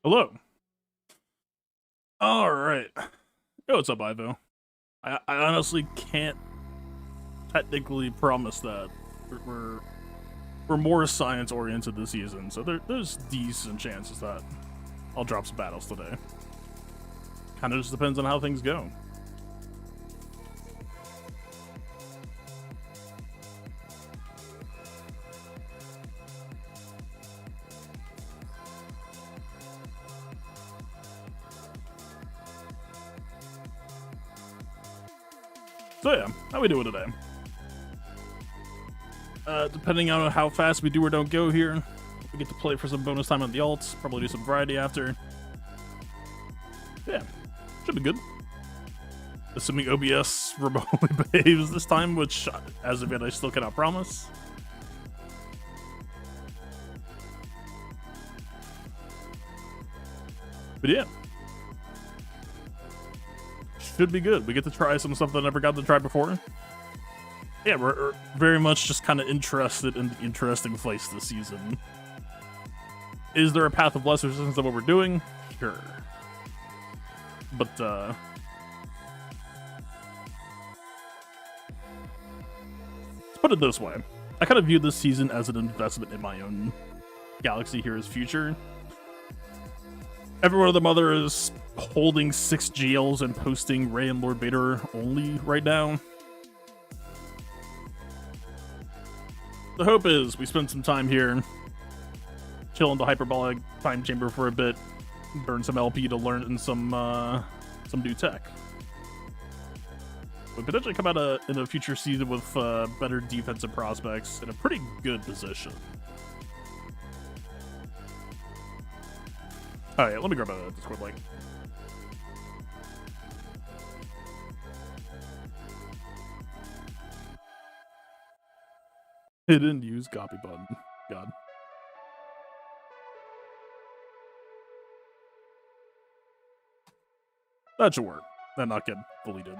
Hello. All right. Yo, what's up, Ivo? I honestly can't technically promise that we're more science oriented this season, so there's decent chances that I'll drop some battles today. Kind of just depends on how things go. So yeah, how we doing today? Depending on how fast we do or don't go here, we get to play for some bonus time on the alts, probably do some variety after. Yeah, should be good. Assuming OBS remotely behaves this time, which as of yet I still cannot promise. But yeah. Should be good. We get to try some stuff that I never got to try before. Yeah, we're very much just kind of interested in the interesting place this season. Is there a path of less resistance than what we're doing? Sure. But, let's put it this way. I kind of view this season as an investment in my own Galaxy Heroes future. Every one of the mother is holding 6 GLs and posting Rey and Lord Vader only right now. The hope is we spend some time here, chill in the hyperbolic time chamber for a bit, burn some LP to learn in some new tech. We potentially come out in a future season with better defensive prospects in a pretty good position. Oh yeah, let me grab a Discord link. Hidden use copy button. God. That should work. And not get deleted.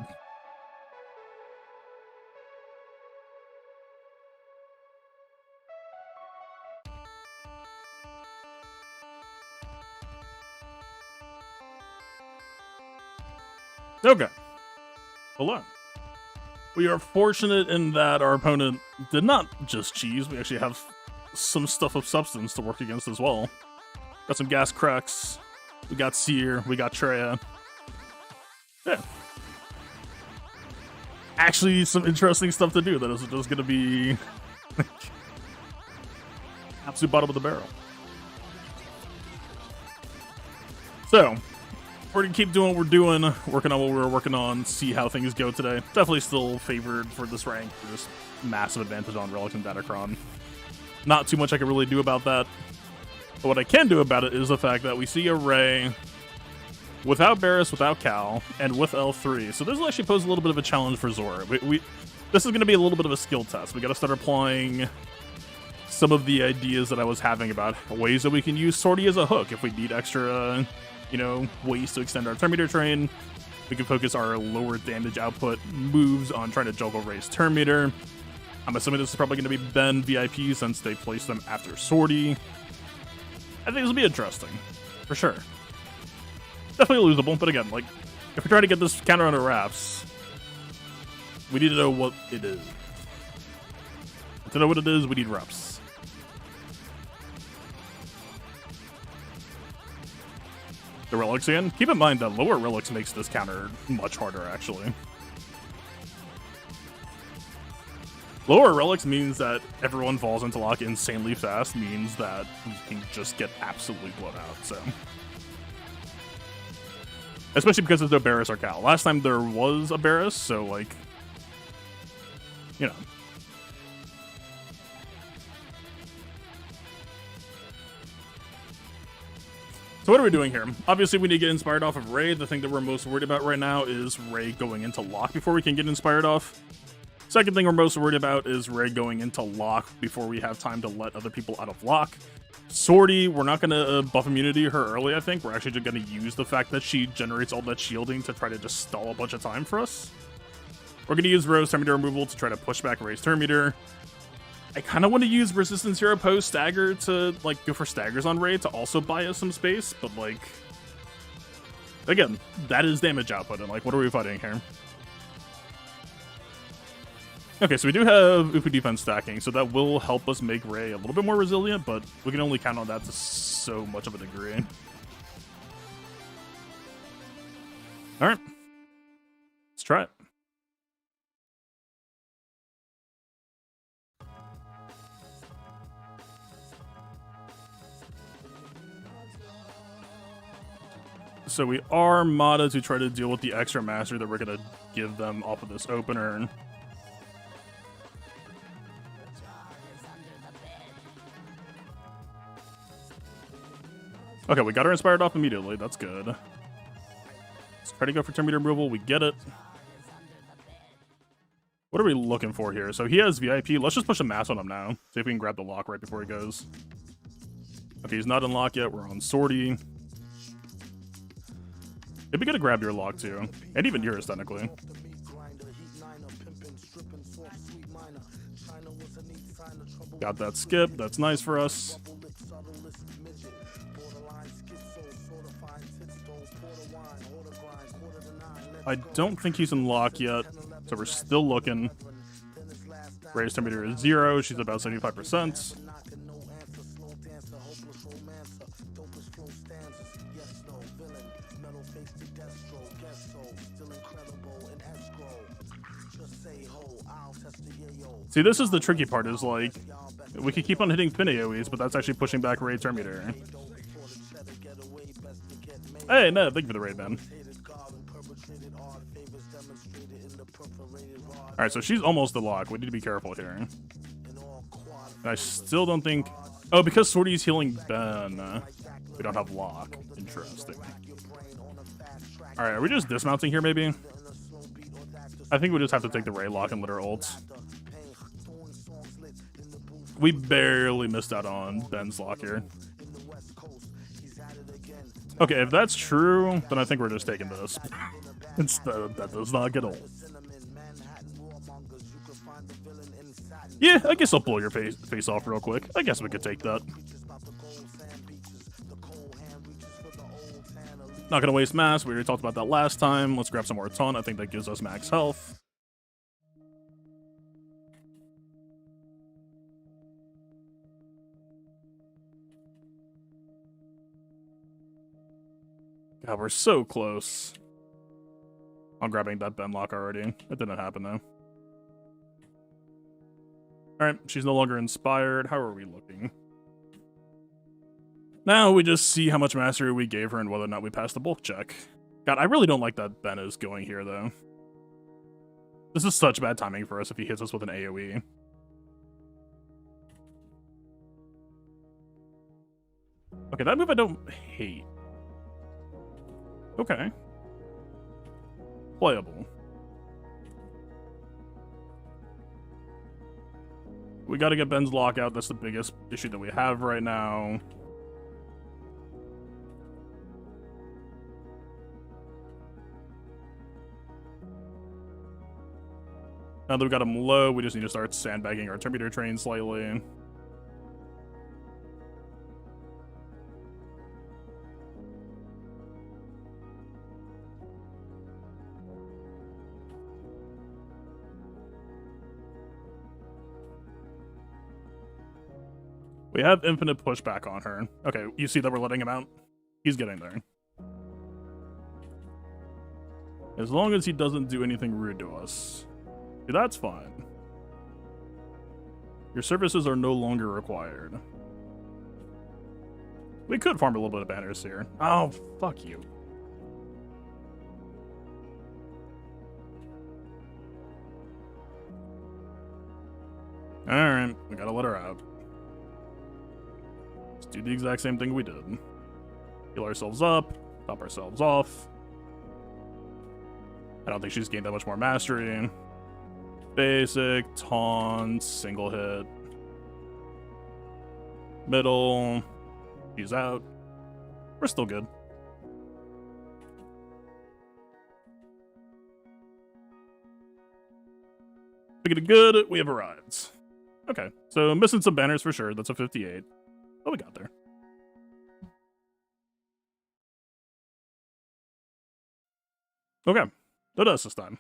Okay. Hello. We are fortunate in that our opponent did not just cheese. We actually have some stuff of substance to work against as well. Got some gas cracks. We got Seer. We got Treya. Yeah. Actually, some interesting stuff to do that isn't just going to be absolute bottom of the barrel. So, we're going to keep doing what we're doing, working on what we were working on, see how things go today. Definitely still favored for this rank. There's massive advantage on Relic and Datacron. Not too much I can really do about that. But what I can do about it is the fact that we see a Rey without Barris, without Cal, and with L3. So this will actually pose a little bit of a challenge for Zora. This is going to be a little bit of a skill test. We got to start applying some of the ideas that I was having about ways that we can use Sortie as a hook if we need extra, ways to extend our Terminator train. We can focus our lower damage output moves on trying to juggle Rey's Terminator. I'm assuming this is probably going to be Ben VIP since they placed them after Sortie. I think this will be interesting, for sure. Definitely losable, but again, if we try to get this counter under wraps, we need to know what it is. To know what it is, we need reps. The relics again. Keep in mind that lower relics makes this counter much harder, actually. Lower relics means that everyone falls into lock insanely fast, means that we can just get absolutely blown out, so. Especially because there's no Barris or Cal. Last time there was a Barris, so, So what are we doing here? Obviously, we need to get inspired off of Rey. The thing that we're most worried about right now is Rey going into lock before we can get inspired off. Second thing we're most worried about is Rey going into lock before we have time to let other people out of lock. Sortie, we're not going to buff immunity her early, I think. We're actually just going to use the fact that she generates all that shielding to try to just stall a bunch of time for us. We're going to use Rose Terminator removal to try to push back Rey's Terminator. I kind of want to use Resistance Hero post stagger to like go for staggers on Ray to also buy us some space, but like again, that is damage output, and like what are we fighting here? Okay, so we do have Upu defense stacking, so that will help us make Ray a little bit more resilient, but we can only count on that to so much of a degree. Alright. Let's try it. So we are modded to try to deal with the extra mastery that we're going to give them off of this opener. Okay, we got her inspired off immediately. That's good. Let's try to go for turn meter removal. We get it. What are we looking for here? So he has VIP. Let's just push a mass on him now. See if we can grab the lock right before he goes. Okay, he's not in lock yet. We're on sortie. It'd be good to grab your lock too. And even yours, technically. Got that skip. That's nice for us. I don't think he's in lock yet, so we're still looking. Ray's turn meter is 0. She's about 75%. See, this is the tricky part, is like, we could keep on hitting pin AoEs, but that's actually pushing back Ray turn meter. Hey, no, thank you for the raid, man. Alright, so she's almost the lock. We need to be careful here. I still don't think... Oh, because Sortie's healing Ben, we don't have lock. Interesting. Alright, are we just dismounting here, maybe? I think we just have to take the Ray lock and let her ult. We barely missed out on Ben's lock here. Okay, if that's true, then I think we're just taking this. Instead, that does not get old. Yeah, I guess I'll blow your face off real quick. I guess we could take that. Not gonna waste mass. We already talked about that last time. Let's grab some more taunt. I think that gives us max health. God, we're so close. I'm grabbing that Ben lock already. It didn't happen though. Alright, she's no longer inspired. How are we looking? Now we just see how much mastery we gave her and whether or not we passed the bulk check. God, I really don't like that Ben is going here though. This is such bad timing for us if he hits us with an AoE. Okay, that move I don't hate. Okay. Playable. We gotta get Ben's lockout. That's the biggest issue that we have right now. Now that we got him low, we just need to start sandbagging our turn meter train slightly. We have infinite pushback on her. Okay, you see that we're letting him out? He's getting there. As long as he doesn't do anything rude to us. See, that's fine. Your services are no longer required. We could farm a little bit of banners here. Oh, fuck you. Alright, we gotta let her out. Let's do the exact same thing we did. Heal ourselves up, top ourselves off. I don't think she's gained that much more mastery. Basic, taunt, single hit. Middle. She's out. We're still good. Speaking of good, we have arrived. Okay, so missing some banners for sure. That's a 58. What we got there? Okay, that does this time.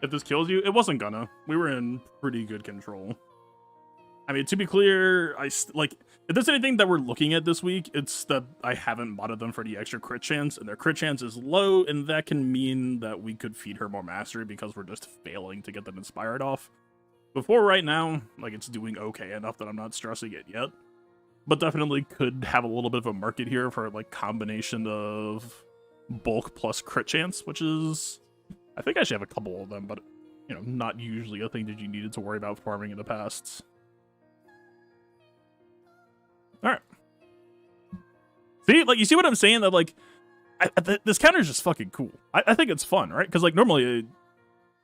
If this kills you, it wasn't gonna. We were in pretty good control. I mean, to be clear, like, if there's anything that we're looking at this week, it's that I haven't modded them for the extra crit chance, and their crit chance is low, and that can mean that we could feed her more mastery because we're just failing to get them inspired off. Before right now, like, it's doing okay enough that I'm not stressing it yet, but definitely could have a little bit of a market here for, like, combination of bulk plus crit chance, which is, I think I should have a couple of them, but, you know, not usually a thing that you needed to worry about farming in the past. Alright. See, like, you see what I'm saying? That, like, this counter is just fucking cool. I think it's fun, right? Because, like, normally,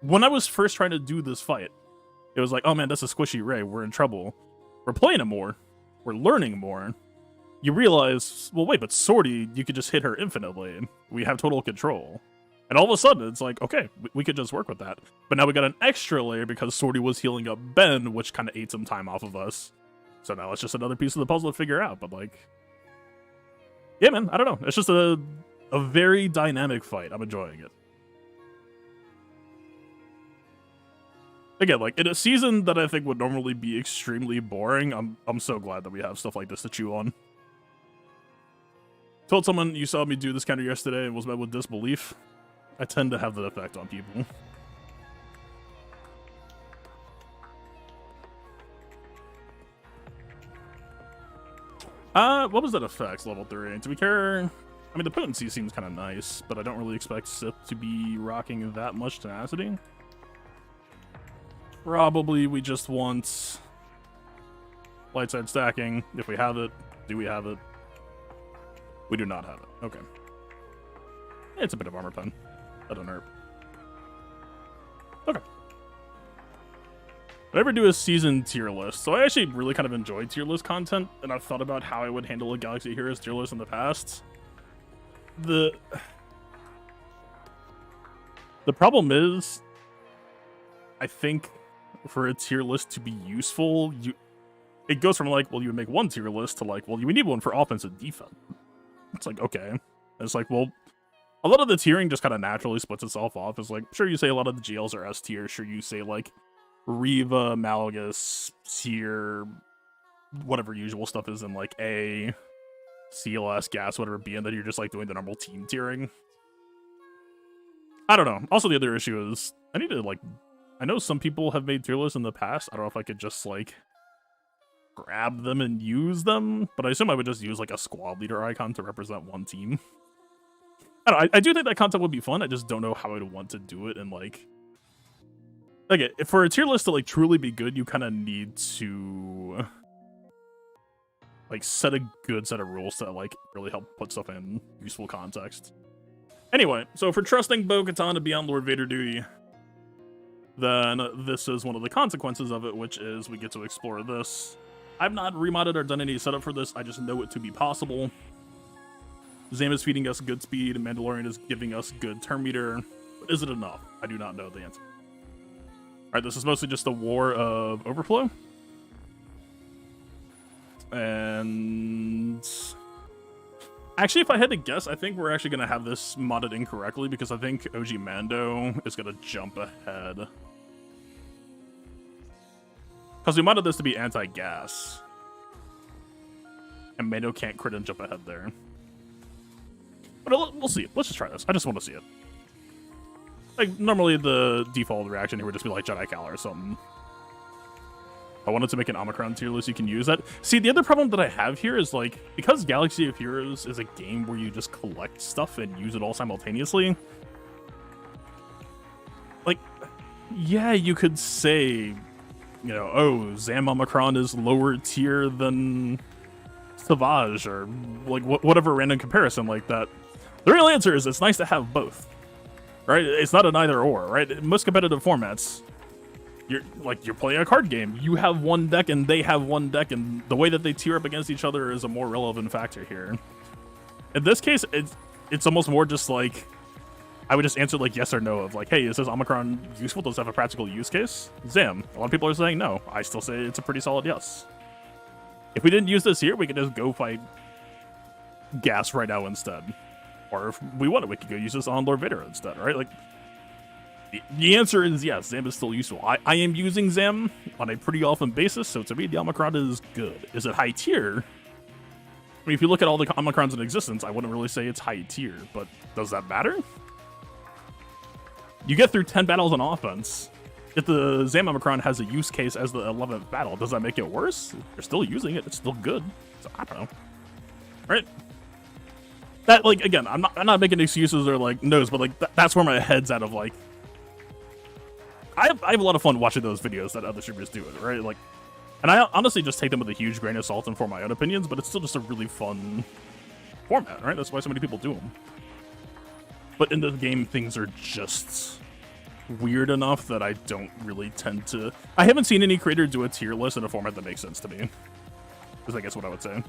when I was first trying to do this fight, it was like, oh man, that's a squishy Ray, we're in trouble. We're playing it more. We're learning more. You realize, well, wait, but Swordy, you could just hit her infinitely. We have total control. And all of a sudden, it's like, okay, we could just work with that. But now we got an extra layer because Swordy was healing up Ben, which kind of ate some time off of us. So now it's just another piece of the puzzle to figure out, but like... yeah, man, I don't know. It's just a very dynamic fight. I'm enjoying it. Again, like, in a season that I think would normally be extremely boring, I'm so glad that we have stuff like this to chew on. Told someone you saw me do this counter yesterday and was met with disbelief. I tend to have that effect on people. What was that effect, level 3? Do we care? I mean, the potency seems kind of nice, but I don't really expect Sith to be rocking that much tenacity. Probably we just want light side stacking. If we have it, do we have it? We do not have it. Okay. It's a bit of armor pen. That don't hurt. Okay. I ever do a season tier list, so I actually really kind of enjoy tier list content, and I've thought about how I would handle a Galaxy Heroes tier list in the past. The problem is, I think for a tier list to be useful, it goes from like, well, you would make one tier list to like, well, you would need one for offense and defense. It's like, okay. And it's like, well, a lot of the tiering just kind of naturally splits itself off. It's like, sure, you say a lot of the GLs are S tier, sure, you say like Riva, Malgus, Seer, whatever usual stuff is in like A, CLS, Gas, whatever B, and then you're just like doing the normal team tiering. I don't know. Also, the other issue is I need to like, I know some people have made tier lists in the past. I don't know if I could just like grab them and use them, but I assume I would just use like a squad leader icon to represent one team. I don't know, I do think that concept would be fun. I just don't know how I'd want to do it, and like for a tier list to like truly be good, you kind of need to like set a good set of rules to like really help put stuff in useful context. Anyway, so for trusting Bo-Katan to be on Lord Vader duty, then this is one of the consequences of it, which is we get to explore this. I've not remodded or done any setup for this, I just know it to be possible. Zam is feeding us good speed, Mandalorian is giving us good turn meter, but is it enough? I do not know the answer. Alright, this is mostly just a war of overflow. And actually, if I had to guess, I think we're actually going to have this modded incorrectly because I think OG Mando is going to jump ahead. Because we modded this to be anti-gas. And Mando can't crit and jump ahead there. But we'll see. Let's just try this. I just want to see it. Like, normally the default reaction here would just be like Jedi Cal or something. If I wanted to make an Omicron tier list, you can use that. See, the other problem that I have here is, like, because Galaxy of Heroes is a game where you just collect stuff and use it all simultaneously, like, yeah, you could say, you know, oh, Zam Omicron is lower tier than Savage, or, like, whatever random comparison like that. The real answer is it's nice to have both. Right? It's not an either or, right? In most competitive formats, you're playing a card game. You have one deck and they have one deck, and the way that they tier up against each other is a more relevant factor here. In this case, it's almost more just like I would just answer like yes or no of like, hey, is this Omicron useful? Does it have a practical use case? Zam. A lot of people are saying no. I still say it's a pretty solid yes. If we didn't use this here, we could just go fight gas right now instead. Or if we wanted, we could go use this on Lord Vader instead, right? Like, the answer is yes, Zam is still useful. I am using Zam on a pretty often basis, so to me, the Omicron is good. Is it high tier? I mean, if you look at all the Omicrons in existence, I wouldn't really say it's high tier, but does that matter? You get through 10 battles on offense. If the Zam Omicron has a use case as the 11th battle, does that make it worse? You're still using it. It's still good. So, I don't know. Right? That, like, again, I'm not making excuses or, like, no's, but, like, that's where my head's at of, like, I have a lot of fun watching those videos that other streamers do it, right? Like, and I honestly just take them with a huge grain of salt and form my own opinions, but it's still just a really fun format, right? That's why so many people do them. But in the game, things are just weird enough that I don't really tend to... I haven't seen any creator do a tier list in a format that makes sense to me. Is I guess what I would say.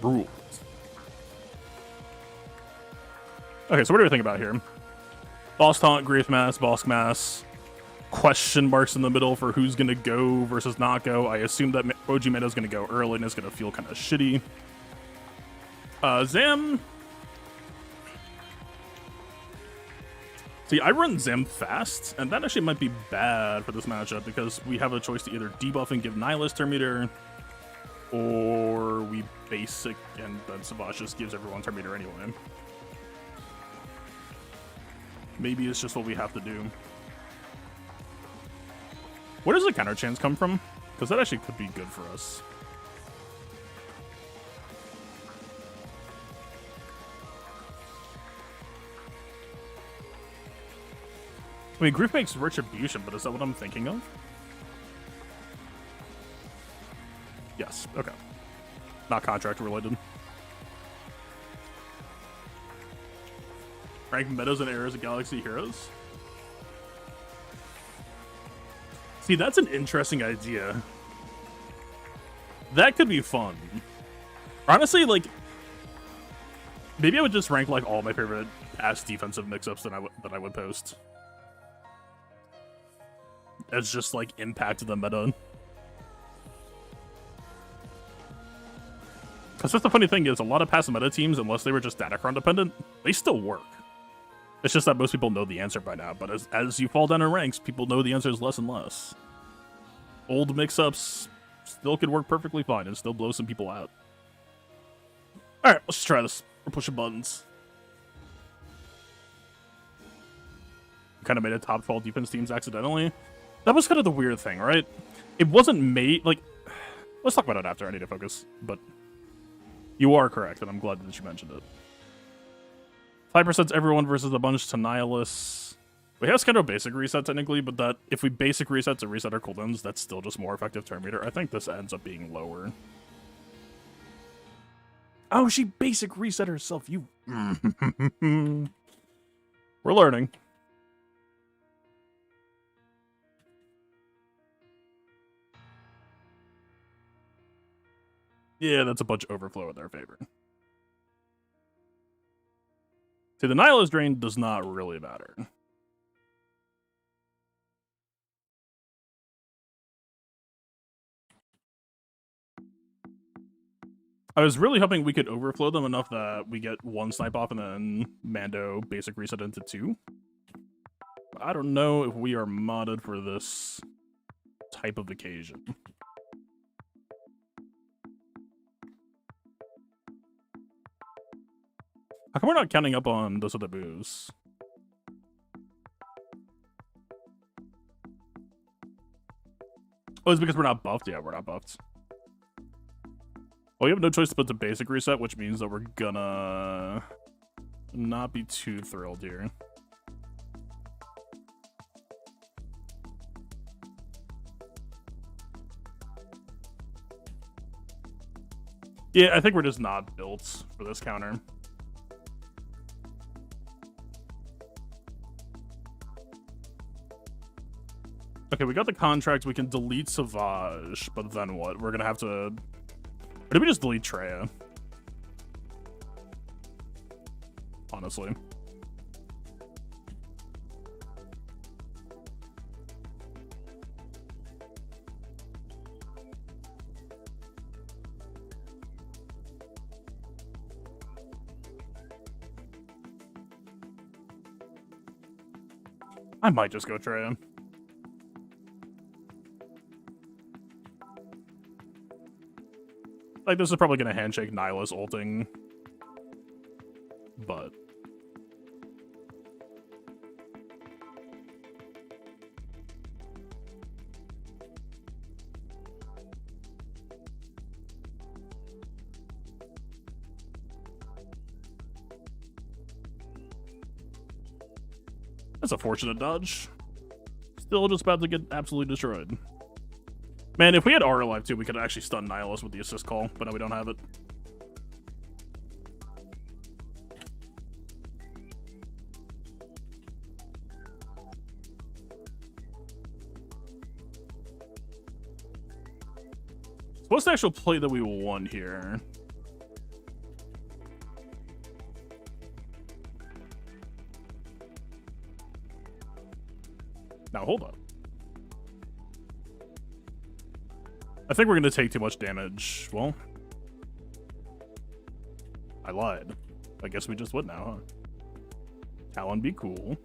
Rules. Okay, so what do we think about here? Boss Taunt, Grief Mass, Boss Mass, question marks in the middle for who's going to go versus not go. I assume that OG meta is going to go early and it's going to feel kind of shitty. Zam... See, I run Zam fast, and that actually might be bad for this matchup because we have a choice to either debuff and give Nihilist turn meter, or we basic and then Savage just gives everyone turn meter anyway. Maybe it's just what we have to do. Where does the counter chance come from? Because that actually could be good for us. I mean, Grief makes Retribution, but is that what I'm thinking of? Yes, okay. Not contract related. Rank metas and eras of Galaxy Heroes? See, that's an interesting idea. That could be fun. Honestly, like, maybe I would just rank like all my favorite past defensive mix-ups that I would post. As just like impact of the meta. Because that's the funny thing is, a lot of past meta teams, unless they were just Datacron dependent, they still work. It's just that most people know the answer by now, but as you fall down in ranks, people know the answer is less and less. Old mix-ups still could work perfectly fine and still blow some people out. Alright, let's just try this. We're pushing buttons. Kind of made a top 12 defense teams accidentally. That was kind of the weird thing, right? It wasn't made, like... Let's talk about it after, I need to focus. But you are correct, and I'm glad that you mentioned it. 5%'s everyone versus a bunch to Nihilus. We have scheduled basic reset, technically, but that if we basic reset to reset our cooldowns, that's still just more effective turn meter. I think this ends up being lower. Oh, she basic reset herself, you... We're learning. Yeah, that's a bunch of overflow in their favor. See, the Nihilist drain does not really matter. I was really hoping we could overflow them enough that we get one snipe off and then Mando basic reset into 2. But I don't know if we are modded for this type of occasion. How come we're not counting up on those other boos? Oh, it's because we're not buffed? Yeah, we're not buffed. Well, we have no choice but to basic reset, which means that we're gonna not be too thrilled here. Yeah, I think we're just not built for this counter. Okay, we got the contract. We can delete Savage, but then what? We're gonna have to... Or did we just delete Treya? Honestly. I might just go try him. Like, this is probably gonna handshake Nihilus ulting. But... that's a fortunate dodge. Still just about to get absolutely destroyed. Man, if we had Aura alive too, we could actually stun Nihilus with the assist call, but no, we don't have it. So what's the actual play that we won here? Now, hold up. I think we're going to take too much damage. Well, I lied. I guess we just would now, huh? Talon be cool.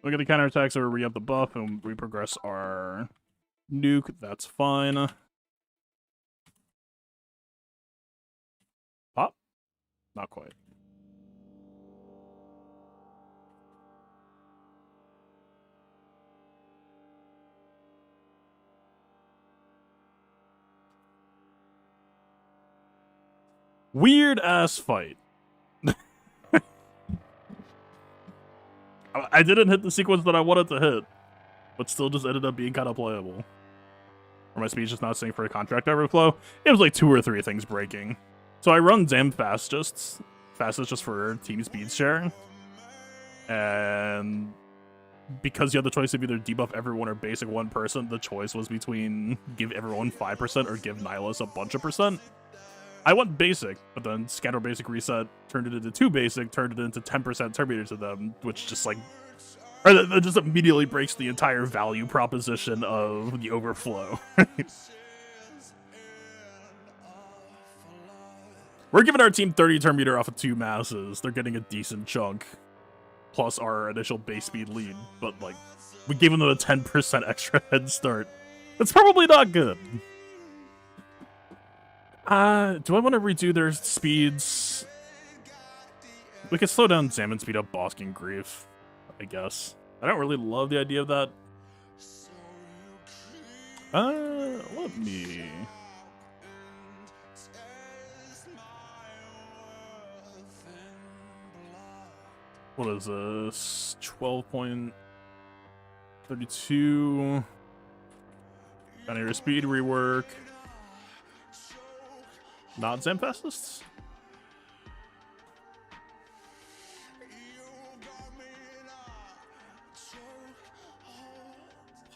We get the counterattack, so we re-up the buff, and we progress our nuke. That's fine. Pop? Not quite. Weird-ass fight. I didn't hit the sequence that I wanted to hit, but still just ended up being kind of playable. Or my speed's just not synced for a contract overflow. It was like 2 or 3 things breaking. So I run Zam fastest just for team speed share. And because you had the choice of either debuff everyone or basic one person, the choice was between give everyone 5% or give Nihilus a bunch of percent. I went basic, but then Scatter Basic Reset turned it into 2 basic, turned it into 10% Terminator to them, which just like... or that just immediately breaks the entire value proposition of the overflow. We're giving our team 30 Terminator off of 2 masses. They're getting a decent chunk. Plus our initial base speed lead, but like, we gave them a 10% extra head start. That's probably not good. Do I want to redo their speeds? We could slow down Zam and speed up Bosk and Grief, I guess. I don't really love the idea of that. Let me... what is this? 12.32. Down here, speed rework. Not Zam fastest?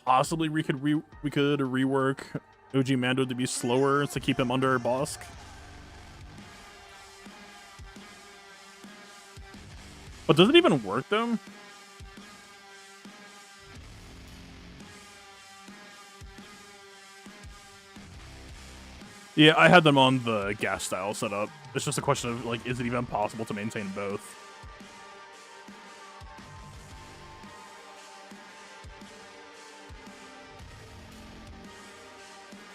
Possibly we could rework OG Mando to be slower to keep him under Bosk. But does it even work though? Yeah, I had them on the gas style setup. It's just a question of, like, is it even possible to maintain both?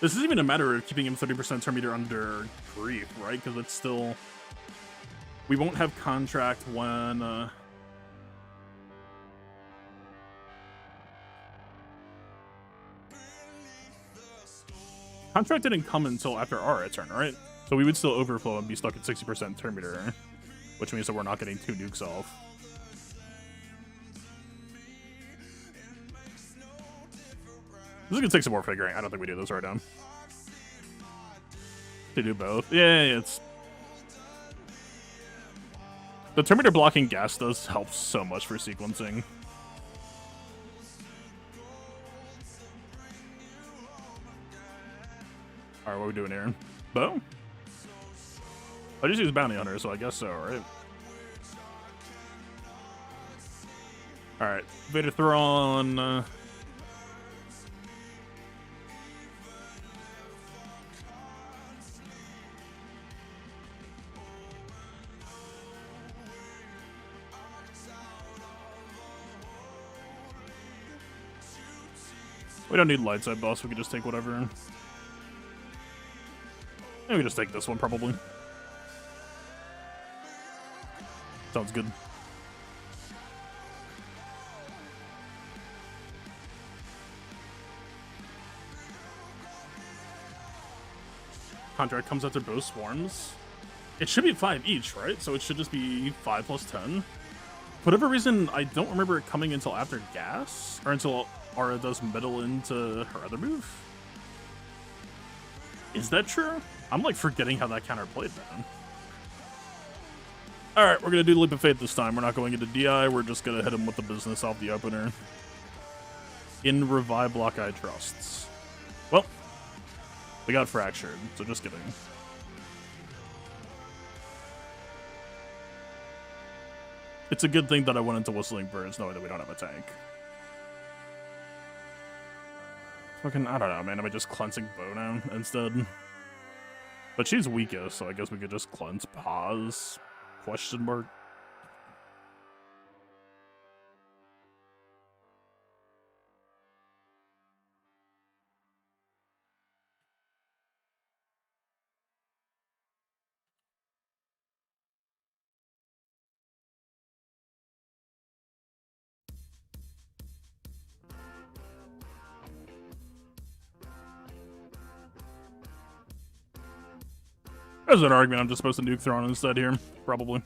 This isn't even a matter of keeping him 30% turn meter under Grief, right? Because it's still... we won't have contract when... contract didn't come until after our turn, right? So we would still overflow and be stuck at 60% turn meter, which means that we're not getting 2 nukes off. This is gonna take some more figuring. I don't think we do this right now. They do both. Yeah, it's... the turn meter blocking gas does help so much for sequencing. Alright, what are we doing here? Bow? I just use bounty hunter, so I guess so, right? All right, Vader Thrawn. We don't need light side boss. We can just take whatever. Maybe just take this one, probably. Sounds good. Contract comes after both swarms. It should be 5 each, right? So it should just be 5 plus 10. For whatever reason, I don't remember it coming until after gas, or until Aura does metal into her other move. Is that true? I'm like forgetting how that counter played, man. Alright, we're gonna do Leap of Faith this time. We're not going into DI, we're just gonna hit him with the business off the opener. In Revive Block I Trusts. Well, we got fractured, so just kidding. It's a good thing that I went into Whistling Birds knowing that we don't have a tank. Fucking, I don't know, man. Am I just cleansing Bow now instead? But she's weakest, so I guess we could just cleanse Pause? Question mark. There's an argument I'm just supposed to nuke Thrawn instead here, probably.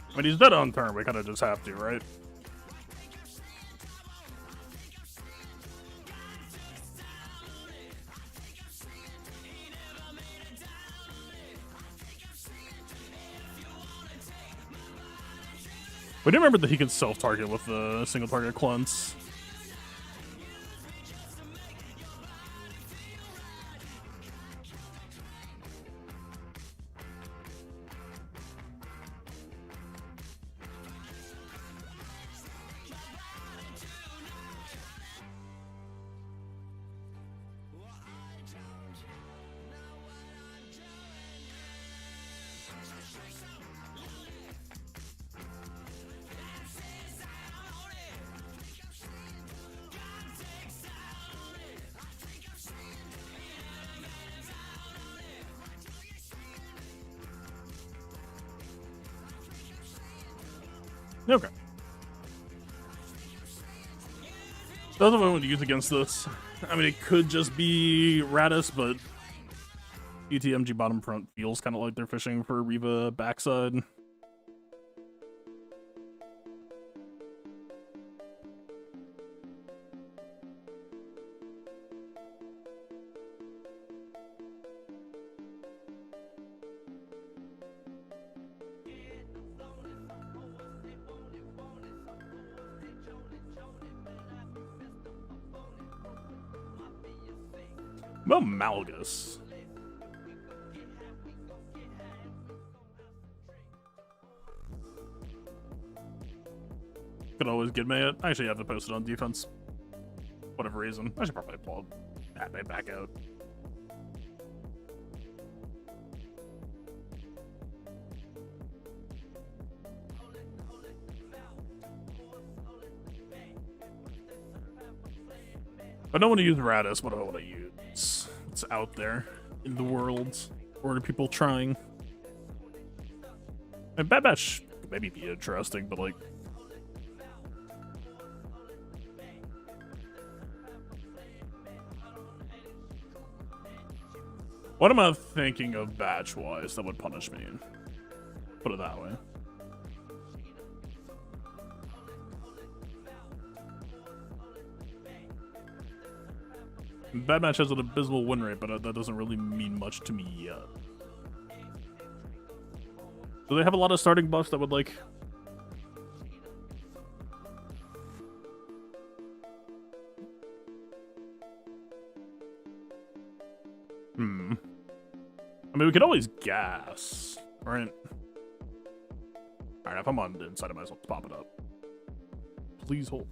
I mean, he's dead on turn. We kind of just have to, right? We do remember that he can self-target with the single-target cleanse. Okay. That's what I want to use against this. I mean, it could just be Radis, but ETMG bottom front feels kind of like they're fishing for Reva backside. Well, Malgus. Could always get me it. I actually have to post it on defense. Whatever reason. I should probably pull that back out. I don't want to use Radis. What do I want to use? It's out there in the world. Or are people trying? And Bad Batch could maybe be interesting, but like, What am I thinking of batch-wise that would punish me? Put it that way. Bad match has an abysmal win rate, but that doesn't really mean much to me yet. Do they have a lot of starting buffs that would, like... I mean, we could always gas, right? Alright, if I'm on the inside, I might as well pop it up. Please hold.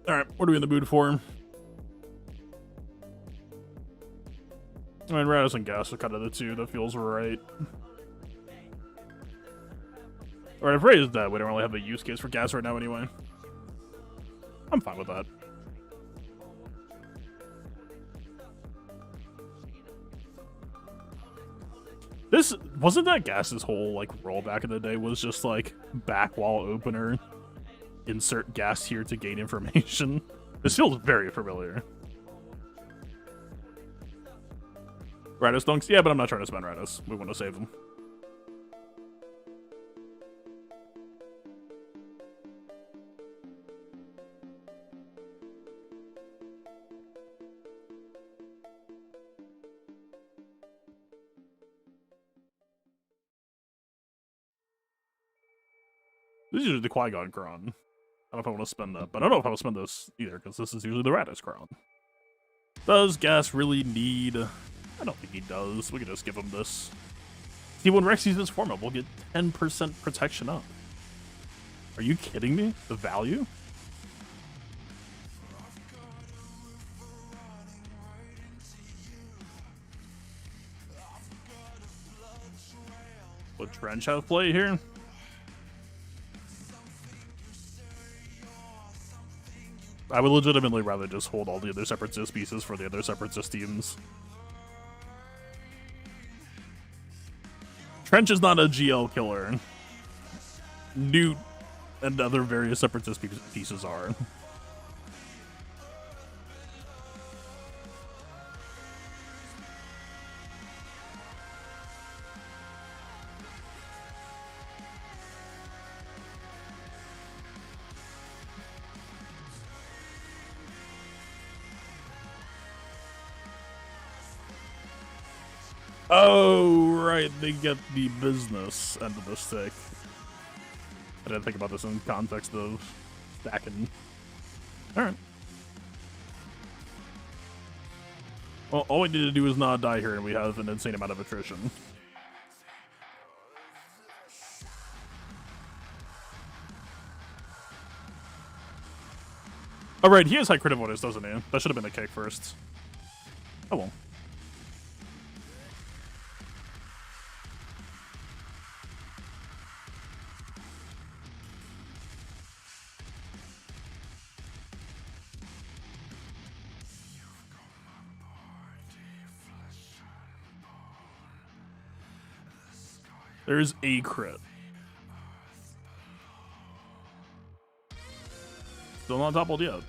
Alright, what are we in the mood for? I mean, Radis and gas are kind of the two that feels right. Alright, if Ray is dead, we don't really have a use case for gas right now anyway. I'm fine with that. This wasn't that Gas's whole like roll back in the day was just like back wall opener, insert gas here to gain information. This feels very familiar. Radis dunks? Yeah, but I'm not trying to spend Radis. We want to save them. This is usually the Qui-Gon Kron. I don't know if I want to spend that, but I don't know if I will spend this either, because this is usually the Radis Kron. Does Gas really need... I don't think he does. We can just give him this. See, when Rex uses this form up, we'll get 10% protection up. Are you kidding me? The value? Would Trench have play here? I would legitimately rather just hold all the other Separatist pieces for the other Separatist teams. Trench is not a GL killer. Newt and other various Separatist pieces are. Oh, right, they get the business end of the stick. I didn't think about this in context of stacking. Alright. Well, all we need to do is not die here, and we have an insane amount of attrition. Alright, he has high crit avoidance, doesn't he? That should have been a kick first. Oh well. There's a crit. Still not toppled yet.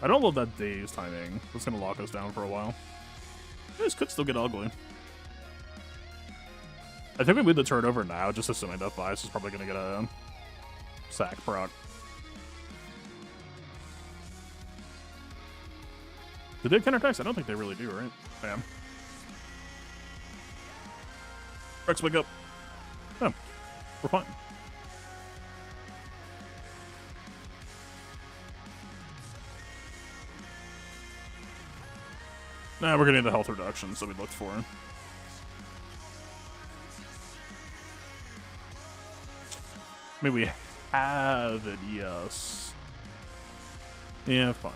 I don't love that daze timing. That's gonna lock us down for a while. This could still get ugly. I think we move the turn over now, just assuming that Vice is probably gonna get a sack proc. Did they counter attacks? I don't think they really do, right? Damn. Rex, wake up. Oh, we're fine. Nah, we're getting the health reductions that we looked for. I mean, we have it, yes. Yeah, fine.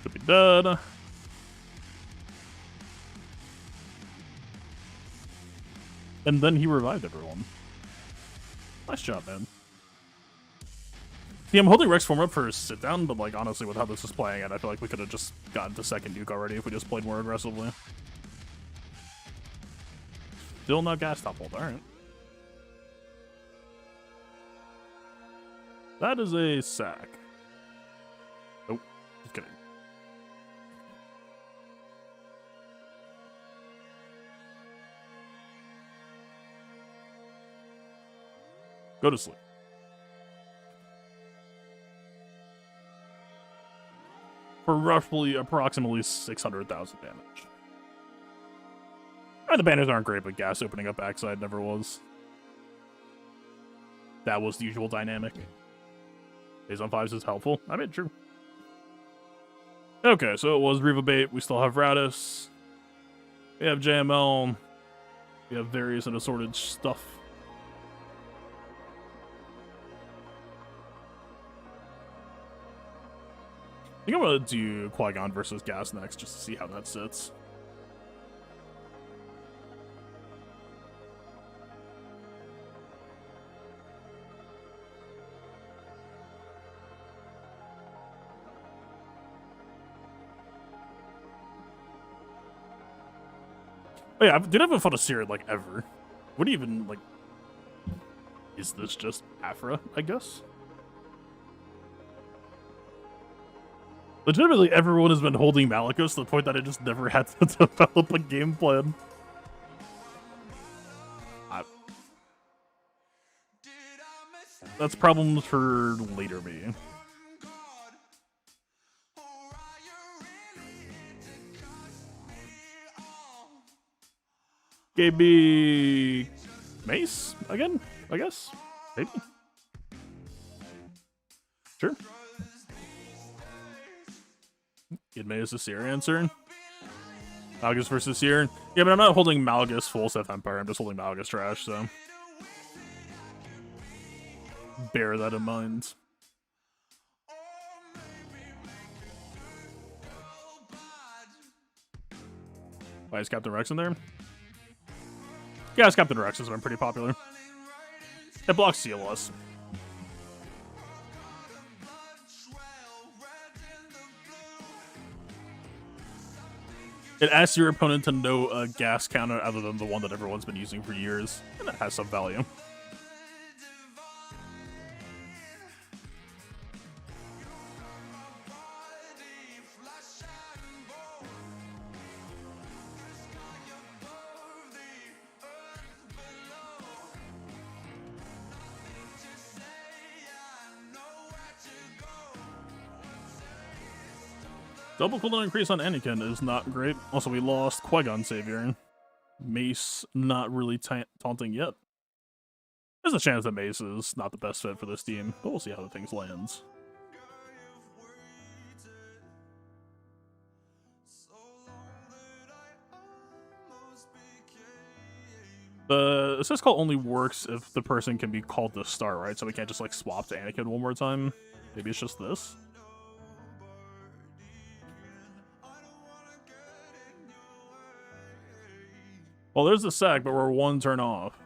Could be dead. And then he revived everyone. Nice job, man. See, I'm holding Rex form up for a sit down, but like honestly, with how this is playing, I feel like we could have just gotten to second Duke already if we just played more aggressively. Still not gas top hold. All right. That is a sack. Oh, just kidding. Go to sleep. For roughly, approximately 600,000 damage. And the banners aren't great, but gas opening up backside never was. That was the usual dynamic. Phase on 5s is helpful. I mean, true. Okay, so it was Riva bait. We still have Radis. We have JML. We have various and assorted stuff. I think I'm gonna do Qui-Gon versus Gas next, just to see how that sits. Oh yeah, dude, I haven't fought a Seared, like, ever. What do you even, like... Is this just Afra, I guess? Legitimately, everyone has been holding Malicos to the point that I just never had to develop a game plan. That's problems for later me. Gave me Mace again, I guess. Maybe. Sure. Get Mace the Seer answer. Malgus versus Seer. Yeah, but I'm not holding Malgus full Sith Empire. I'm just holding Malgus trash, so bear that in mind. Why is Captain Rex in there? Yeah, it's Captain Rex has been pretty popular. It blocks CLS. It asks your opponent to know a gas counter other than the one that everyone's been using for years, and that has some value. Double cooldown increase on Anakin is not great. Also, we lost Qui-Gon Savior. Mace, not really taunting yet. There's a chance that Mace is not the best fit for this team, but we'll see how the things lands. The assist call only works if the person can be called to start, right? So we can't just like swap to Anakin one more time. Maybe it's just this. Well, there's the sack, but we're one turn off.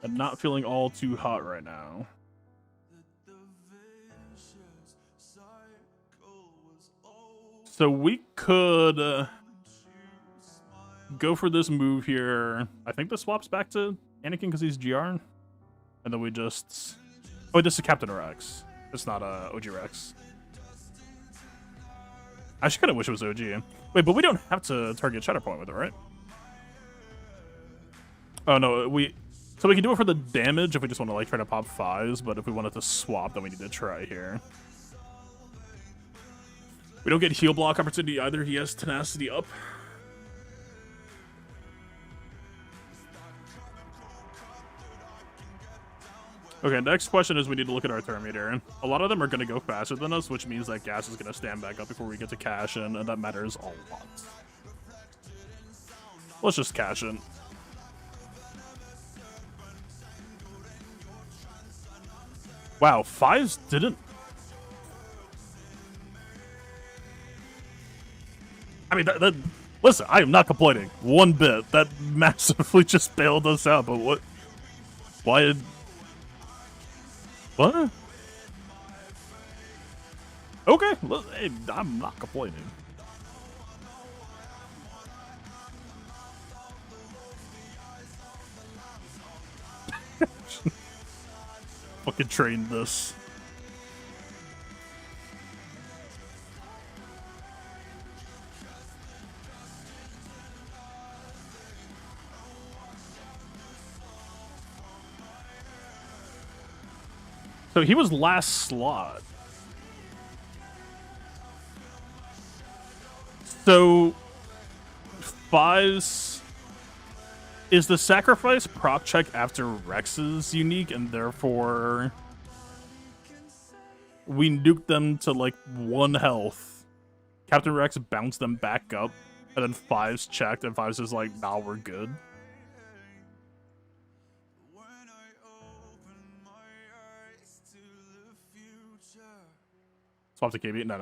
I'm not feeling all too hot right now. So we could go for this move here. I think this swaps back to Anakin because he's GR. And then we just... Oh, this is Captain Rex. It's not OG Rex. I actually kind of wish it was OG. Wait, but we don't have to target Shatterpoint with it, right? Oh, no, so we can do it for the damage if we just want to, like, try to pop 5s, but if we wanted to swap, then we need to try here. We don't get heal block opportunity either. He has tenacity up. Okay, next question is we need to look at our turn meter. A lot of them are going to go faster than us, which means that gas is going to stand back up before we get to cash in, and that matters a lot. Let's just cash in. Wow, 5s didn't... I mean, Listen, I am not complaining one bit. That massively just bailed us out, but what? Why did... What? Okay, hey, I'm not complaining. Fucking train this. So he was last slot. So Fives, is the sacrifice proc check after Rex's unique, and therefore we nuked them to like 1 health. Captain Rex bounced them back up, and then Fives checked, and Fives is like, nah, we're good. Swap to KB? No.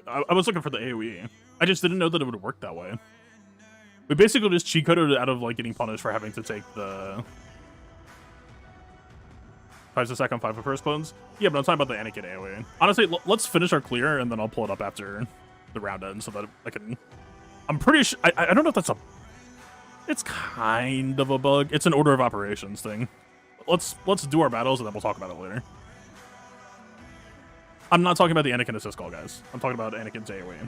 I was looking for the AoE. I just didn't know that it would work that way. We basically just cheat coded it out of like getting punished for having to take the 5 to second 5 for first clones. Yeah, but I'm talking about the Anakin AoE. Honestly, let's finish our clear and then I'll pull it up after the round ends so that I can. I'm pretty sure. I don't know if that's a. It's kind of a bug. It's an order of operations thing. Let's do our battles and then we'll talk about it later. I'm not talking about the Anakin assist call, guys. I'm talking about Anakin's AoE.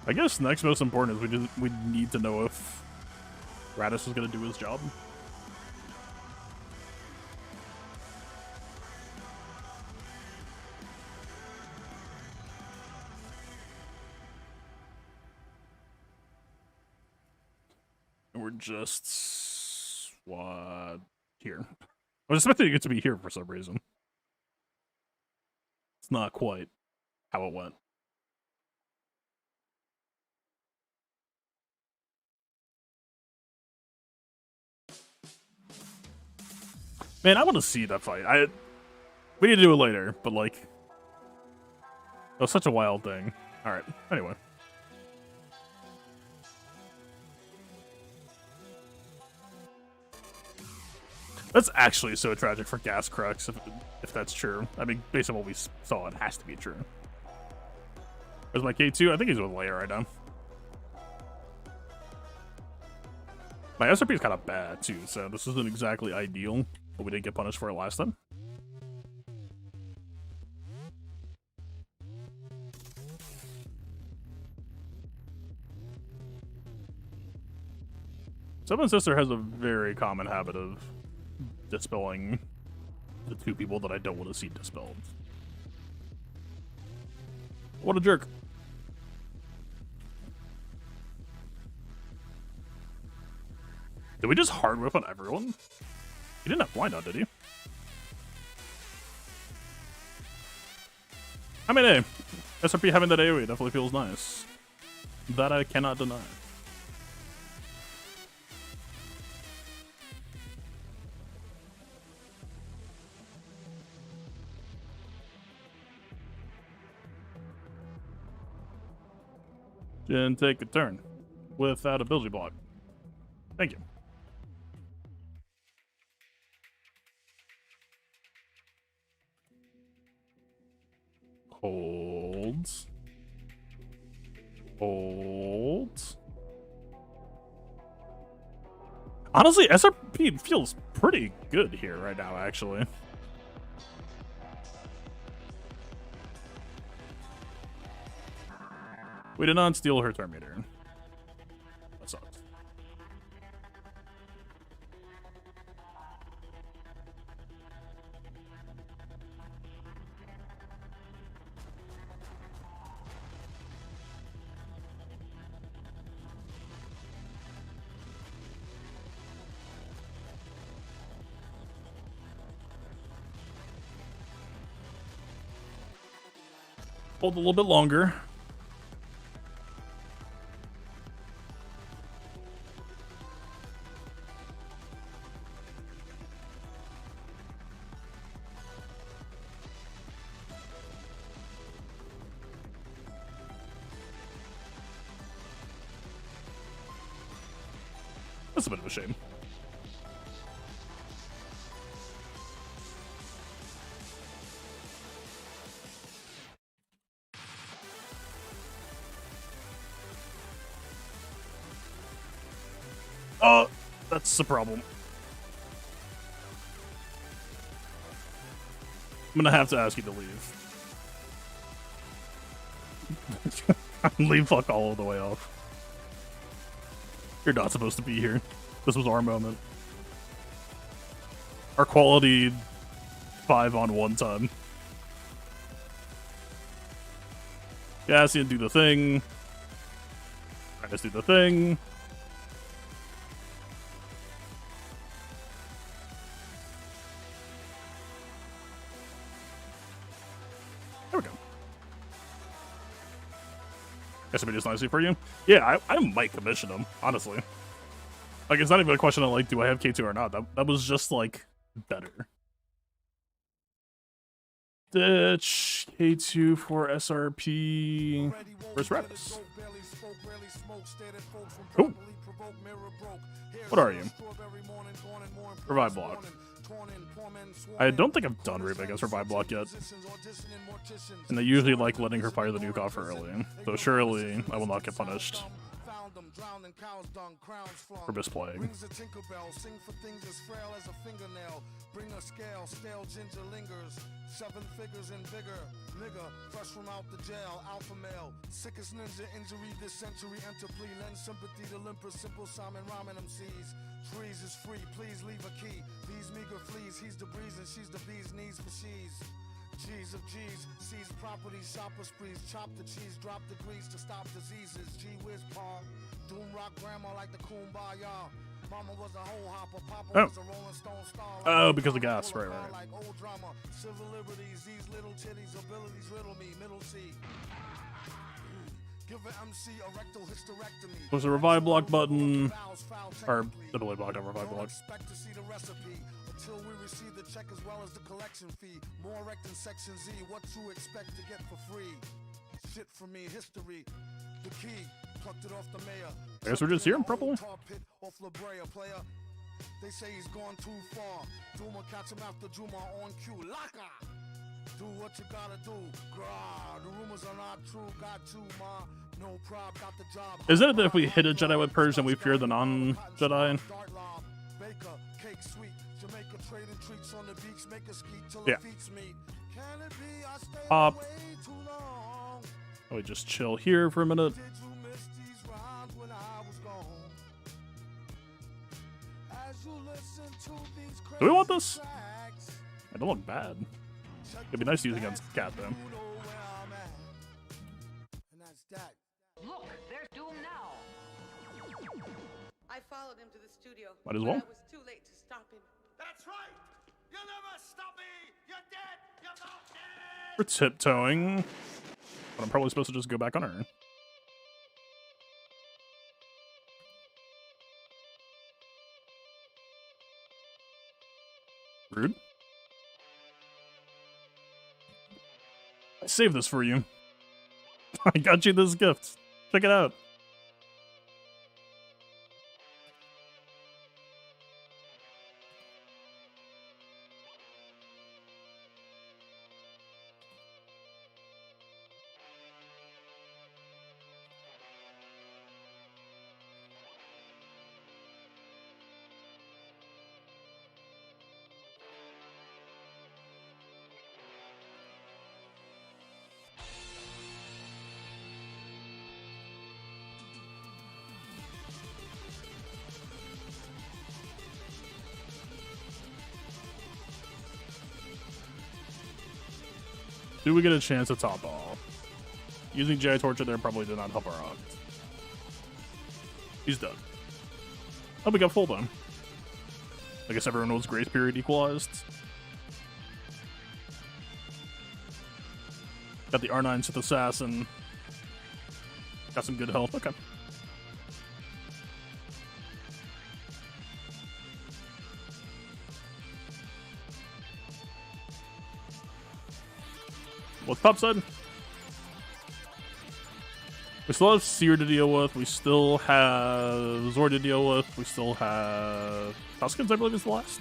I guess next most important is we need to know if Radis is going to do his job. And we're just what here. I was expecting it to be here for some reason. It's not quite how it went. Man, I want to see that fight. We need to do it later, but like, it was such a wild thing. All right. Anyway. That's actually so tragic for Gas Crux, if that's true. I mean, based on what we saw, it has to be true. Where's my K2? I think he's with Leia right now. My SRP is kind of bad, too, so this isn't exactly ideal, but we didn't get punished for it last time. Seven Sister has a very common habit of dispelling the 2 people that I don't want to see dispelled. What a jerk. Did we just hard whip on everyone? He didn't have blind on, did he? I mean, hey, SRP having that AoE definitely feels nice. That I cannot deny. Didn't take a turn without ability block. Thank you. Hold. Hold. Honestly, SRP feels pretty good here right now, actually. We did not steal her turn meter. That sucks. Hold a little bit longer. That's a bit of a shame. Oh, that's the problem. I'm gonna have to ask you to leave. Leave fuck all the way off. You're not supposed to be here. This was our moment. Our quality 5-on-1 time. Cassian, do the thing. Just do the thing. There we go. Guess it'd be just nicely for you. Yeah, I might commission him, honestly. Like, it's not even a question of, like, do I have K2 or not? That was just, like, better. Ditch K2 for SRP. Where's Rabbis? Oh. What are you? Revive block. I don't think I've done Reba against Revive block yet. And they usually like letting her fire the nuke off early. So surely I will not get punished for misplaying. Bring a scale, stale ginger lingers. 7 figures and bigger. Nigga, fresh from out the jail, alpha male. Sickest ninja injury this century. Enter plea, lend sympathy to limper, simple Simon Ramen MCs. Trees is free, please leave a key. These meager fleas, he's the breeze and she's the bee's knees for she's. G's of G's, seize property, shopper sprees. Chop the cheese, drop the grease to stop diseases. Gee whiz, paw. Doom rock grandma like the Kumbaya. Mama was a whole hopper, Papa was a Rolling Stone star. Oh, because of gas, right. Like old drama, civil liberties, these little titties, abilities riddle me, middle C. Give an MC a rectal hysterectomy. There's a revive block button, or double block on revive block. Expect to see the recipe until we receive the check as well as the collection fee. More rect than Section Z, what to expect to get for free. Shit for me, history. The key, plucked it off the mayor. I guess we're just here, probably. Off La Brea, player. They say he's gone too far. Duma catch him after Juma on cue. Laka! Do what you gotta do. Grah, the rumors are not true. Got you, ma. No prob, got the job. Isn't it that if we hit a Jedi with Purge, then we fear the non-Jedi? Baker, cake sweet. Jamaica trading treats on the beach. Make a skeet till Yeah. the feet meet. Can it be I stay Up. away too long? We just chill here for a minute. Did you miss these rhymes when I was gone? As you listen to these Do we want this? tracks, I don't look bad. It'd be nice to use against Cat, though. you know where I'm at. And that's that. Look, there's Doom now. I followed him to the studio. Might as but well. I was too late to stop him. That's right. You'll never stop me. You're dead. You're not dead. We're tiptoeing. But I'm probably supposed to just go back on her. Rude. I saved this for you. I got you this gift. Check it out. Do we get a chance to top off? Using Jedi Torture there probably did not help our odds. He's done. Oh, we got full done. I guess everyone knows Grace Period equalized. Got the R9 Sith Assassin. Got some good health. Okay. What's top side? We still have Seer to deal with. We still have Zord to deal with. We still have Tuskens, I believe, is the last.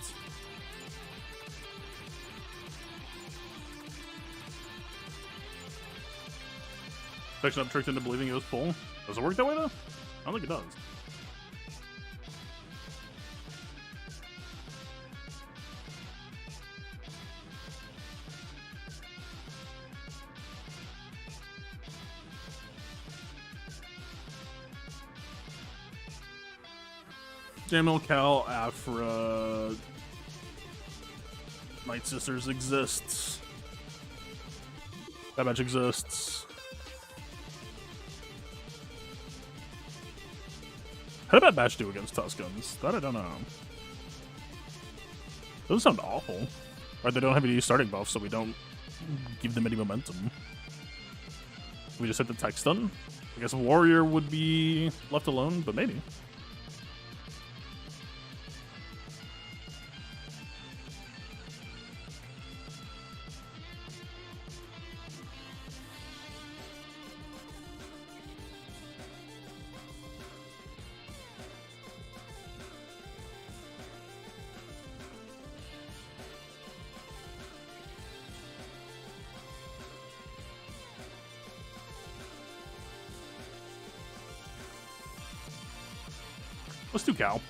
Section up tricked into believing it was full. Does it work that way, though? I don't think it does. Jamil, Cal, Afra, Night Sisters exists. That match exists. How did that match do against Tuskens? That I don't know. Doesn't sound awful. Or they don't have any starting buffs, so we don't give them any momentum. We just hit the tech stun. I guess Warrior would be left alone, but maybe. Let's do Cal. I'm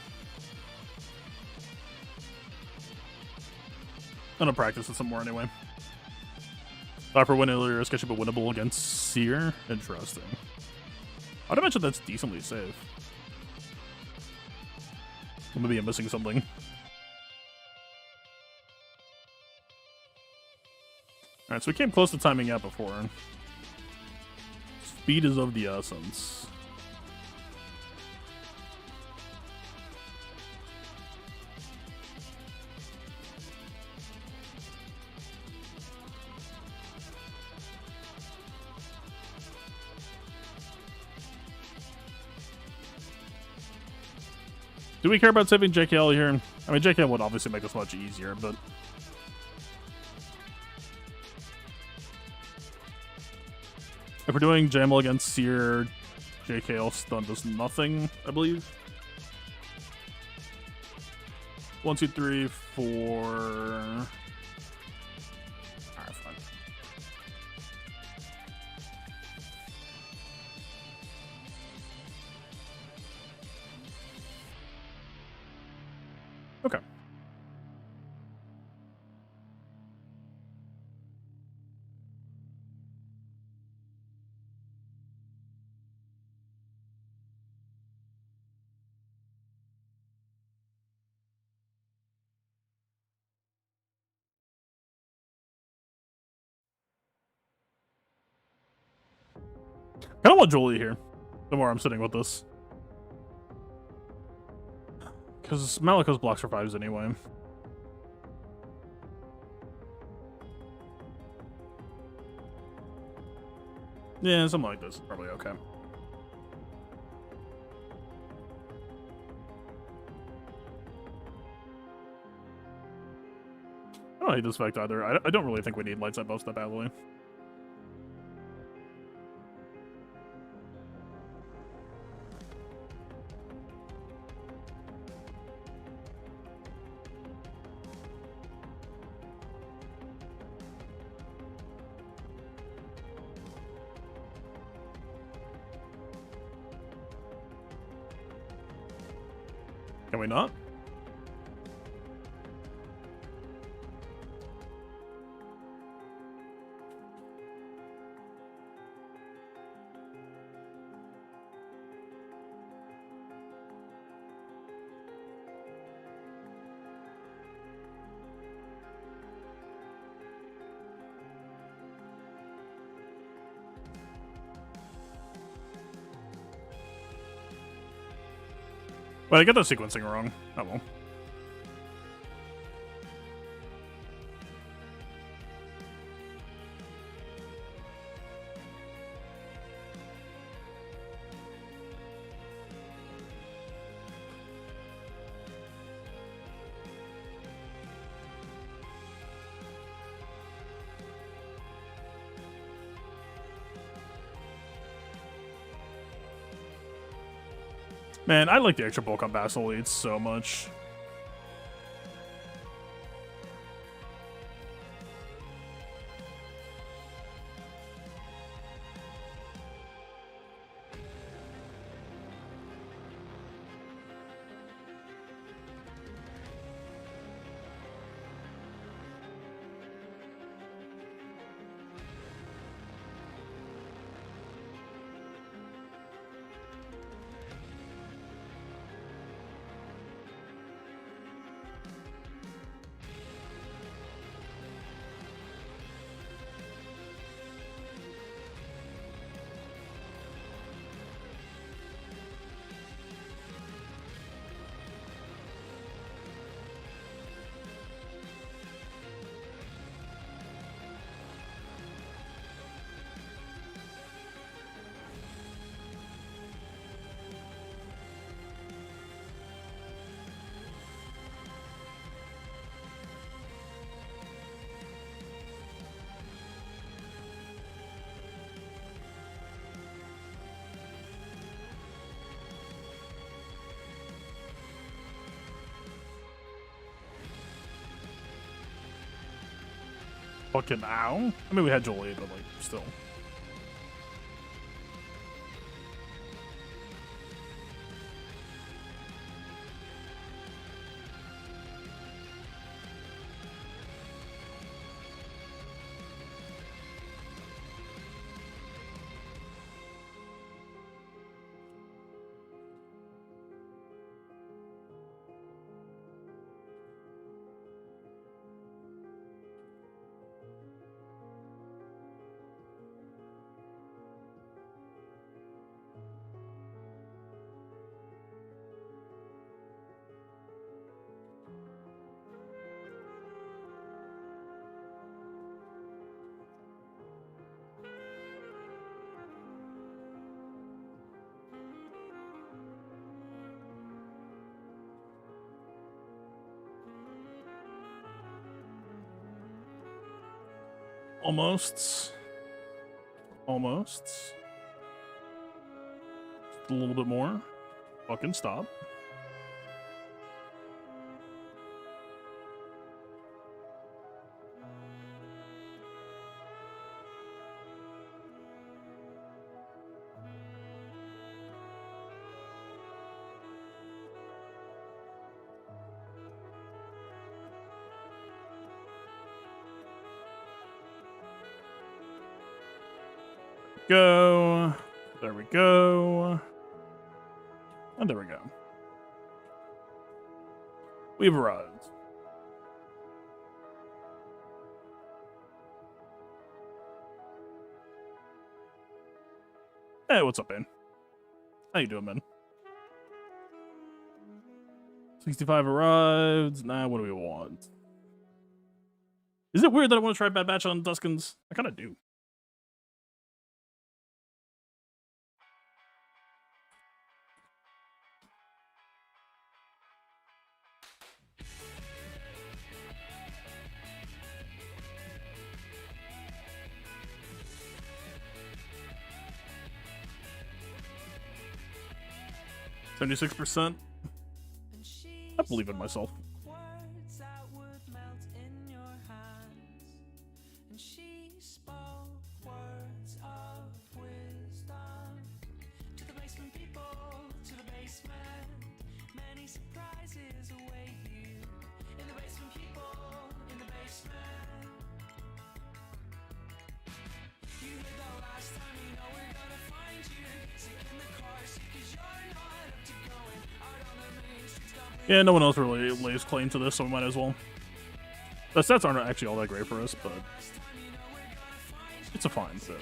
gonna practice it some more anyway. Thought for win earlier, sketchy but winnable against Seer. Interesting. I'd imagine that's decently safe. Or maybe I'm missing something. Alright, so we came close to timing out before. Speed is of the essence. Do we care about saving JKL here? I mean, JKL would obviously make this much easier, but... if we're doing Jamal against Seer, JKL stun does nothing, I believe. 1, 2, 3, 4... Alright, fine. Okay. I don't want Jolie here, the more I'm sitting with this. Because Maliko's blocks for 5s anyway. Yeah, something like this is probably okay. I don't hate this fact either. I don't really think we need light side buffs that badly. Can we not? Well, I got the sequencing wrong. Oh well. Man, I like the extra bulk on Basel Elites so much. Fucking ow. I mean, we had Jolie, but like, still. Almost. Almost. Just a little bit more. Fucking stop. Go. There we go. And there we go. We've arrived. Hey, what's up, man? How you doing, man? 65 arrived. Now, what do we want? Is it weird that I want to try Bad Batch on Duskins? I kind of do. $76%. I believe in myself. Yeah, no one else really lays claim to this, so we might as well. The stats aren't actually all that great for us, but it's a fine set.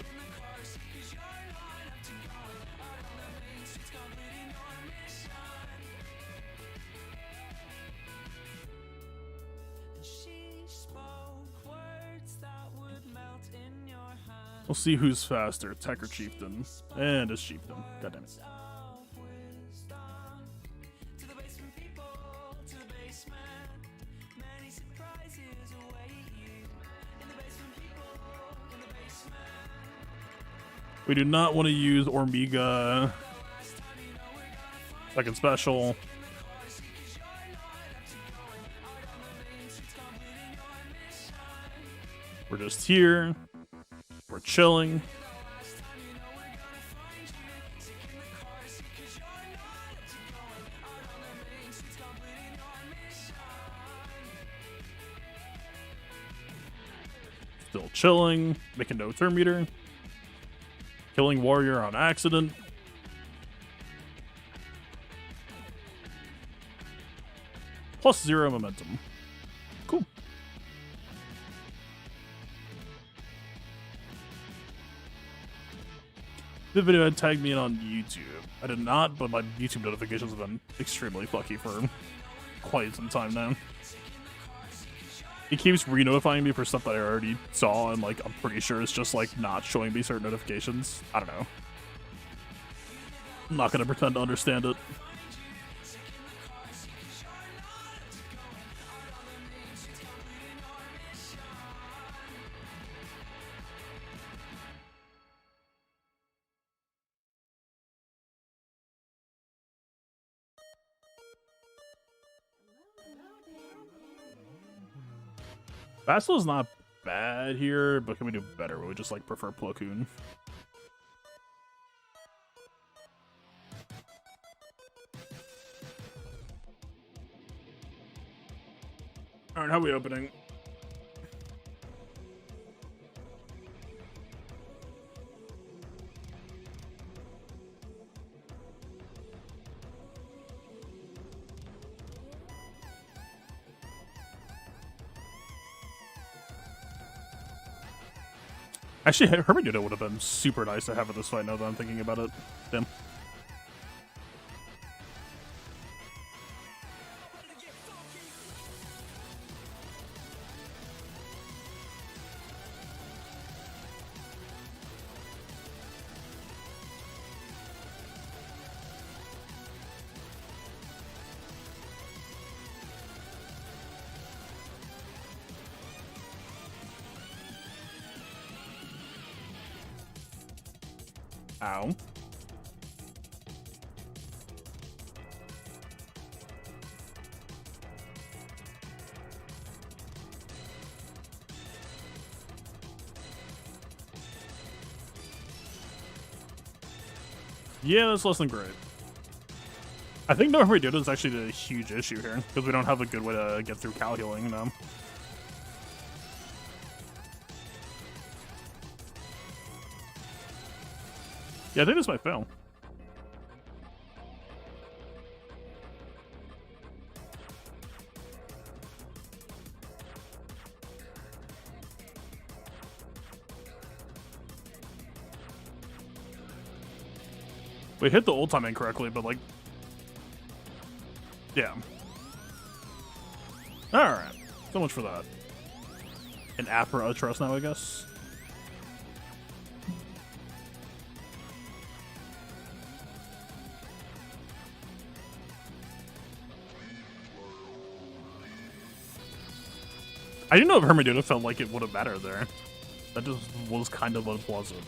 We'll see who's faster, Tech or Chieftain. And it's Chieftain. God damn it. We do not want to use Omega Second special. We're just here. We're chilling. Still chilling. Making no turn meter. Killing warrior on accident. +0 momentum. Cool. The video had tagged me in on YouTube. I did not, but my YouTube notifications have been extremely fucky for quite some time now. It keeps re-notifying me for stuff that I already saw, and like I'm pretty sure it's just like not showing me certain notifications. I don't know. I'm not gonna pretend to understand it. Vassal not bad here, but can we do better? We would just like prefer Plo Koon. Alright, how are we opening? Actually, Hermeduda would have been super nice to have at this fight now that I'm thinking about it. Damn. Ow. Yeah, that's less than great. I think no Hermeduda is actually the huge issue here, because we don't have a good way to get through Cal healing now. Yeah, I think this might fail. We hit the ult time incorrectly, but like... Yeah. Alright. So much for that. An Apra trust now, I guess. I didn't know if Hermeduda felt like it would have mattered there. That just was kind of unpleasant.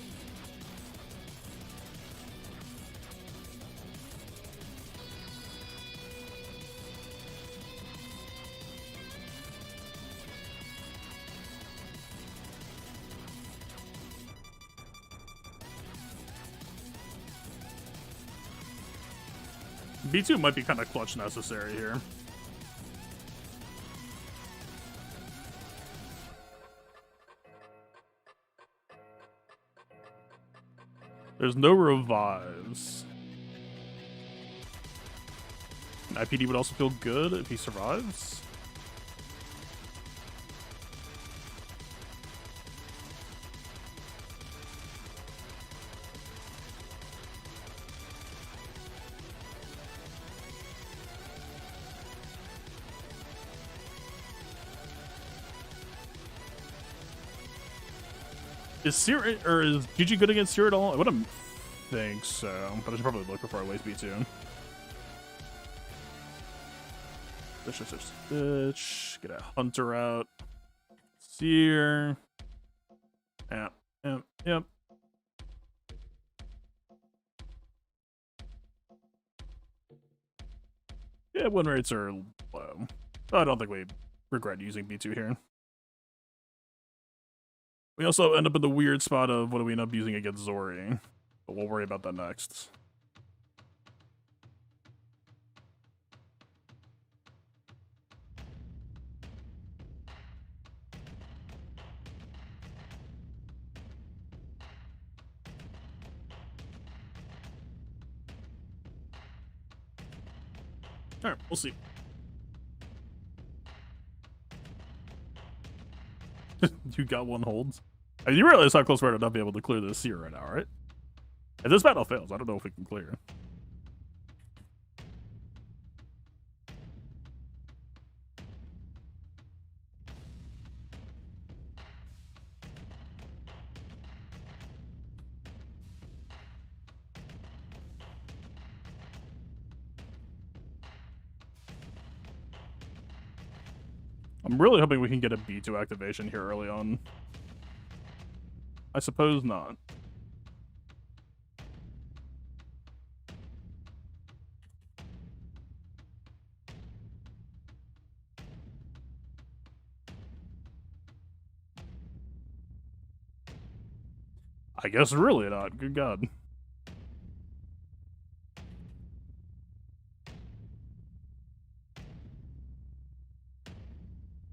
B2 might be kind of clutch necessary here. There's no revives. IPD would also feel good if he survives. Is Seer or is GG good against Seer at all? I wouldn't think so, but I should probably look before I waste B2. Bitch. Get a Hunter out. Seer. Yep. Yeah, win rates are low. I don't think we regret using B2 here. We also end up in the weird spot of what do we end up using against Zori, but we'll worry about that next. Alright, we'll see. You got one hold. I mean, you realize how close we're to not be able to clear this here right now, right? If this battle fails, I don't know if we can clear. I'm really hoping we can get a B2 activation here early on. I suppose not. I guess really not. Good God.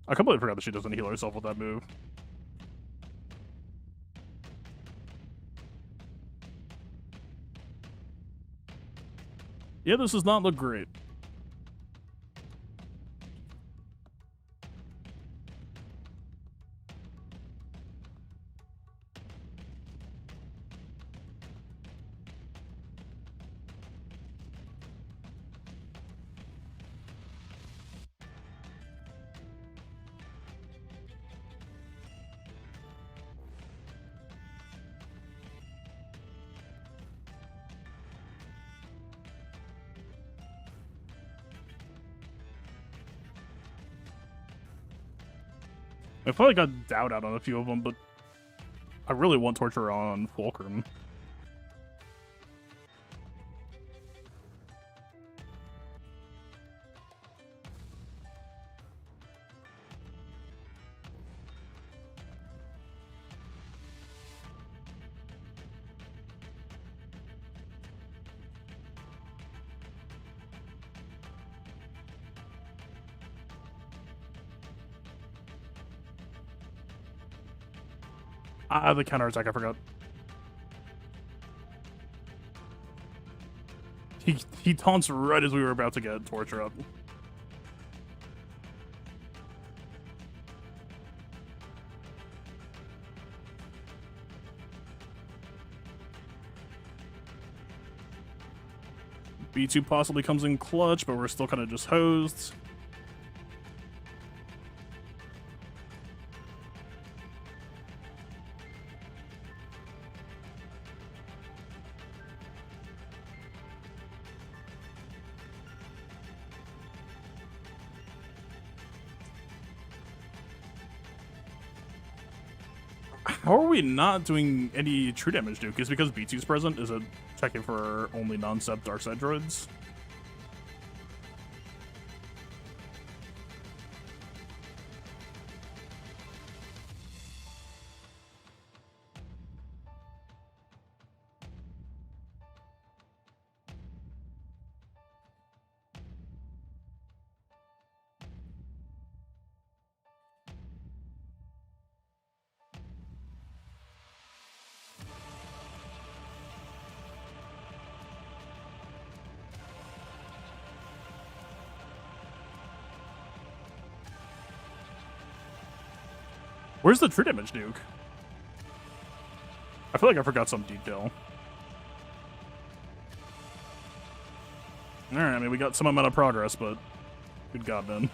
I completely forgot that she doesn't heal herself with that move. Yeah, this does not look great. I feel like I doubt out on a few of them, but I really want Torture on Fulcrum. Ah, the counterattack, I forgot. He taunts right as we were about to get Torture up. B2 possibly comes in clutch, but we're still kind of just hosed. How are we not doing any true damage, Duke? Is it because B2's present? Is it checking for only non-sep dark side droids? Where's the true damage, Duke? I feel like I forgot some detail. Alright, I mean, we got some amount of progress, but good God, man.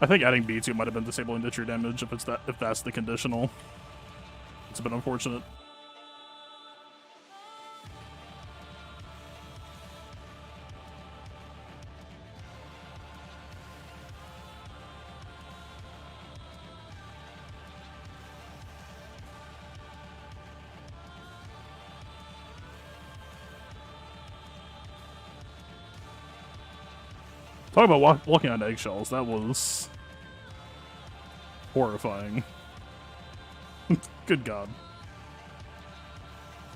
I think adding B2 might have been disabling the true damage if that's the conditional. It's a bit unfortunate. Talk about walking on eggshells. That was horrifying. Good God.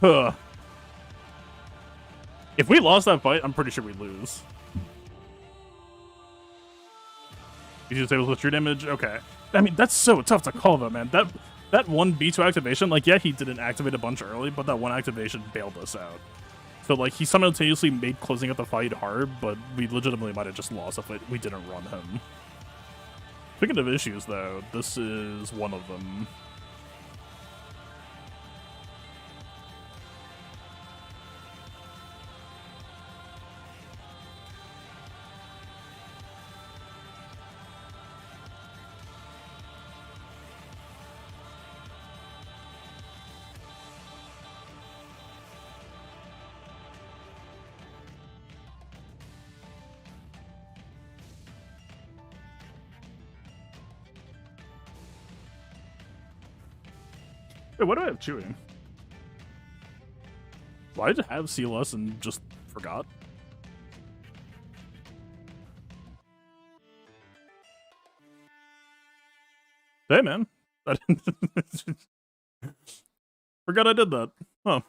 Huh. If we lost that fight, I'm pretty sure we'd lose. You just able with true damage? Okay. I mean, that's so tough to call though, man. That one B2 activation, like, yeah, he didn't activate a bunch early, but that one activation bailed us out. So, like, he simultaneously made closing out the fight hard, but we legitimately might have just lost if we didn't run him. Speaking of issues, though, this is one of them. Wait, what do I have chewing? Well, I have CLS and just forgot. Hey, man. I forgot I did that. Huh.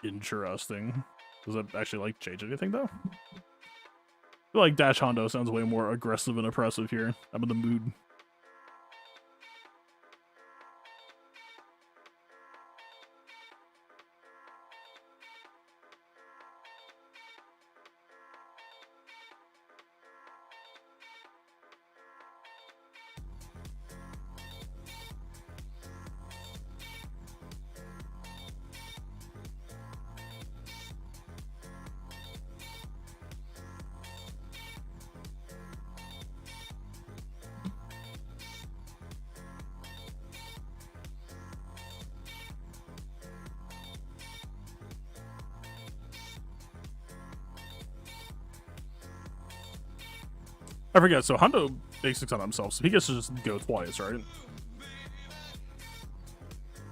Interesting. Does that actually, like, change anything, though? I feel like Dash Hondo sounds way more aggressive and oppressive here. I'm in the mood. I forget, so Hondo basics on himself, so he gets to just go twice, right?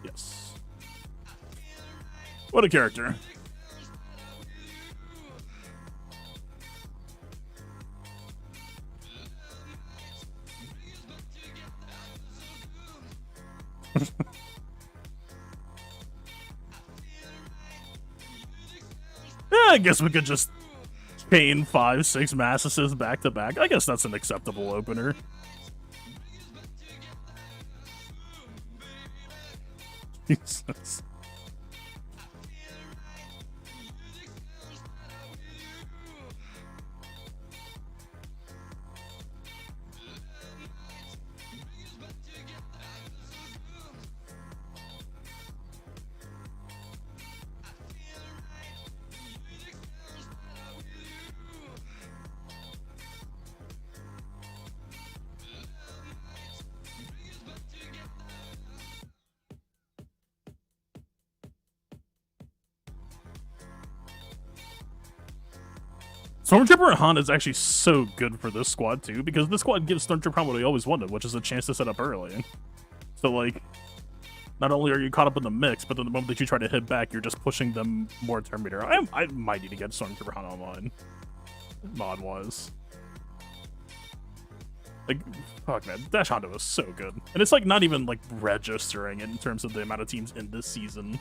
Yes. What a character. Yeah, I guess we could just chain 5-6 mass assists back to back. I guess that's an acceptable opener. Jesus. Stormtrooper and Han is actually so good for this squad too, because this squad gives Stormtrooper Han what he always wanted, which is a chance to set up early. So like, not only are you caught up in the mix, but then the moment that you try to hit back, you're just pushing them more turn meter. I might need to get Stormtrooper Han online, mod wise. Like, fuck man, Dash Hondo is so good, and it's like not even like registering in terms of the amount of teams in this season.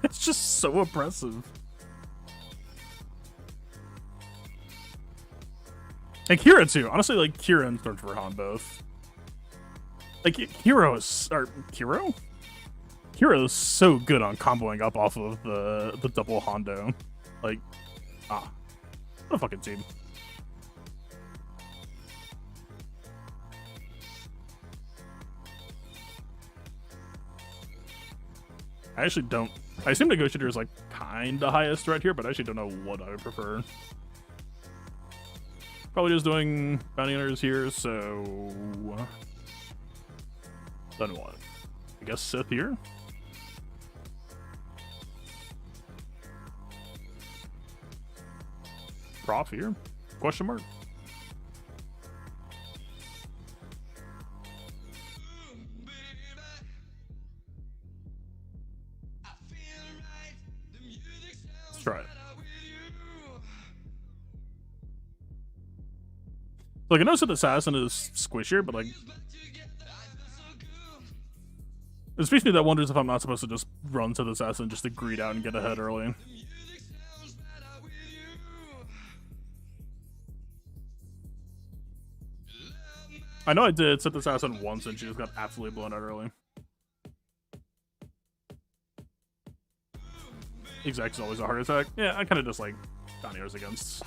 It's just so oppressive. And Kira too. Honestly, like Kira and Stormtrooper Han both. Like Kiro is so good on comboing up off of the double Hondo. Like, what a fucking team. I actually don't. I assume Negotiator is like kinda highest threat here, but I actually don't know what I would prefer. Probably just doing bounty hunters here, so then what? I guess Sith here. Prof here? Question mark. Try it. Like, I know that Assassin is squishier, but like, it speaks to me that wonders if I'm not supposed to just run to the Assassin just to greed out and get ahead early. I know I did set the Assassin once and she just got absolutely blown out early. Exact is always a heart attack. Yeah, I kind of just like Daniels against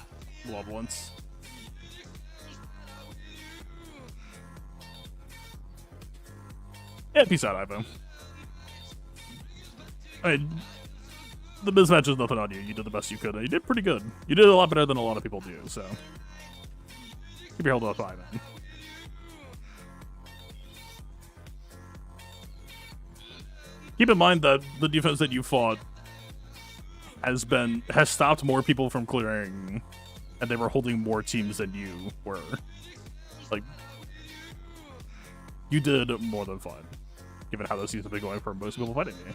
Love once. Yeah, peace out, Ivo. The mismatch is nothing on you. You did the best you could, and you did pretty good. You did a lot better than a lot of people do, so keep your hold up high, man. Keep in mind that the defense that you fought has stopped more people from clearing, and they were holding more teams than you were. Like, you did more than fine, given how this season's been going for most people fighting me.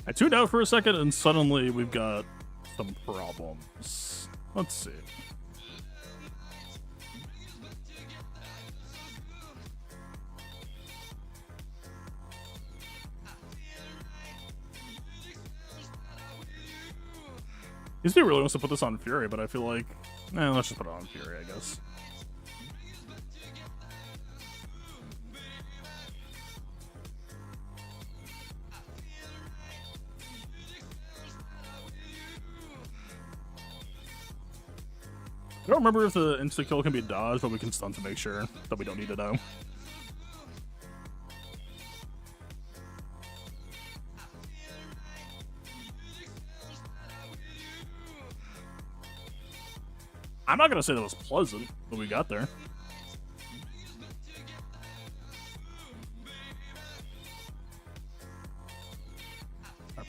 I tuned out for a second, and suddenly we've got some problems. Let's see. He's really wants to put this on Fury, but I feel like, let's just put it on Fury, I guess. I don't remember if the insta-kill can be dodged, but we can stun to make sure that we don't need to know. I'm not going to say that was pleasant when we got there.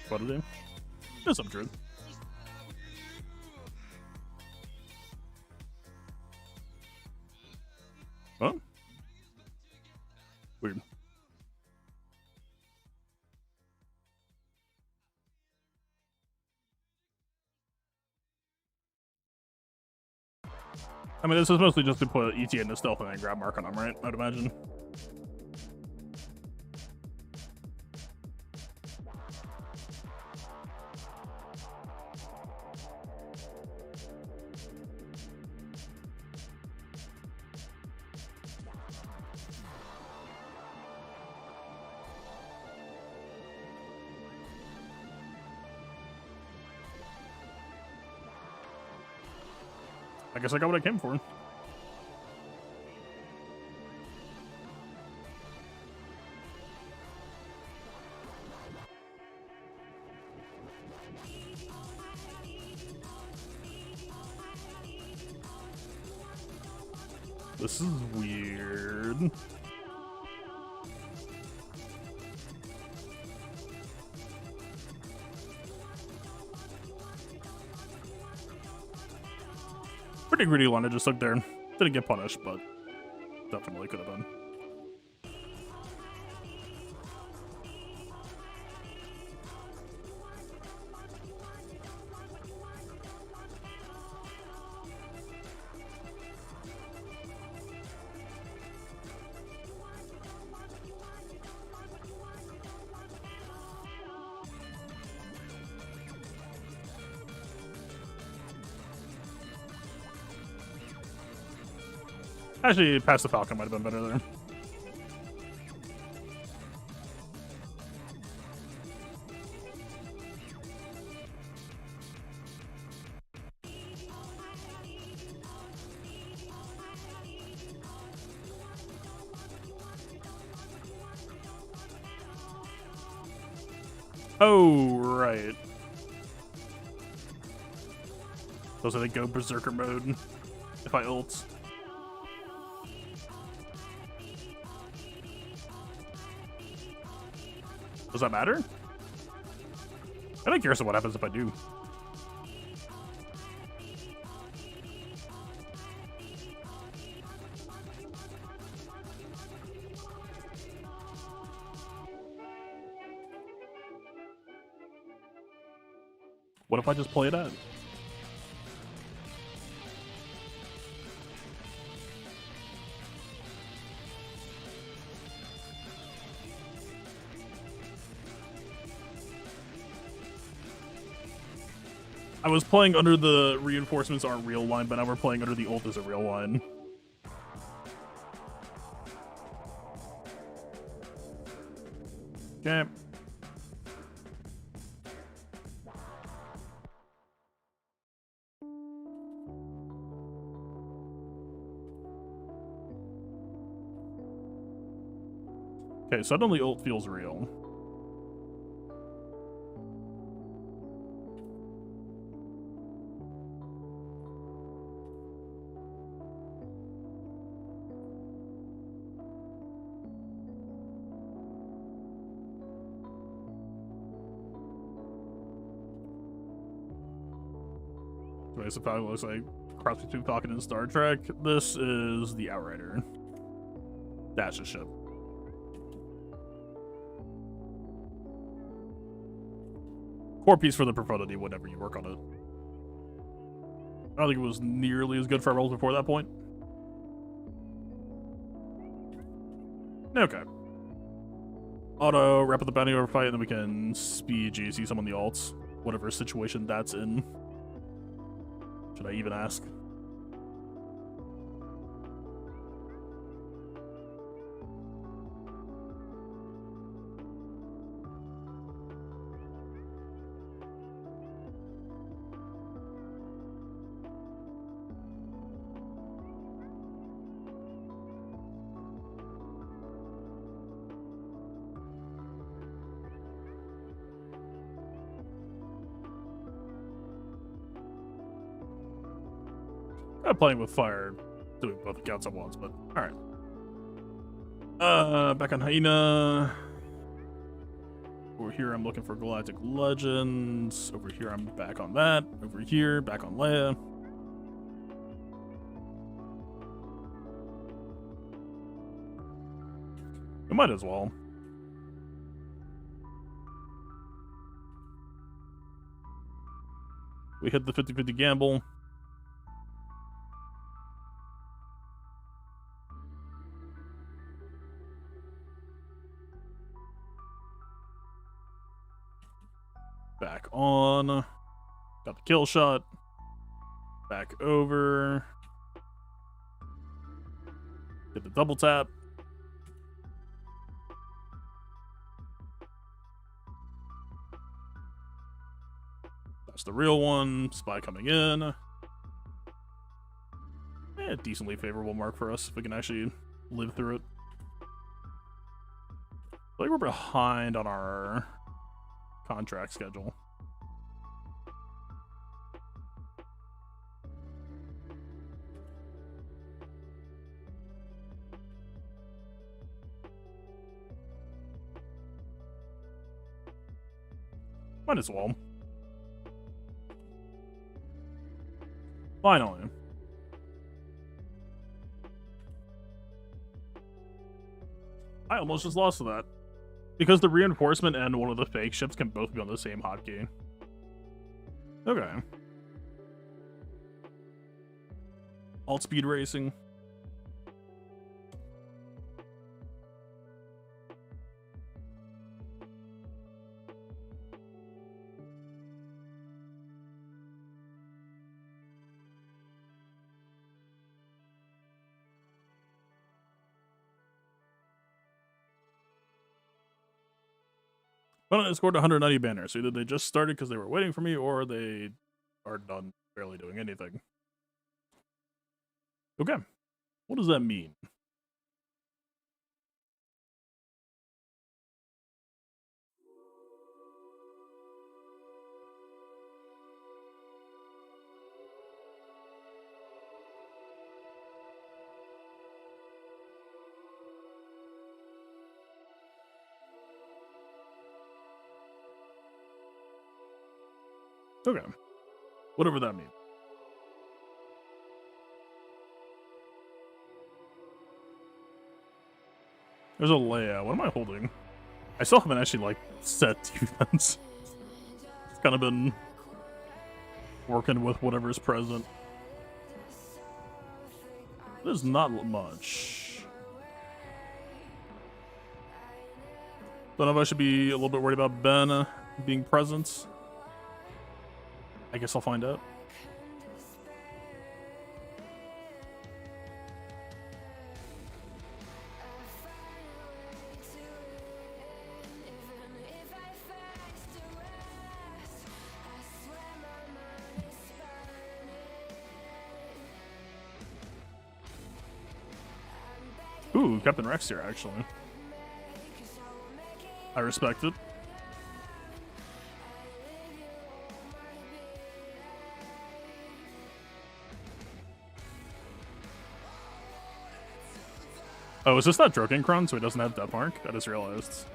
What to do? There's some truth. Huh? Weird. I mean, this is mostly just to put ET into stealth and then grab mark on him, right? I'd imagine. I guess I got what I came for. This is weird. Pretty greedy one. I just looked there. Didn't get punished, but definitely could have been. Actually, past the Falcon might have been better there. Oh, right. Those are the go berserker mode if I ult. Does that matter? I'm curious of what happens if I do. What if I just play it out? I was playing under the reinforcements aren't real line, but now we're playing under the ult is a real line. Okay. Okay, suddenly ult feels real. Okay, so probably looks like cross between Falcon and Star Trek. This is the Outrider. Dash a ship. Core piece for the Profundity whenever you work on it. I don't think it was nearly as good for our rolls before that point. Okay. Auto, wrap up the bounty over fight, and then we can speed GC some on the alts. Whatever situation that's in. Should I even ask? I'm playing with fire, doing both accounts at once, but alright. Back on Hyena. Over here, I'm looking for Galactic Legends. Over here, I'm back on that. Over here, back on Leia. We might as well. We hit the 50-50 gamble. Back on. Got the kill shot. Back over. Did the double tap. That's the real one. Spy coming in. Decently favorable mark for us if we can actually live through it. I feel like we're behind on our contract schedule. Might as well. Finally. I almost just lost to that. Because the reinforcement and one of the fake ships can both be on the same hotkey. Okay. Alt speed racing. Well, I scored 190 banners. So either they just started because they were waiting for me, or they are done barely doing anything. Okay. What does that mean? Okay. Whatever that means. There's a layout. What am I holding? I still haven't actually, like, set defense. It's kind of been working with whatever's present. There's not much. Don't know if I should be a little bit worried about Ben being present. I guess I'll find out. Ooh, Captain Rex here, actually. I respect it. Oh, is this that Drogenkron, so he doesn't have Death Mark? I just realized.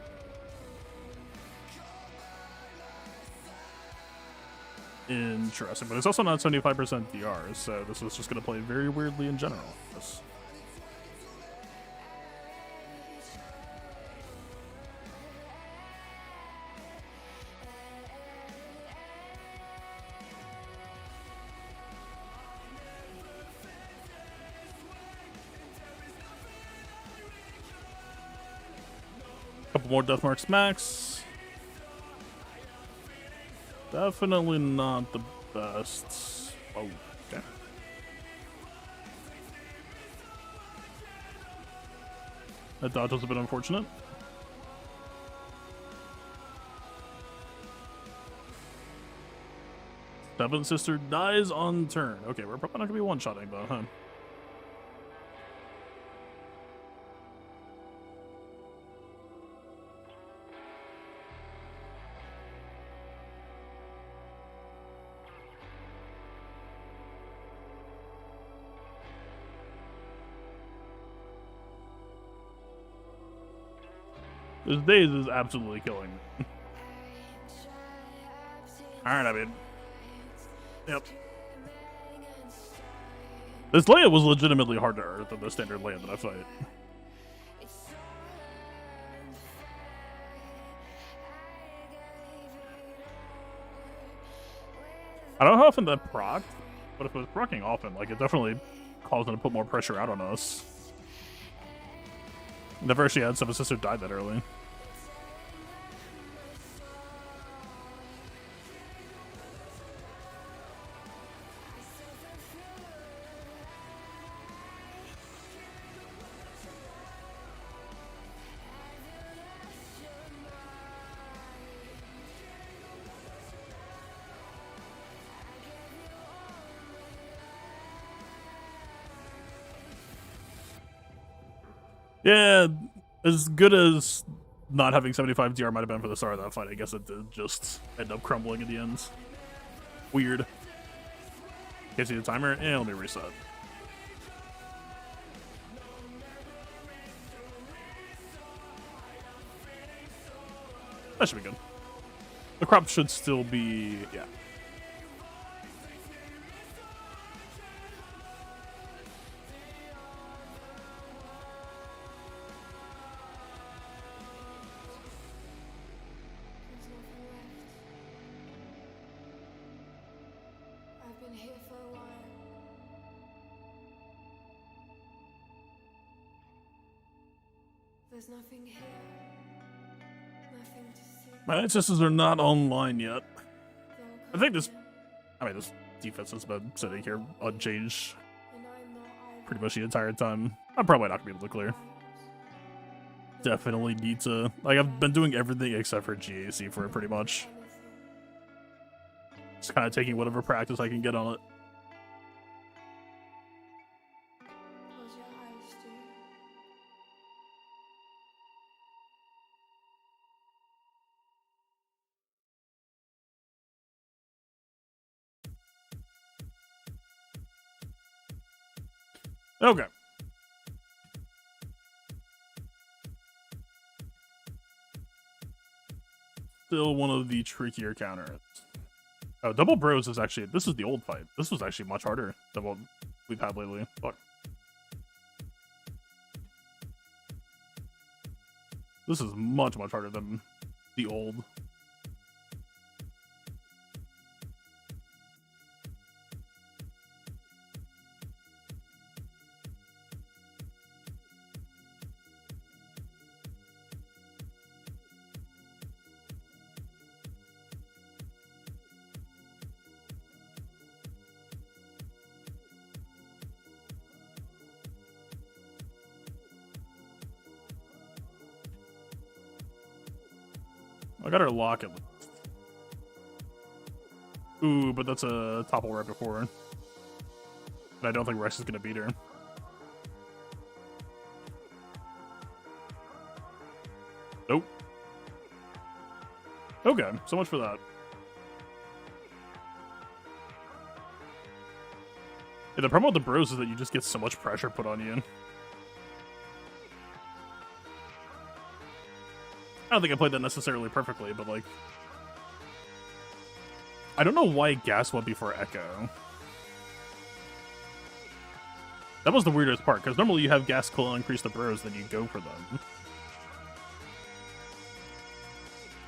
Interesting, but it's also not 75% DR, so this was just going to play very weirdly in general. Yes. Couple more Death Marks max. Definitely not the best. Oh, okay. That dodge was a bit unfortunate. Seventh Sister dies on turn. Okay, we're probably not gonna be one-shotting though, huh? This daze is absolutely killing me. Alright, I mean. Yep. This Leia was legitimately hard to earth than the standard Leia that I fight. I don't know how often that procced, but if it was proccing often, like, it definitely caused them to put more pressure out on us. Never actually had Seventh Sister die that early. Yeah, as good as not having 75 DR might have been for the start of that fight, I guess it did just end up crumbling at the end. Weird. Can't see the timer? And let me reset. That should be good. The crop should still be, yeah. There's nothing here. Nothing to see. My ancestors are not online yet. I think this defense has been sitting here unchanged pretty much the entire time. I'm probably not gonna be able to clear. Definitely need to, like, I've been doing everything except for GAC for it pretty much. Just kind of taking whatever practice I can get on it. Close your eyes, Stu. Okay. Still one of the trickier counters. Oh, Double Bros is actually, this is the old fight. This was actually much harder than what we've had lately. Fuck. This is much, much harder than the old. I got her lock at least. Ooh, but that's a topple right before. And I don't think Rex is gonna beat her. Nope. Okay, so much for that. Yeah, the problem with the bros is that you just get so much pressure put on you. I don't think I played that necessarily perfectly, but like, I don't know why Gas went before Echo. That was the weirdest part, because normally you have Gas kill increase the bros, then you go for them.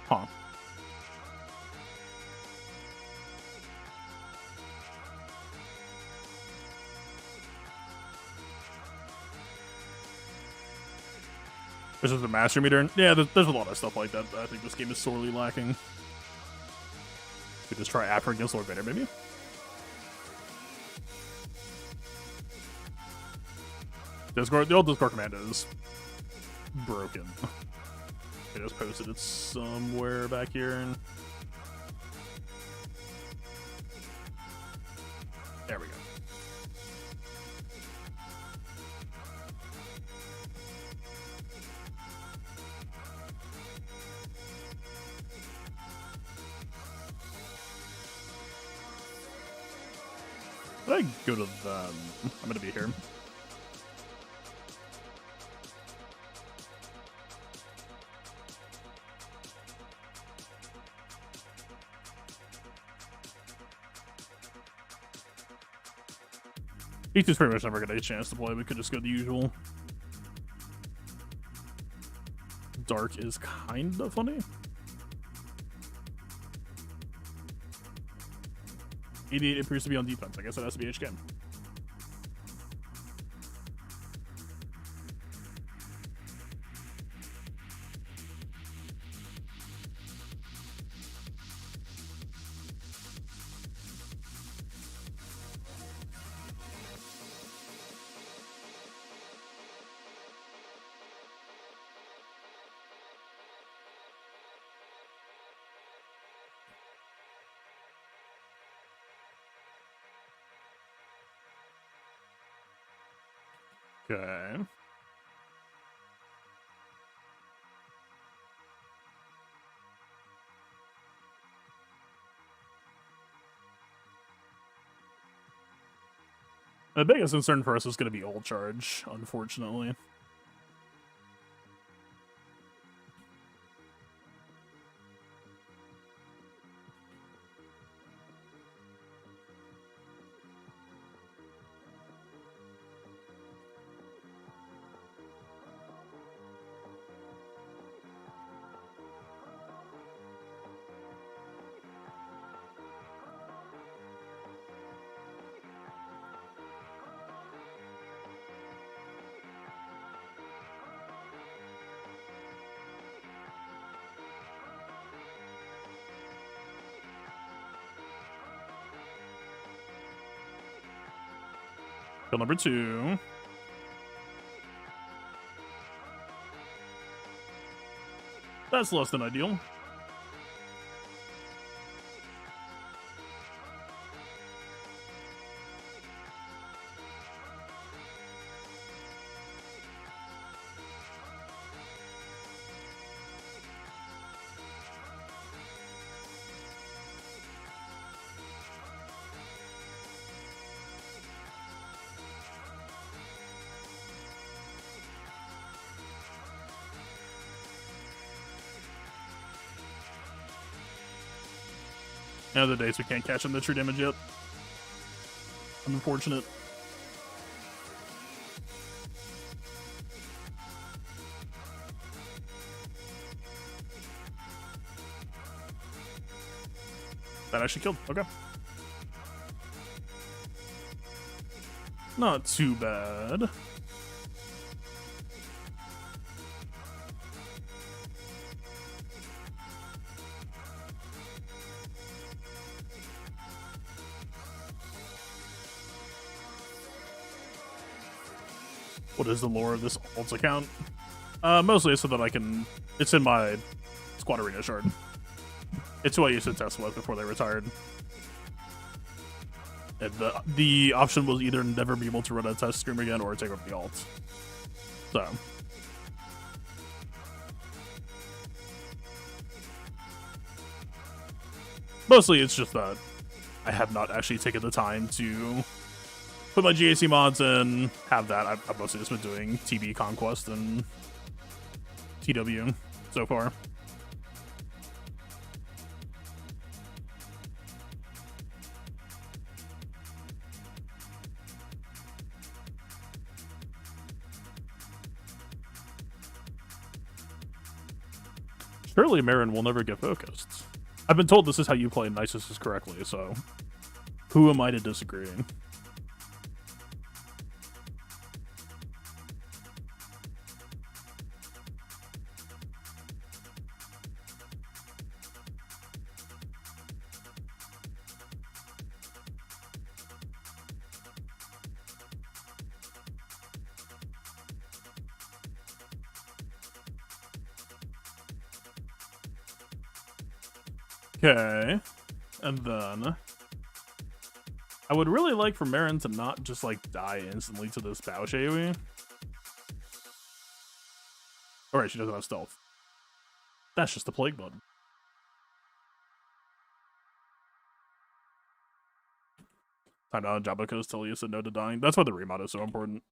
Huh. This is the Master Meter. Yeah, there's a lot of stuff like that. I think this game is sorely lacking. We just try after against Lord Vader, maybe? Discord, the old Discord command is broken. I just posted it somewhere back here. And there we go. Did I go to them? I'm gonna be here. E2's pretty much never gonna get a chance to play. We could just go the usual. Dark is kind of funny. 88 appears to be on defense. I guess it has to be HK. Okay. The biggest concern for us is going to be old charge, unfortunately. Kill number 2. That's less than ideal. And other days we can't catch him the true damage yet. Unfortunate. That actually killed. Okay. Not too bad. What is the lore of this Alts account? Mostly so that I can... It's in my Squad Arena shard. It's who I used to test with before they retired. And the option was either never be able to run a test stream again or take over the Alts. So... Mostly it's just that I have not actually taken the time to put my GAC mods in, have that. I've mostly just been doing TB Conquest and TW so far. Surely Marin will never get focused. I've been told this is how you play Nisus correctly, so who am I to disagree? Okay, and then I would really like for Marin to not just like die instantly to this Bausch AoE. Alright, she doesn't have stealth. That's just the plague button. Time down Jabbaco's tell you said no to dying. That's why the remod is so important.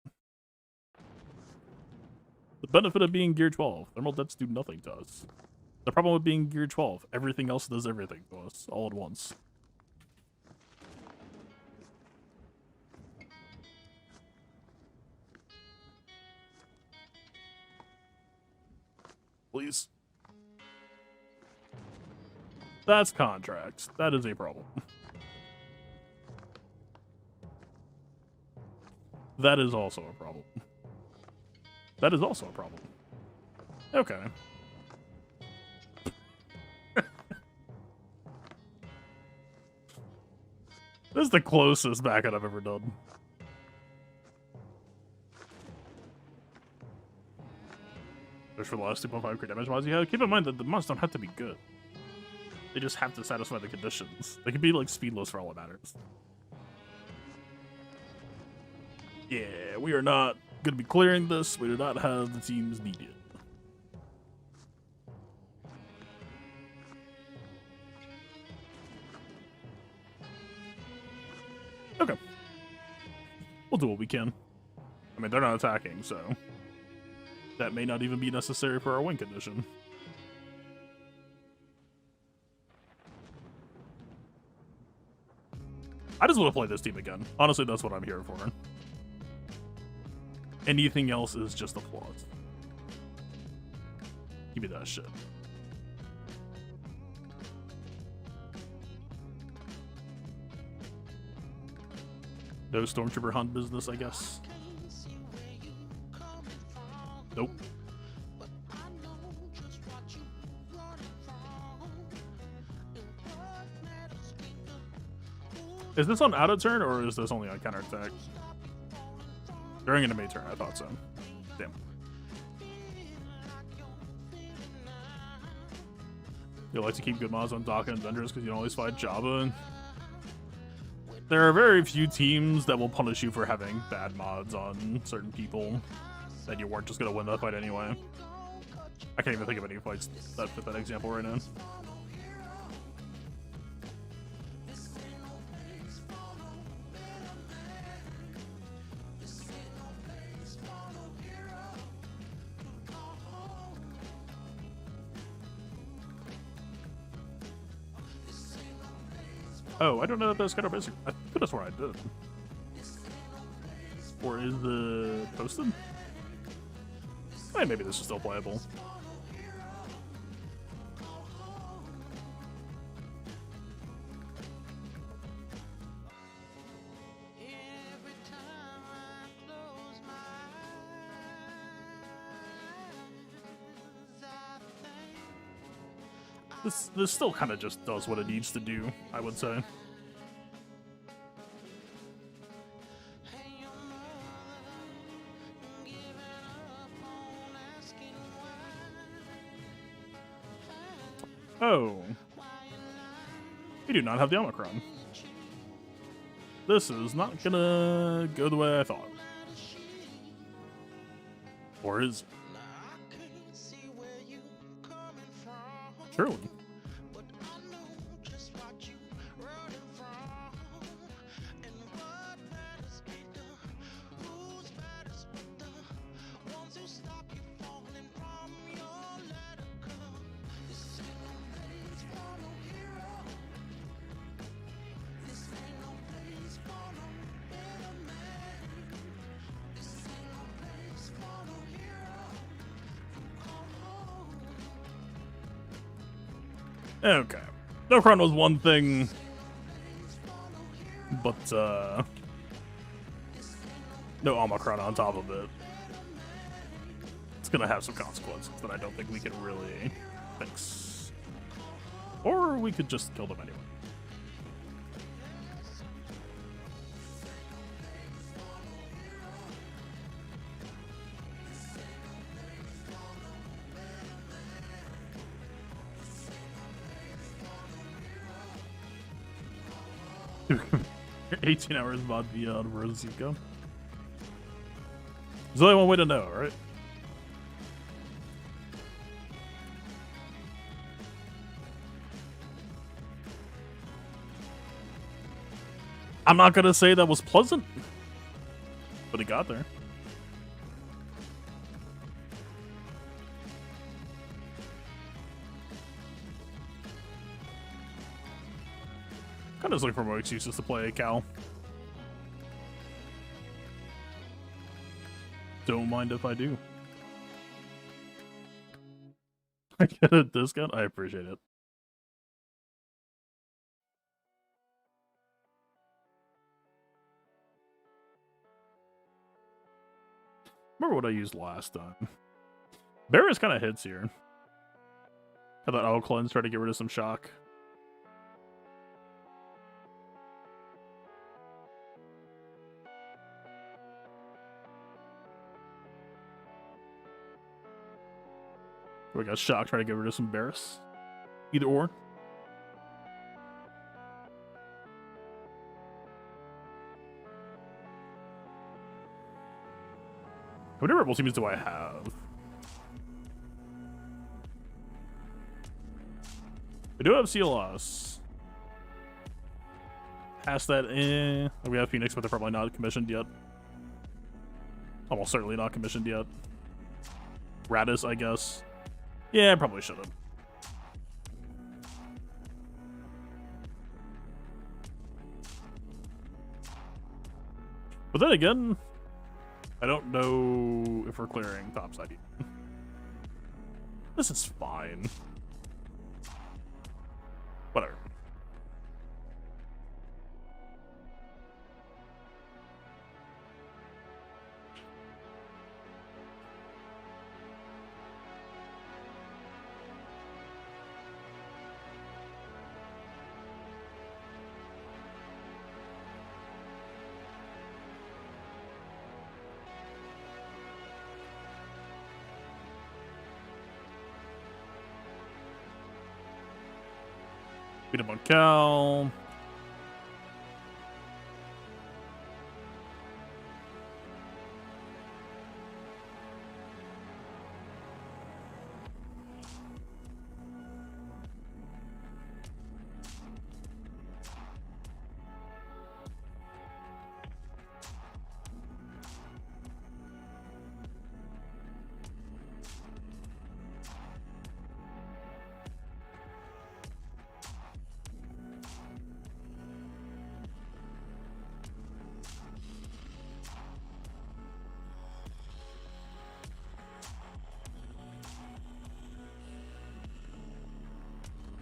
The benefit of being Gear 12. Thermal debts do nothing to us. The problem with being Gear 12, everything else does everything to us, all at once. Please. That's contracts. That is a problem. That is also a problem. That is also a problem. Okay. This is the closest backup I've ever done. There's for the last 2.5 crit damage mods you have. Keep in mind that the mods don't have to be good. They just have to satisfy the conditions. They can be like speedless for all it matters. Yeah, we are not going to be clearing this. We do not have the teams needed. Okay. We'll do what we can. I mean, they're not attacking, so that may not even be necessary for our win condition. I just want to play this team again. Honestly, that's what I'm here for. Anything else is just a flaws. Give me that shit. No Stormtrooper hunt business, I guess. Nope. Is this on out of turn or is this only on counterattack? During an enemy turn, I thought so. Damn. You like to keep good mods on Daka and Vendors because you don't always fight Jabba. There are very few teams that will punish you for having bad mods on certain people that you weren't just going to win that fight anyway. I can't even think of any fights that fit that example right now. Oh, I don't know if that's kind of basic. I could have sworn I did. Or is the posted? Hey, maybe this is still playable. This still kind of just does what it needs to do, I would say. Oh. We do not have the Omicron. This is not gonna go the way I thought. Or is it? Surely. Okay. Omicron was one thing, but no Omicron on top of it. It's gonna have some consequences that I don't think we can really fix. Or we could just kill them anyway. You're 18 hours mod beyond Rosico. There's only one way to know, right? I'm not gonna say that was pleasant, but it got there. Kind of just looking for more excuses to play Cal. Don't mind if I do. I get a discount? I appreciate it. Remember what I used last time. Barris kind of hits here. I thought Auto Cleanse tried to get rid of some shock. We got shock, try to get rid of some Barris. Either or. How many rebel teams do I have? We do have CLS. Past that, we have Phoenix, but they're probably not commissioned yet. Almost certainly not commissioned yet. Radis, I guess. Yeah, I probably should have. But then again, I don't know if we're clearing topside yet. This is fine. Whatever. Beat up on Cal.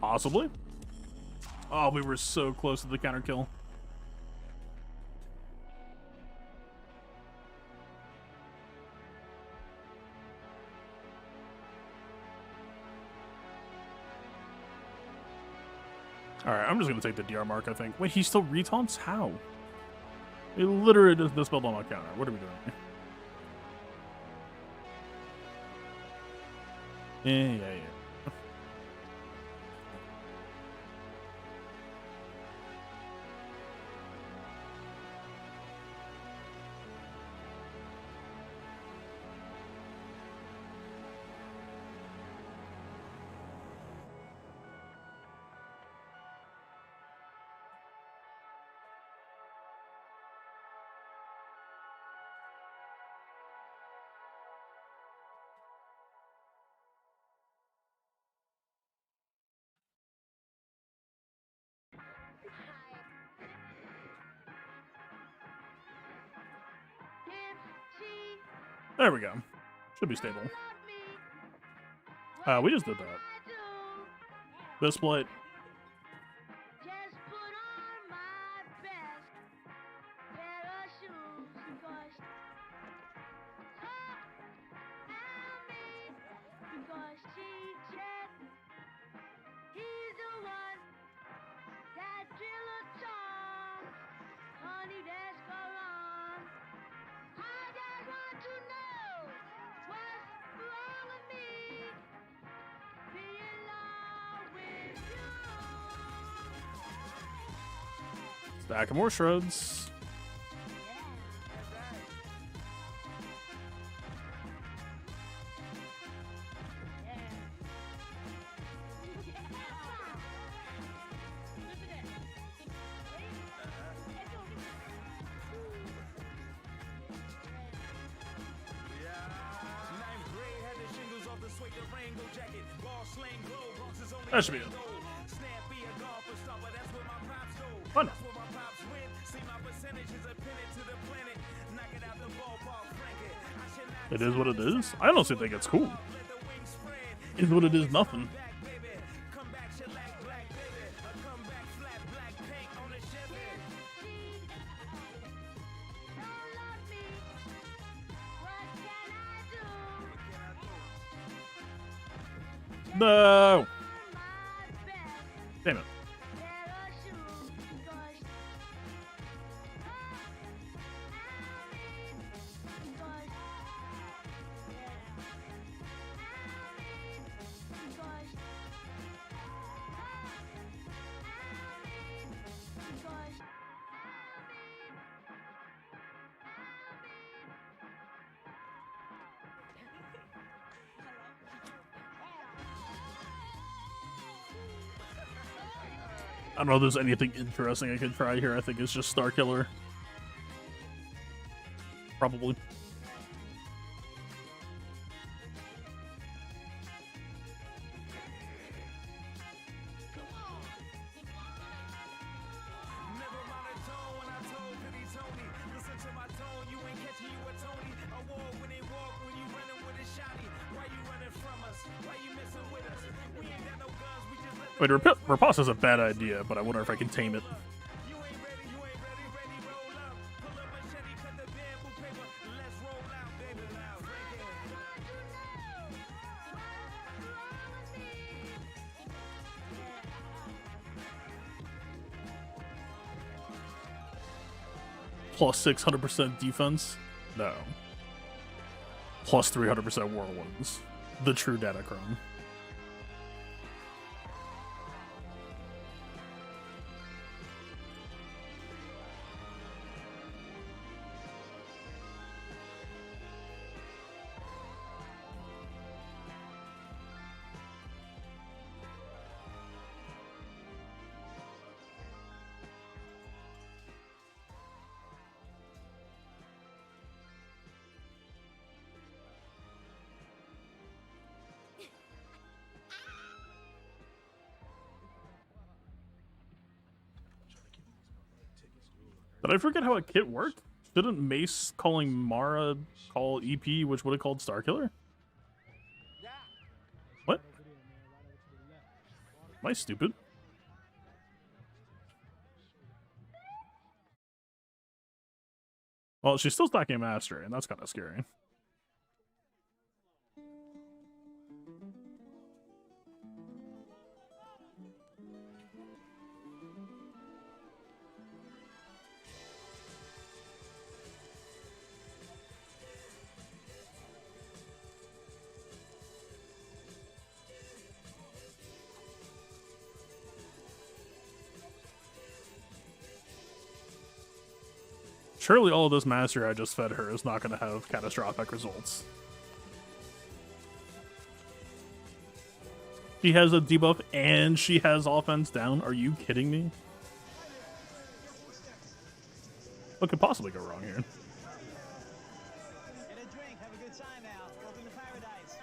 Possibly. Oh, we were so close to the counter kill. Alright, I'm just gonna take the DR mark, I think. Wait, he still retaunts? How? He literally just dispelled on my counter. What are we doing here? Yeah. There we go. Should be stable. We just did that. This split. Stack of more shreds. That should be it. Fun. It is what it is. I honestly think it's cool. Is what it is, nothing. No. Damn it. I don't know if there's anything interesting I could try here. I think it's just Star Killer. Probably. Wait, riposte is a bad idea, but I wonder if I can tame it. Plus 600% defense? No. Plus 300% whirlwinds. The true Datacron. Did I forget how a kit worked? Didn't Mace calling Mara call EP, which would have called Starkiller? What? Am I stupid? Well, she's still stacking mastery, and that's kind of scary. Surely all of this mastery I just fed her is not going to have catastrophic results. She has a debuff and she has offense down. Are you kidding me? What could possibly go wrong here? Get a drink, have a good time now. Welcome to paradise.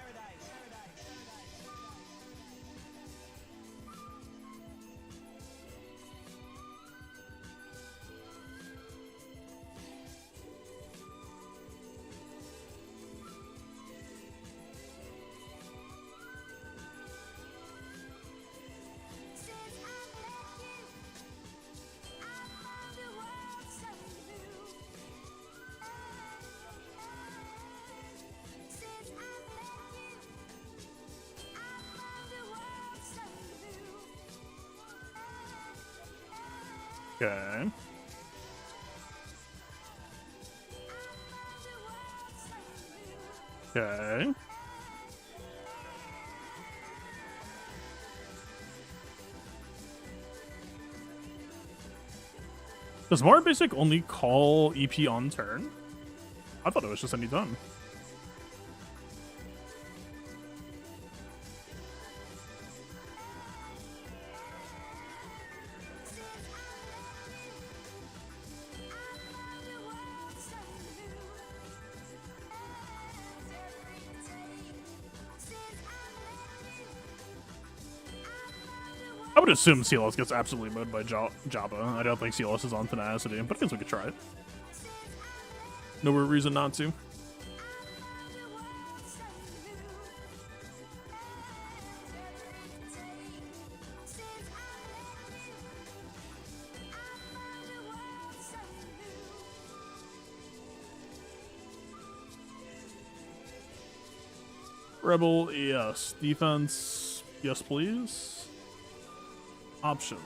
Okay. Okay. Does More Basic only call EP on turn? I thought it was just any done. I would assume CLS gets absolutely mowed by Jabba. I don't think CLS is on Tenacity, but I guess we could try it. No reason not to. Rebel, yes. Defense, yes please. Option.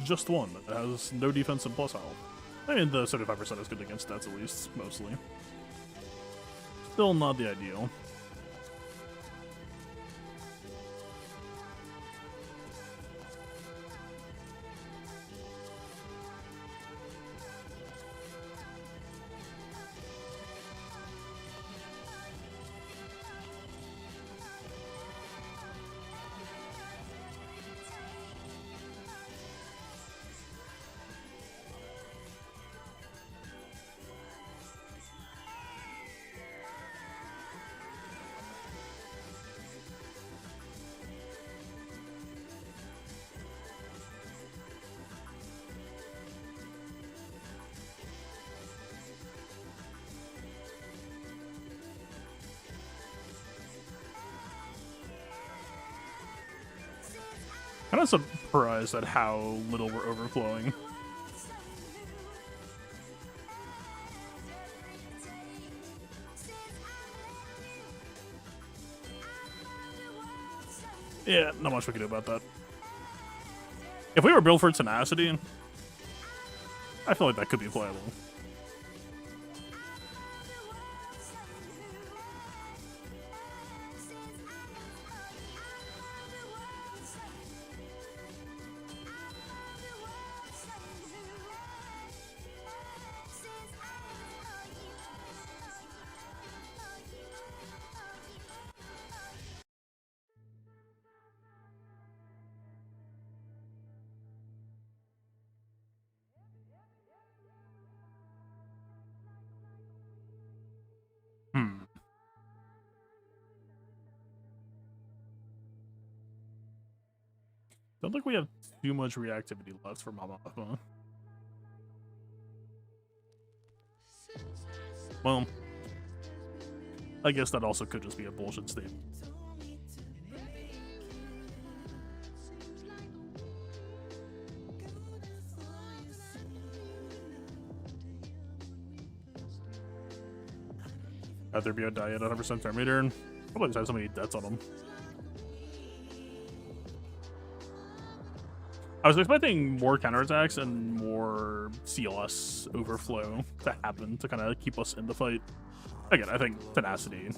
Just one that has no defense and plus health. I mean, the 75% is good against stats at least, mostly. Still not the ideal. Kind of surprised at how little we're overflowing. Yeah, not much we can do about that. If we were built for Tenacity, I feel like that could be playable. Don't think we have too much reactivity left for Mama. Well, I guess that also could just be a bullshit statement. Have there be a die at 100% Terminator. Probably just have so many deaths on him. I was expecting more counterattacks and more CLS overflow to happen to kind of keep us in the fight. Again, I think tenacity.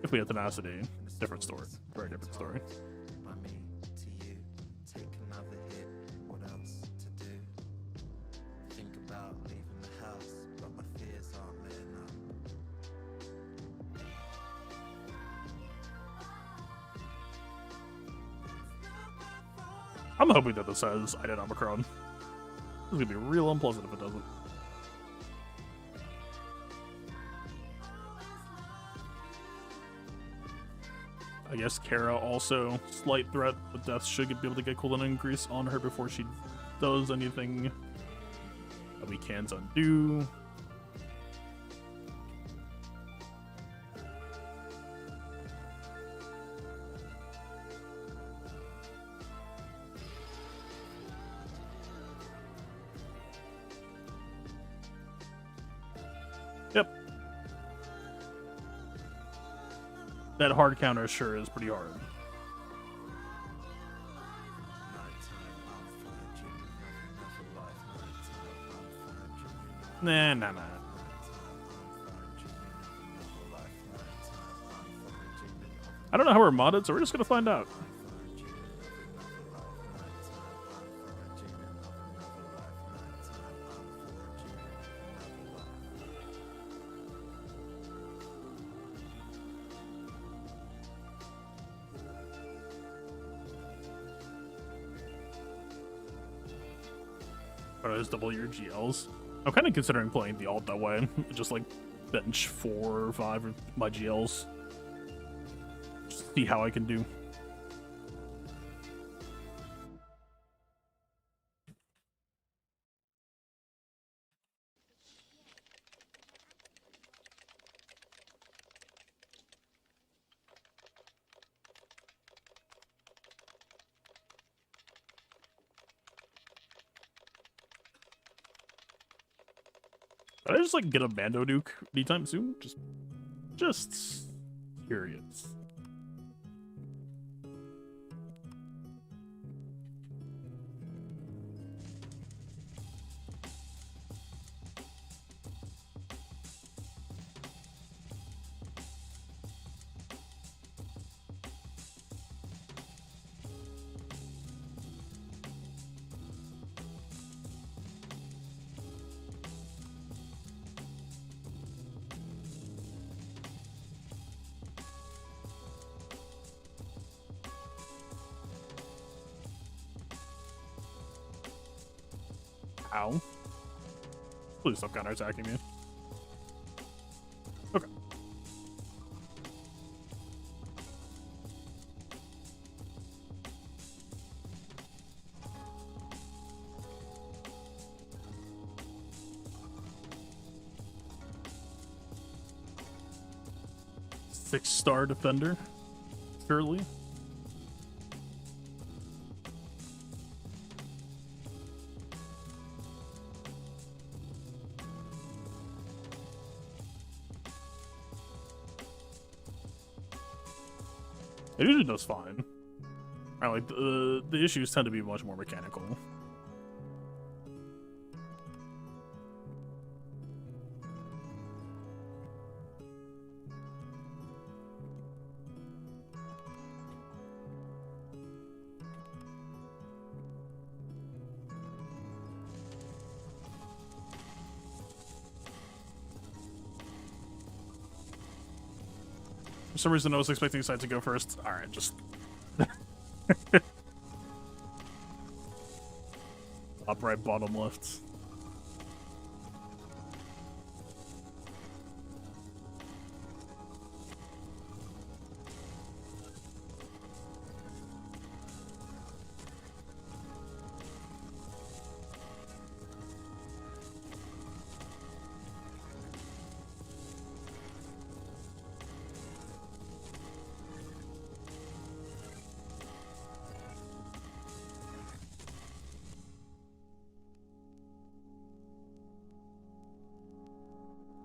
If we had tenacity, different story. Very different story. I'm hoping that this says I did Omicron. This is gonna be real unpleasant if it doesn't. I guess Kara also slight threat, but Death should be able to get cooldown increase on her before she does anything that we can't undo. Yep. That hard counter sure is pretty hard. Nah. I don't know how we're modded, so we're just gonna find out. Just double your GLs. I'm kind of considering playing the alt that way. Just like bench 4 or 5 of my GLs. Just see how I can do. Did I just like get a Mando nuke anytime soon? Just curious. Ow. Please stop counterattacking me. Okay. Six-star defender, surely. It usually does fine. I like the issues tend to be much more mechanical. For some reason, I was expecting Side to go first. All right, just top right, bottom left.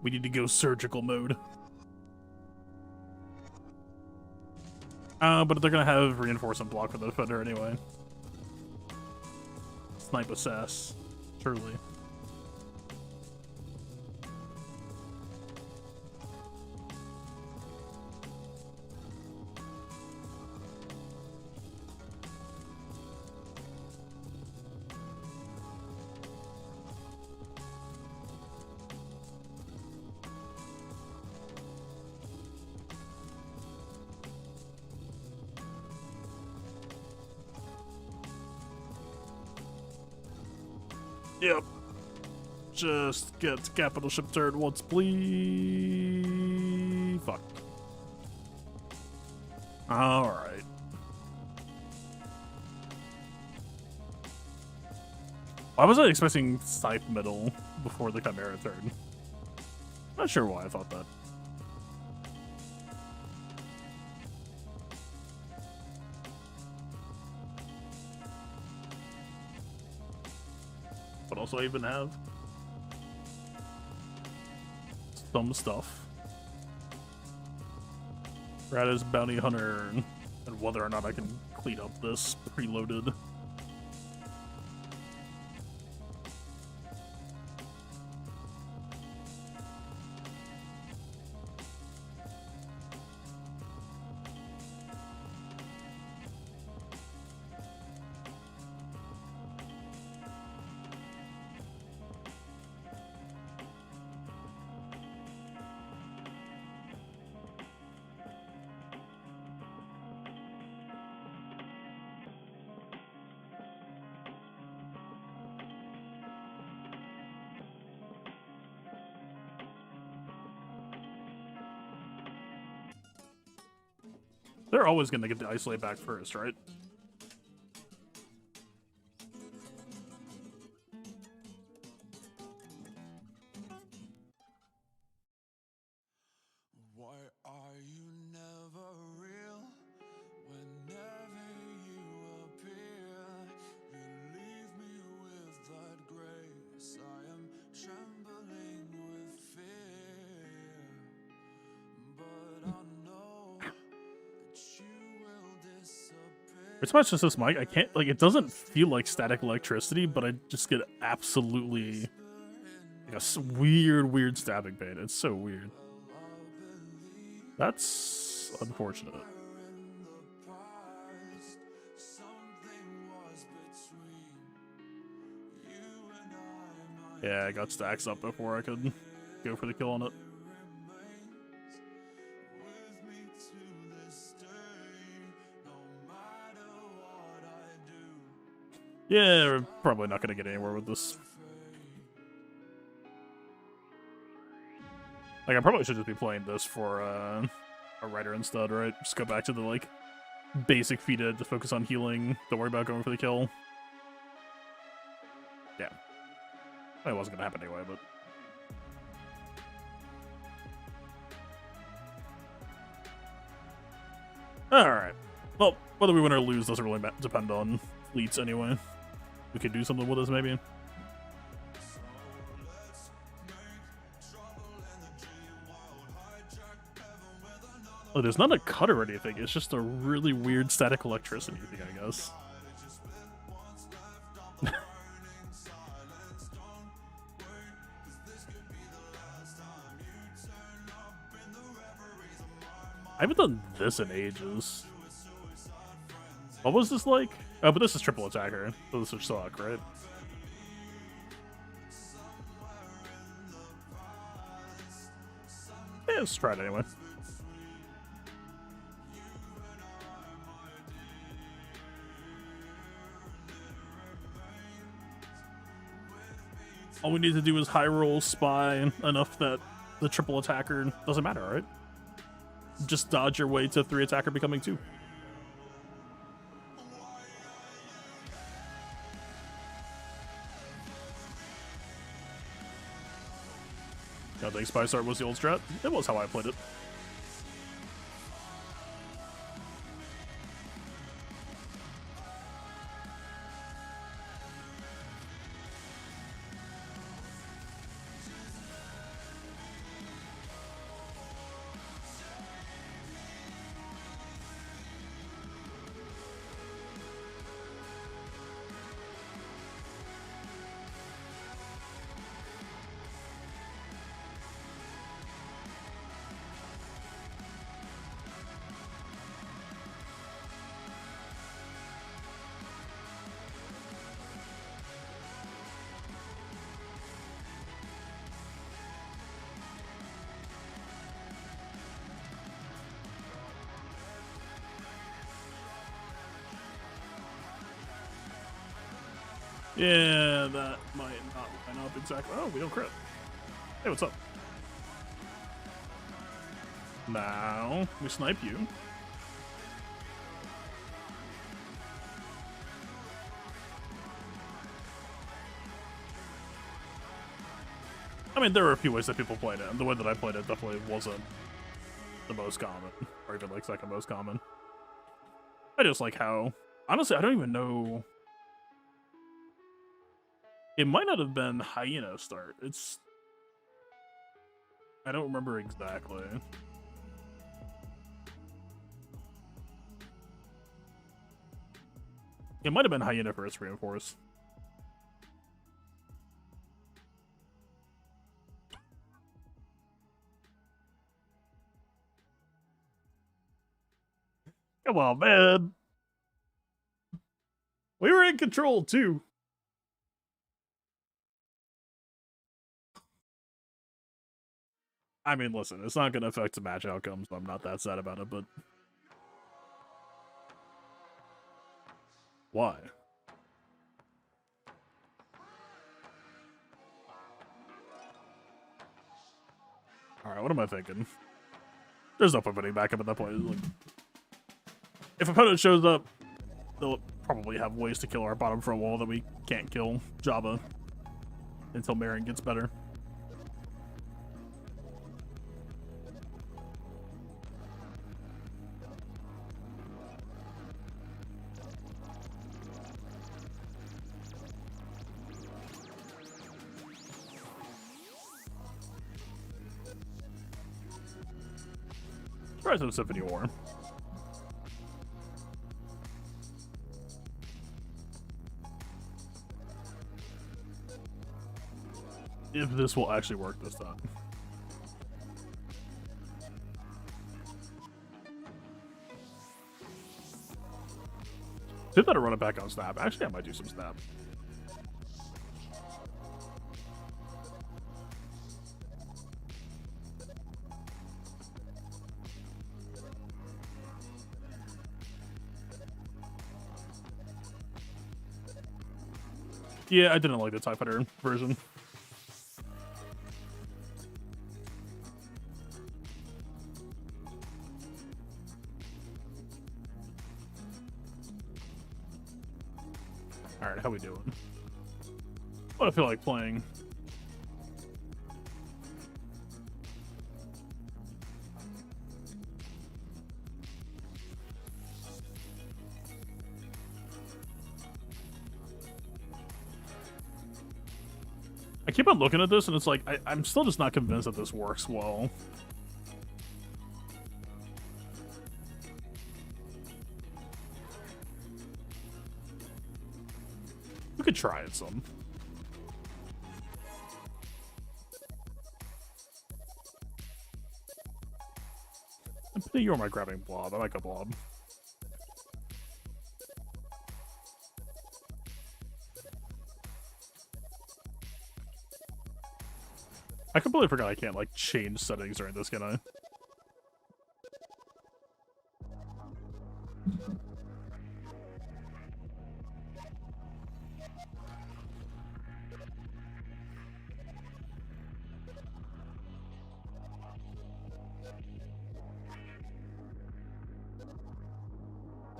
We need to go surgical mode. But they're gonna have reinforcement block for the defender anyway. Snipe assess, surely. Yep. Just get capital ship turret once, please. Fuck. Alright. Why was I expecting Scythe middle before the Chimera turn? Not sure why I thought that. What else do I even have? Some stuff. Radis Bounty Hunter, and whether or not I can clean up this preloaded. They're always going to get the isolate back first, right? Why are you never real? Whenever you appear, you leave me with that grace. I am trembling with fear, but I know that you will disappear. It's much just this mic. I can't, like, it doesn't feel like static electricity, but I just get absolutely like a weird stabbing pain. It's so weird. That's unfortunate. Yeah, I got stacks up before I could go for the kill on it. Yeah, we're probably not going to get anywhere with this. Like, I probably should just be playing this for a Rider instead, right? Just go back to the, like, basic feed-ed, just focus on healing, don't worry about going for the kill. Yeah. It wasn't going to happen anyway, but... Alright. Well, whether we win or lose doesn't really depend on fleets anyway. We could do something with this, maybe. Oh, there's not a cut or anything. It's just a really weird static electricity thing, I guess. I haven't done this in ages. What was this like? Oh, but this is triple attacker, so this would suck, right? Yeah, let's try it anyway. All we need to do is high roll spy enough that the triple attacker doesn't matter, right? Just dodge your way to 3 attacker becoming 2. I think Spy Start was the old strat. It was how I played it. Yeah, that might not line up exactly. Oh, we don't crit. Hey, what's up? Now, we snipe you. I mean, there are a few ways that people played it, and the way that I played it definitely wasn't the most common, or even like second most common. I just like how, honestly, I don't even know. It might not have been Hyena start. I don't remember exactly. It might have been Hyena first reinforce. Come on, man. We were in control too. I mean, listen, it's not going to affect the match outcome, so I'm not that sad about it, but... Why? Alright, what am I thinking? There's no point putting back up at that point. Like, if opponent shows up, they'll probably have ways to kill our bottom front wall that we can't kill Jabba until Marin gets better. Try some Symphony War. If this will actually work this time. Did better run it back on snap. Actually, I might do some snap. Yeah, I didn't like the TIE Fighter version. Alright, how we doing? What do I feel like playing? I keep on looking at this and it's like, I'm still just not convinced that this works well. We could try it some. You're my grabbing blob. I like a blob. I completely forgot I can't, like, change settings during this, can I?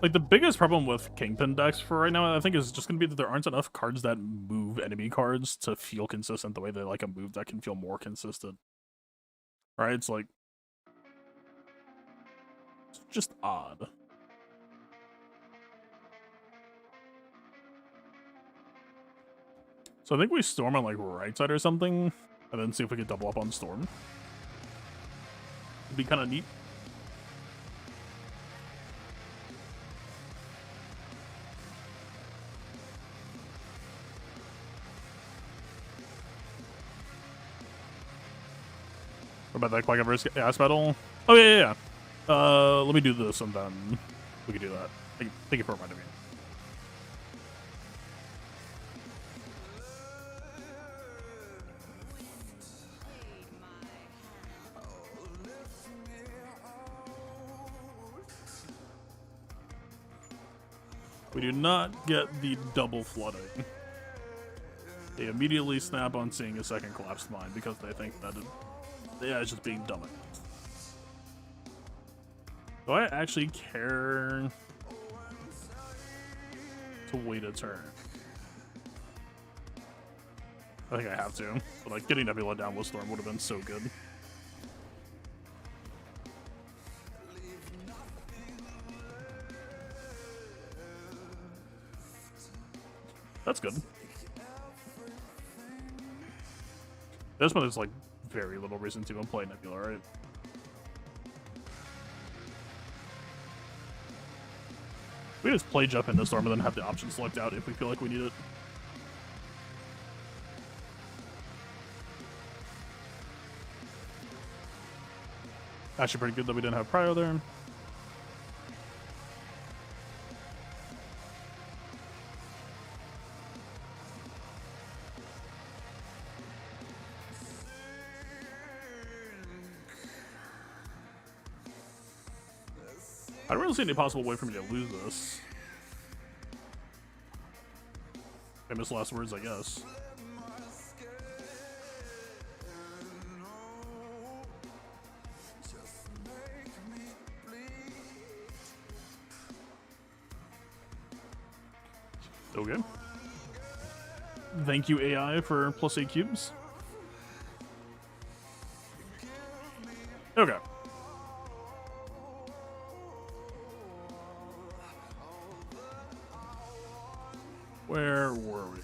Like, the biggest problem with Kingpin decks for right now, I think, is just going to be that there aren't enough cards that move enemy cards to feel consistent the way that, like, a move that can feel more consistent. Right? It's like... It's just odd. So I think we Storm on, like, right side or something, and then see if we can double up on Storm. It'd be kind of neat. About that Qui-Gon versus Gas battle? Oh, yeah. Let me do this and then we can do that. Thank you for reminding me. We do not get the double flooding. They immediately snap on seeing a second collapsed mine because they think that it's just being dumb. Do I actually care to wait a turn? I think I have to, but like getting Nebula down with Storm would have been so good. That's good. This one is like very little reason to even play Nebula, right? We just play jump into Storm and then have the option select out if we feel like we need it. Actually pretty good that we didn't have Prio there. I don't really see any possible way for me to lose this. Famous last words, I guess. Okay. Thank you, AI, for +8 cubes. Okay. Where were we?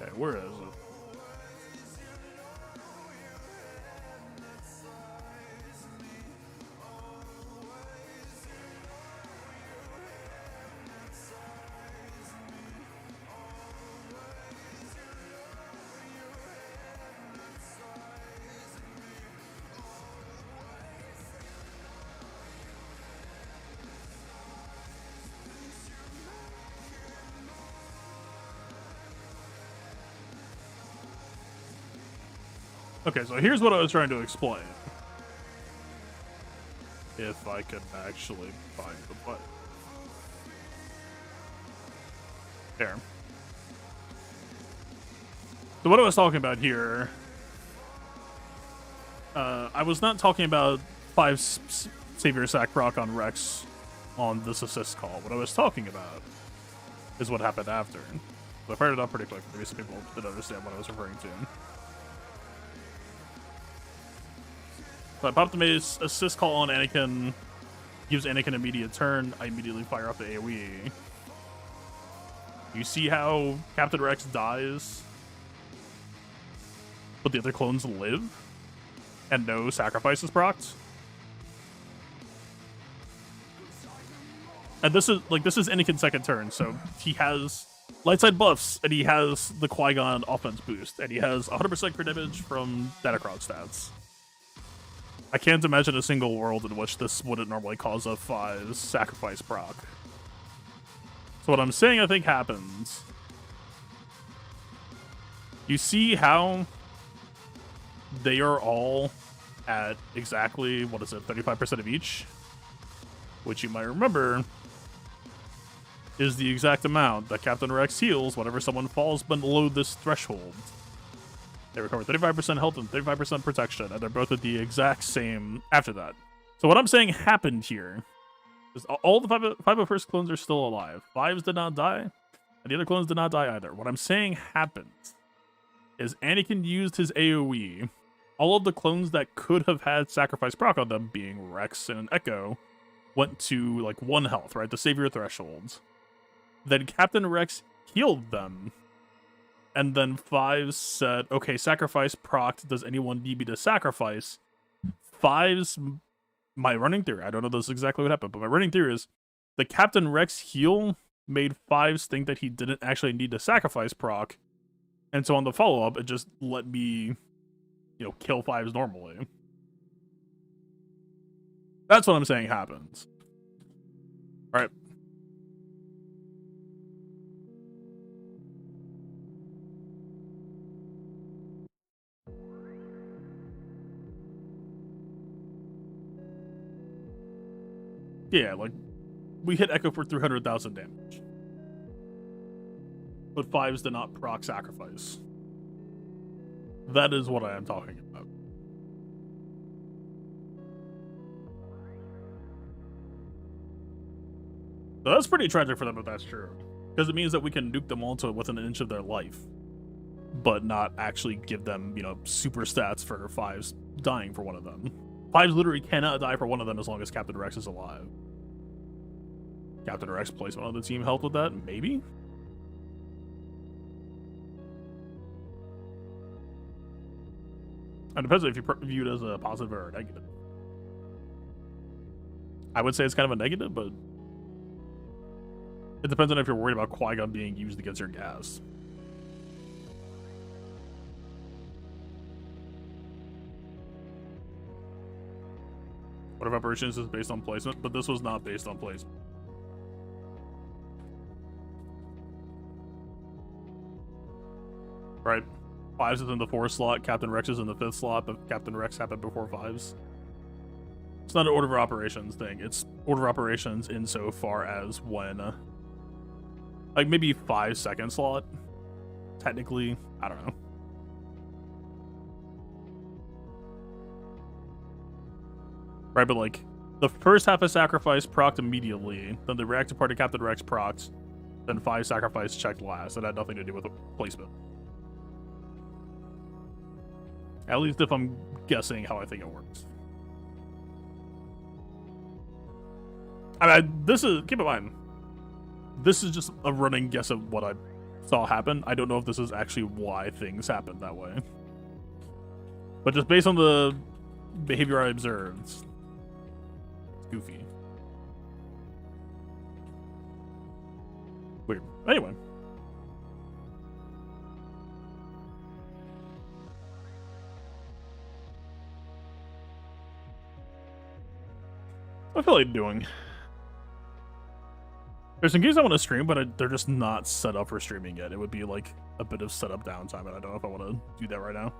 Okay, where is it? Okay, so here's what I was trying to explain. If I could actually find the button. There. So what I was talking about here, I was not talking about 5 Savior Sack proc on Rex on this assist call. What I was talking about is what happened after. So I fired it up pretty quick. Maybe some people didn't understand what I was referring to. So I popped the mace, assist call on Anakin, gives Anakin immediate turn. I immediately fire off the AoE. You see how Captain Rex dies, but the other clones live, and no sacrifices procced. And this is Anakin's second turn, so he has light side buffs, and he has the Qui-Gon offense boost, and he has 100% crit damage from Datacron stats. I can't imagine a single world in which this wouldn't normally cause a 5 sacrifice proc. So what I'm saying I think happens, you see how they are all at exactly, 35% of each? Which you might remember is the exact amount that Captain Rex heals whenever someone falls below this threshold. They recover 35% health and 35% protection, and they're both at the exact same after that. So what I'm saying happened here is all the 501st clones are still alive. 5s did not die, and the other clones did not die either. What I'm saying happened is Anakin used his AoE. All of the clones that could have had sacrifice proc on them, being Rex and Echo, went to like 1 health, right? The savior thresholds. Then Captain Rex healed them. And then 5 said, okay, sacrifice procced. Does anyone need me to sacrifice? 5's, my running theory, I don't know this is exactly what happened, but my running theory is the Captain Rex heal made 5's think that he didn't actually need to sacrifice proc. And so on the follow-up, it just let me, kill 5's normally. That's what I'm saying happens. All right. Yeah, like, we hit Echo for 300,000 damage. But 5s did not proc sacrifice. That is what I am talking about. So that's pretty tragic for them if that's true. Because it means that we can nuke them all to within an inch of their life. But not actually give them, you know, super stats for 5s dying for one of them. 5s literally cannot die for one of them as long as Captain Rex is alive. Captain Rex placement on the team helped with that? Maybe? It depends if you view it as a positive or a negative. I would say it's kind of a negative, but it depends on if you're worried about Qui-Gon being used against your gas. What if operations is based on placement? But this was not based on placement. Right? 5s is in the 4 slot, Captain Rex is in the 5th slot, but Captain Rex happened before 5s. It's not an order of operations thing. It's order of operations insofar as when, like maybe 5-second slot. Technically, I don't know. Right, but like the first half of sacrifice procced immediately, then the reactive part of Captain Rex procced, then 5 sacrifice checked last. That had nothing to do with placement. At least if I'm guessing how I think it works. I mean, this is, keep in mind, this is just a running guess of what I saw happen. I don't know if this is actually why things happened that way. But just based on the behavior I observed, it's goofy. Weird. Anyway. I feel like doing. There's some games I want to stream, but they're just not set up for streaming yet. It would be like a bit of setup downtime, and I don't know if I want to do that right now.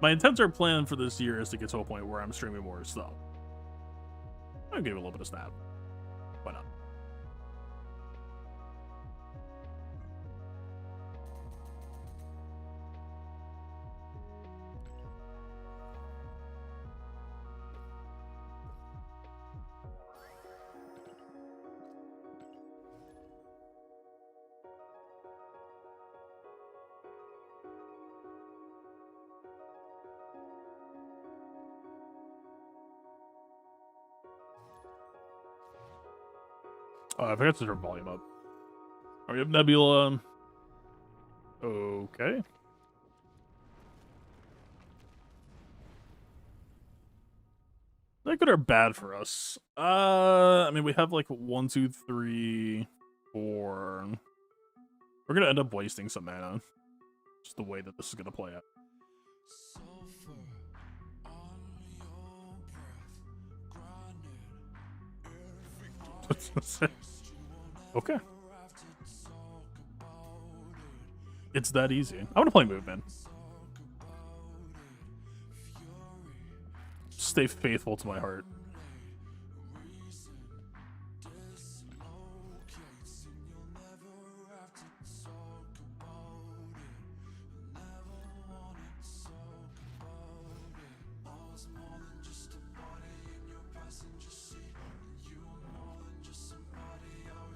My intents are planned for this year is to get to a point where I'm streaming more stuff. I'll give it a little bit of snap. Why not? Oh, I forgot to turn volume up. Oh, we have Nebula. Okay. Is that good or bad for us? I mean, we have like 1, 2, 3, 4. We're gonna end up wasting some mana. Just the way that this is gonna play out. Okay. It's that easy. I'm gonna play movement. Stay faithful to my heart.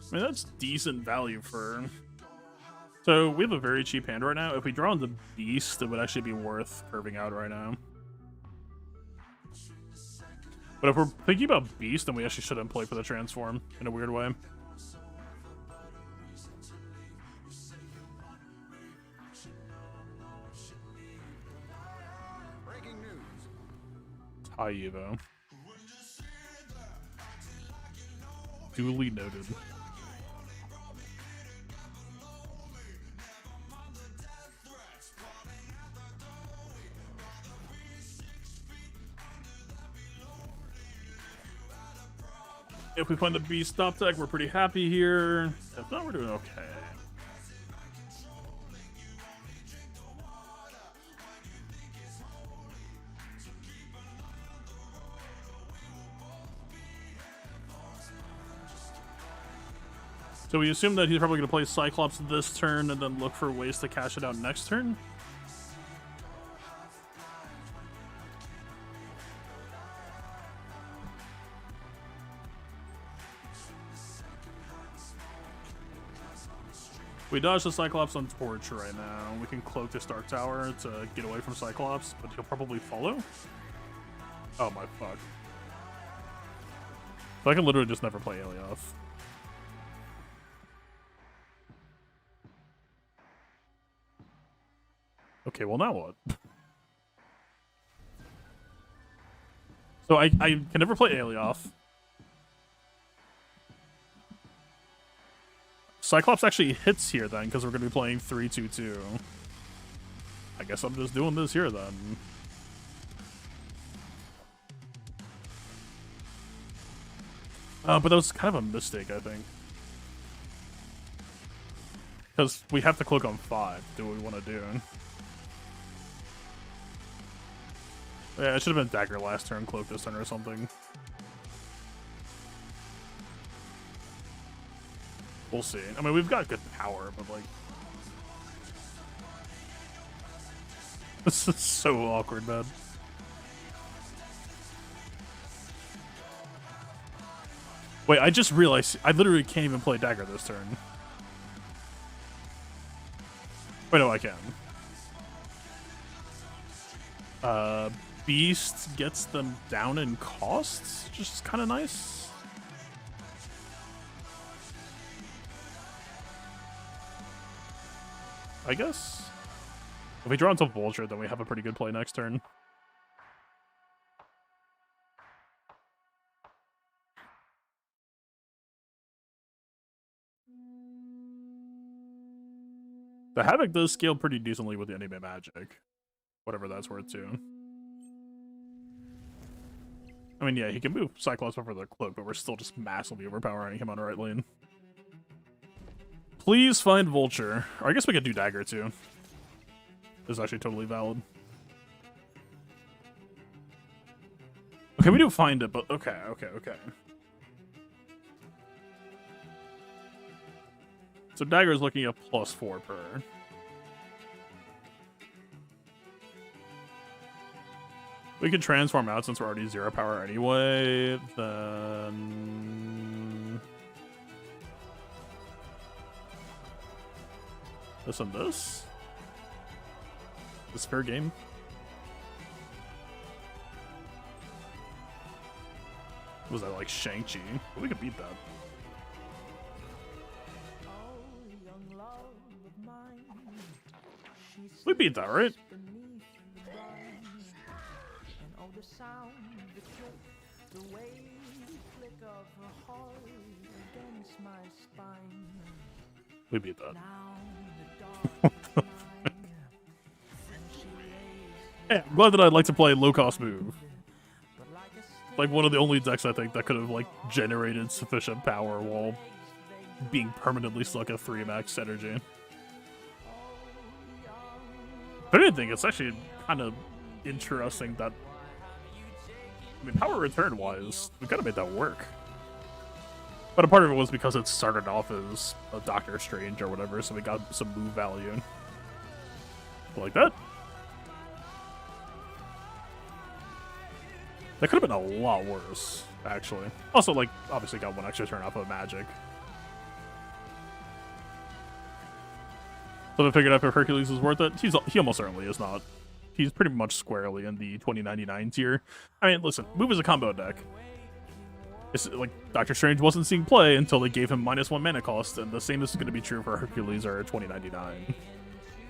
I mean, that's decent value for... So, we have a very cheap hand right now. If we draw on the Beast, it would actually be worth curving out right now. But if we're thinking about Beast, then we actually shouldn't play for the Transform in a weird way. Breaking news. Hi, Evo. Duly noted. If we find the Beast stop tech, we're pretty happy here. If not, we're doing okay. So we assume that he's probably going to play Cyclops this turn and then look for ways to cash it out next turn. We dodge the Cyclops on Torch right now. We can cloak this Dark Tower to get away from Cyclops, but he'll probably follow. Oh my fuck. So I can literally just never play Alioth. Okay, well now what? So I can never play Alioth. Cyclops actually hits here then, because we're going to be playing 3-2-2. I guess I'm just doing this here then. But that was kind of a mistake, I think. Because we have to cloak on 5 to do what we want to do. Yeah, it should have been Dagger last turn, cloak this turn or something. We'll see. I mean, we've got good power, but like... This is so awkward, man. Wait, I just realized I literally can't even play Dagger this turn. Wait, no, I can. Beast gets them down in costs, which is kind of nice. I guess. If we draw into Vulture, then we have a pretty good play next turn. The Havoc does scale pretty decently with the anime magic. Whatever that's worth, too. I mean, yeah, he can move Cyclops over the cloak, but we're still just massively overpowering him on right lane. Please find Vulture. Or I guess we could do Dagger, too. This is actually totally valid. Okay, we do find it, but okay. So Dagger is looking at +4 per. We can transform out since we're already 0 power anyway, then... This and this? This fair game? Was that like Shang-Chi? We could beat that. We beat that, right? We beat that. Yeah, I'm glad that I'd like to play low-cost move. Like one of the only decks I think that could have like generated sufficient power while being permanently stuck at 3 max energy. If anything, it's actually kind of interesting that, I mean, power return wise, we kind of made that work. But a part of it was because it started off as a Doctor Strange or whatever, so we got some move value. Like that. That could have been a lot worse, actually. Also, like, obviously got 1 extra turn off of magic. So I figured out if Hercules is worth it. He almost certainly is not. He's pretty much squarely in the 2099 tier. I mean, listen, move is a combo deck. It's like Doctor Strange wasn't seeing play until they gave him -1 mana cost, and the same is going to be true for Hercules or 2099.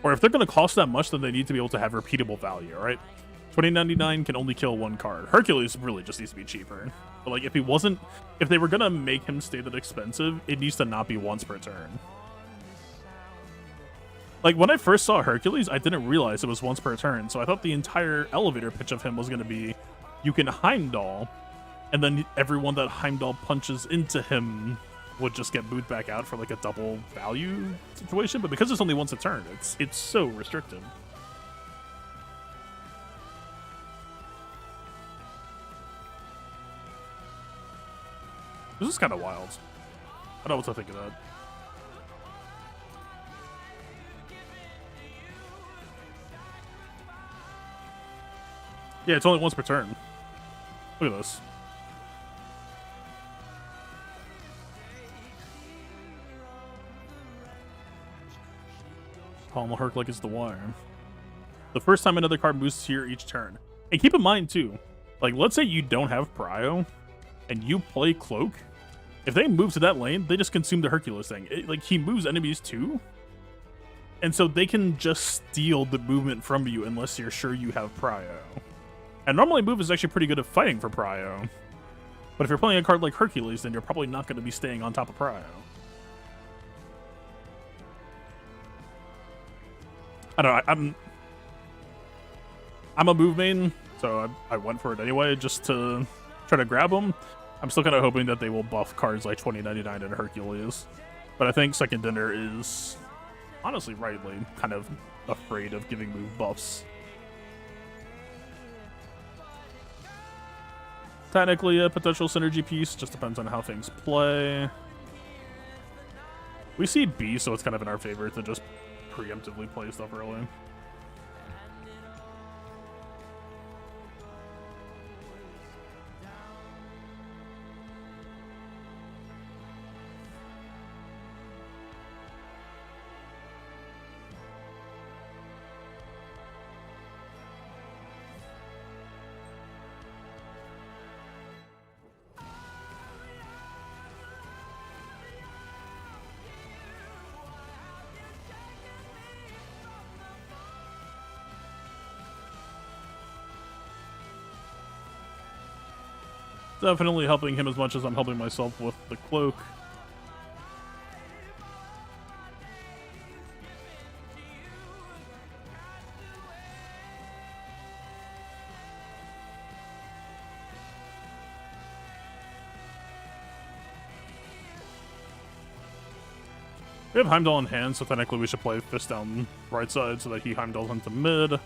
Or if they're going to cost that much, then they need to be able to have repeatable value, right? 2099 can only kill 1 card. Hercules really just needs to be cheaper. But like, if they were going to make him stay that expensive, it needs to not be once per turn. Like, when I first saw Hercules, I didn't realize it was once per turn, so I thought the entire elevator pitch of him was going to be, you can Heimdall, and then everyone that Heimdall punches into him would just get moved back out for like a double value situation, but because it's only once a turn, it's so restricted. This is kind of wild. I don't know what to think of that. Yeah, it's only once per turn. Look at this. Pommel Herc like it's the wire. The first time another card moves here each turn. And keep in mind too, like let's say you don't have Prio and you play Cloak. If they move to that lane, they just consume the Hercules thing. Like he moves enemies too. And so they can just steal the movement from you unless you're sure you have Prio. And normally move is actually pretty good at fighting for Prio. But if you're playing a card like Hercules, then you're probably not going to be staying on top of Prio. I don't know, I'm a move main, so I went for it anyway, just to try to grab them. I'm still kind of hoping that they will buff cards like 2099 and Hercules. But I think Second Dinner is, honestly, rightly, kind of afraid of giving move buffs. Technically a potential synergy piece, just depends on how things play. We see B, so it's kind of in our favor to just preemptively play stuff early. Definitely helping him as much as I'm helping myself with the cloak. We have Heimdall in hand, so technically we should play Fist down right side so that he Heimdalls into mid.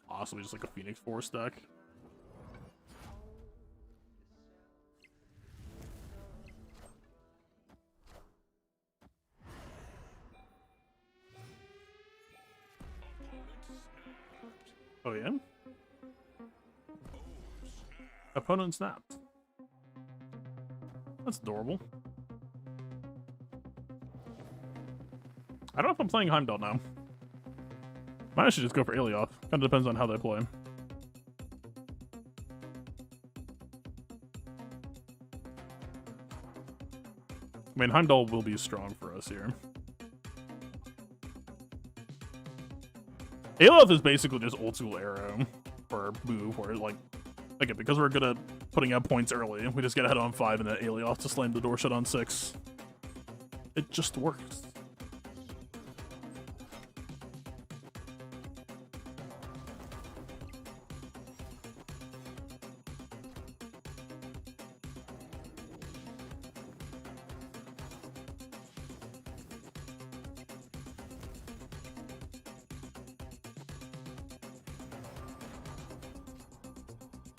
Possibly just like a Phoenix Force deck. Oh yeah? Opponent snapped. That's adorable. I don't know if I'm playing Heimdall now. Might should just go for Alioth. Kind of depends on how they play. I mean, Heimdall will be strong for us here. Alioth is basically just old school arrow for move, where like again, because we're good at putting out points early, we just get ahead on 5 and then Alioth to slam the door shut on 6. It just works.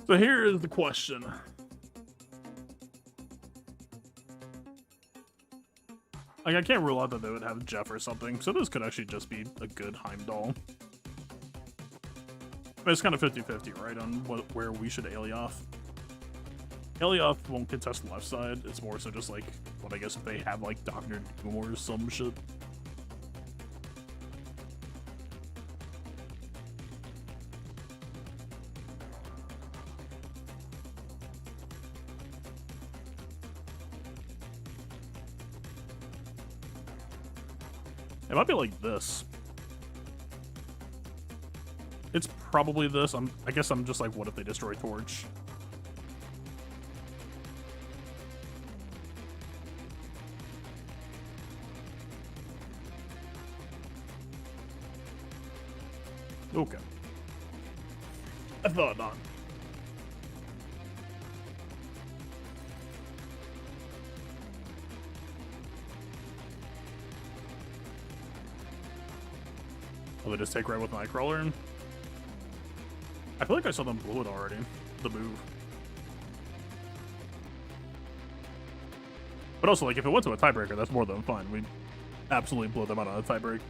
So here is the question. Like, I can't rule out that they would have Jeff or something, so this could actually just be a good Heimdall. But it's kind of 50-50, right, on where we should Alioth. Alioth won't contest the left side, it's more so just like, what I guess if they have like Dr. Doom or some shit. It might be like this. It's probably this. I guess I'm just like, what if they destroy Torch? Okay. I thought not. Will they just take right with Nightcrawler? I feel like I saw them blow it already. The move. But also, like, if it went to a tiebreaker, that's more than fine. We'd absolutely blow them out on a tiebreak.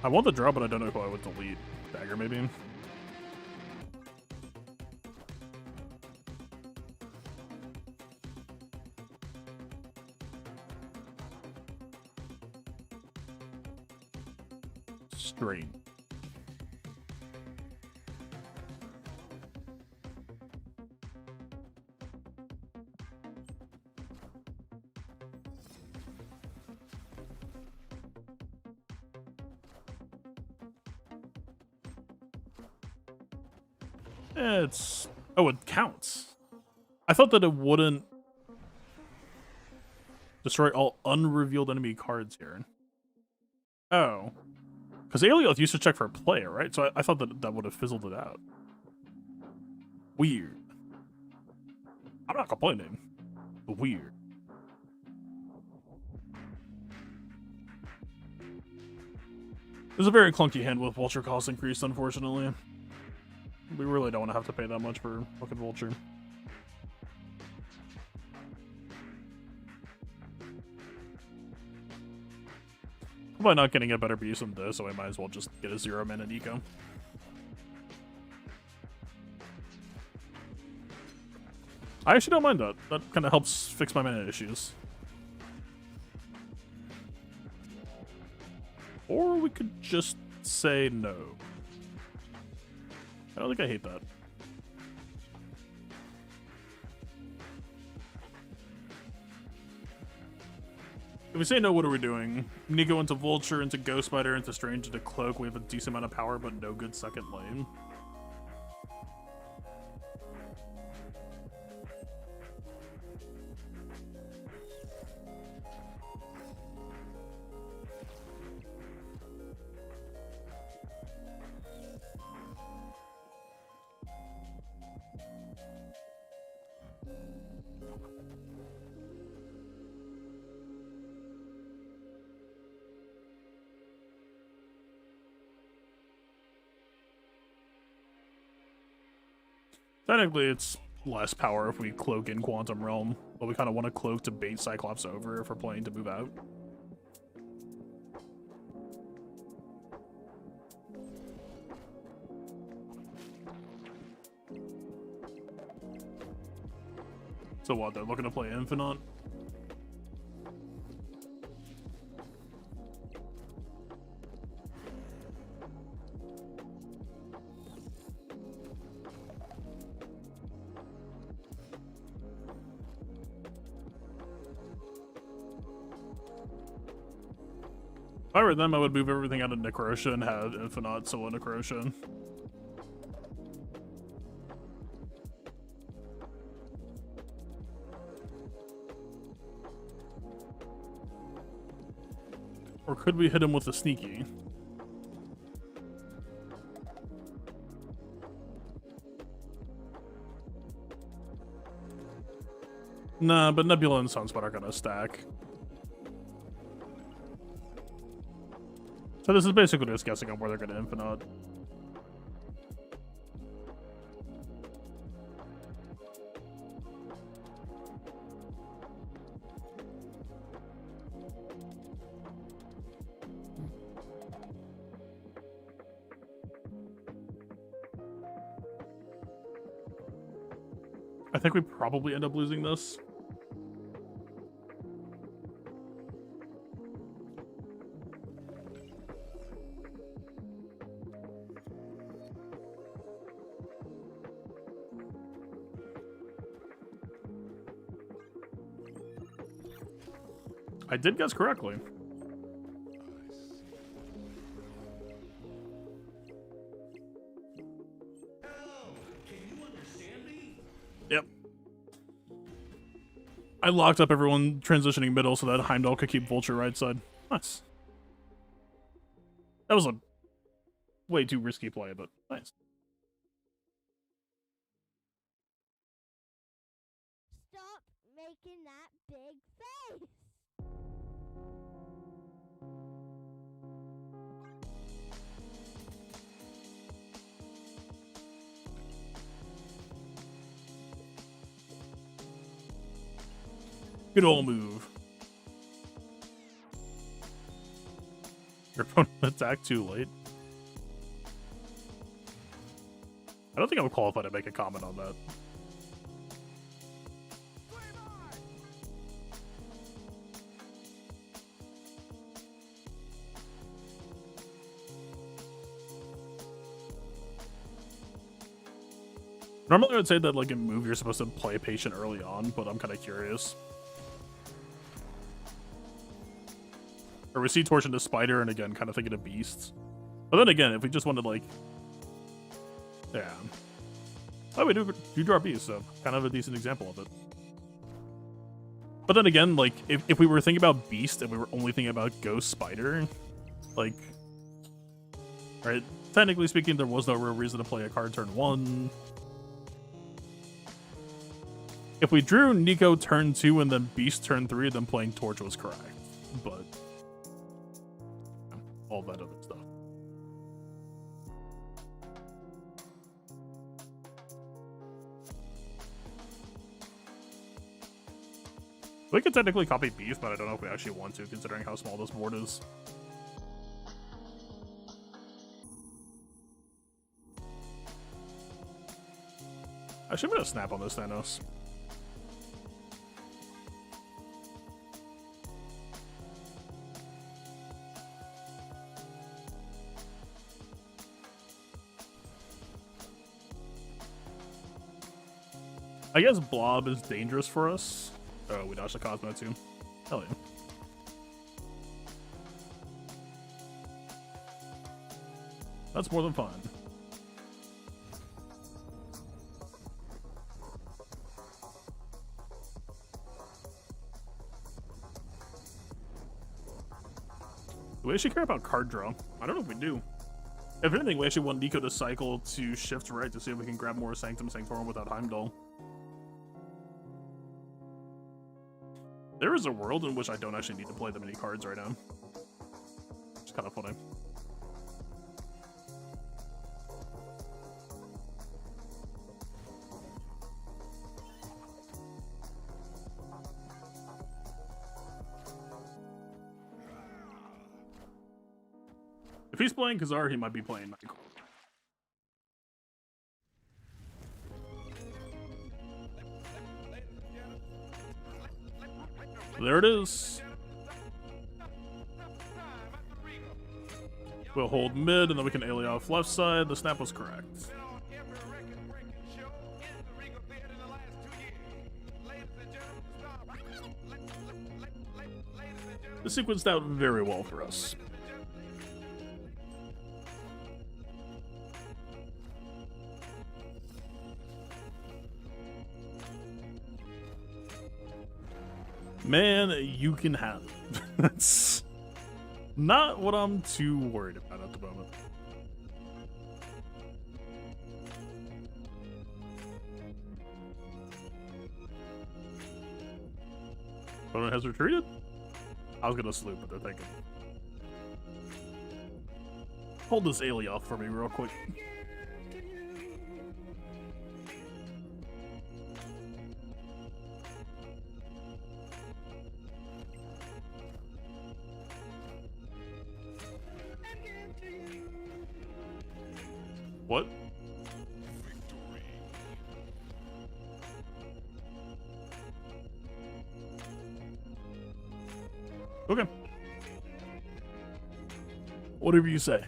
I want the draw, but I don't know who I would delete. Dagger, maybe? Strain. It's... Oh, it counts. I thought that it wouldn't destroy all unrevealed enemy cards here. Oh. Because Aelioth used to check for a player, right? So I thought that that would have fizzled it out. Weird. I'm not complaining. But weird. It was a very clunky hand with Vulture cost increased, unfortunately. We really don't want to have to pay that much for fucking Vulture. Probably not getting a better beast than this, so I might as well just get a 0-mana eco. I actually don't mind that. That kind of helps fix my mana issues. Or we could just say no. I don't think I hate that. If we say no, what are we doing? Nico into Vulture, into Ghost Spider, into Strange, into Cloak. We have a decent amount of power, but no good second lane. Technically, it's less power if we cloak in Quantum Realm, but we kind of want to cloak to bait Cyclops over if we're planning to move out. So what, they're looking to play Infinite? If I were them, I would move everything out of Necrosha and have Infinite solo Necrosha. Or could we hit him with a sneaky? Nah, but Nebula and Sunspot are gonna stack. So this is basically just guessing on where they're gonna Infinite. I think we probably end up losing this. I did guess correctly. Yep. I locked up everyone transitioning middle so that Heimdall could keep Vulture right side. Nice. That was a way too risky play, but nice. Stop making that big face! Good old move. Your opponent attacked too late. I don't think I'm qualified to make a comment on that. Normally I would say that like in move you're supposed to play patient early on, but I'm kind of curious. Or we see Torch into Spider and again kind of thinking of Beasts. But then again, if we just wanted like... Yeah. Oh, we do draw Beast, so kind of a decent example of it. But then again, like, if we were thinking about Beast and we were only thinking about Ghost Spider, like... Right? Technically speaking, there was no real reason to play a card turn 1. If we drew Nico turn 2 and then Beast turn 3, then playing Torch was correct. But... all that other stuff. We could technically copy Beast, but I don't know if we actually want to, considering how small this board is. I should put a snap on this Thanos. I guess Blob is dangerous for us. Oh, we dodged the Cosmo too. Hell yeah. That's more than fun. Do we actually care about card draw? I don't know if we do. If anything, we actually want Nico to cycle to shift right to see if we can grab more Sanctum Sanctorum without Heimdall. There is a world in which I don't actually need to play that many cards right now. It's kind of funny. If he's playing Khazar, he might be playing Nightcore. There it is. We'll hold mid, and then we can alley off left side. The snap was correct. This sequenced out very well for us. Man, you can have it. That's not what I'm too worried about at the moment. Opponent has retreated? I was gonna sloop, but they're thinking. Hold this alley off for me real quick. What? Okay. Whatever you say.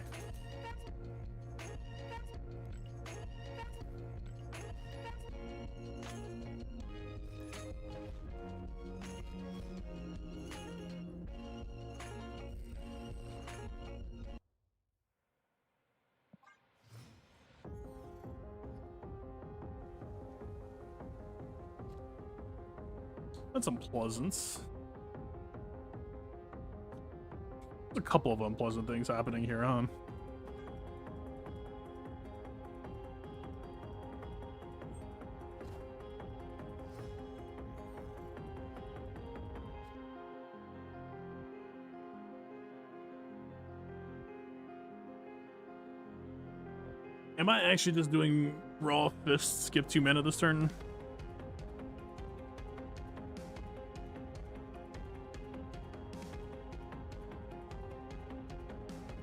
That's unpleasant. A couple of unpleasant things happening here, huh? Am I actually just doing raw fist, skip 2 mana this turn?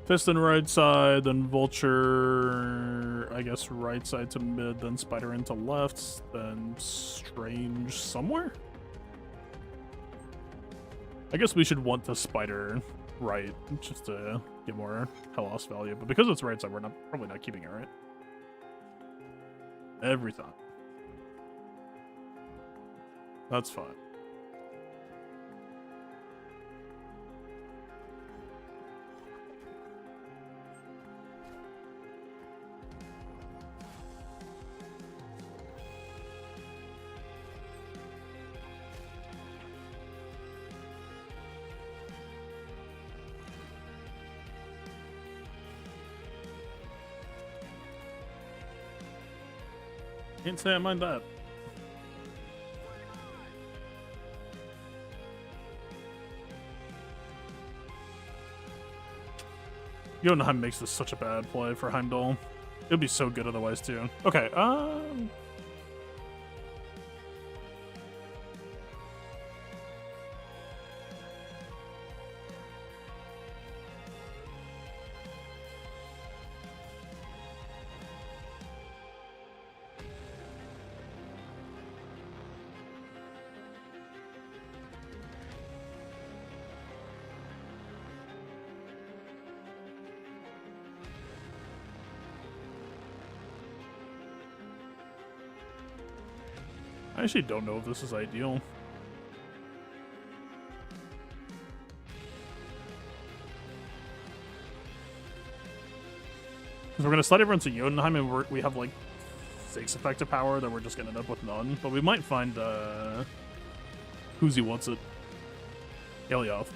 Fist and right side, then Vulture, I guess right side to mid, then Spider into left, then Strange somewhere? I guess we should want to Spider right, just to get more Hellas value, but because it's right side, we're probably not keeping it, right? Every time. That's fine. Can't say I mind that. Jotunheim makes this such a bad play for Heimdall. It would be so good otherwise too. Okay, I actually don't know if this is ideal. Because we're going to slide everyone to Jotunheim and we have like 6 effective power that we're just going to end up with none. But we might find, who's he wants it? Elioth.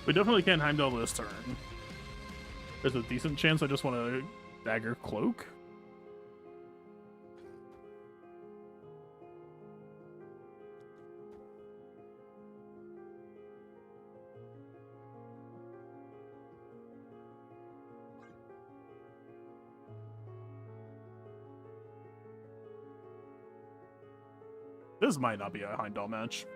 We definitely can't Heimdall this turn. There's a decent chance I just want to dagger cloak. This might not be a Heimdall match.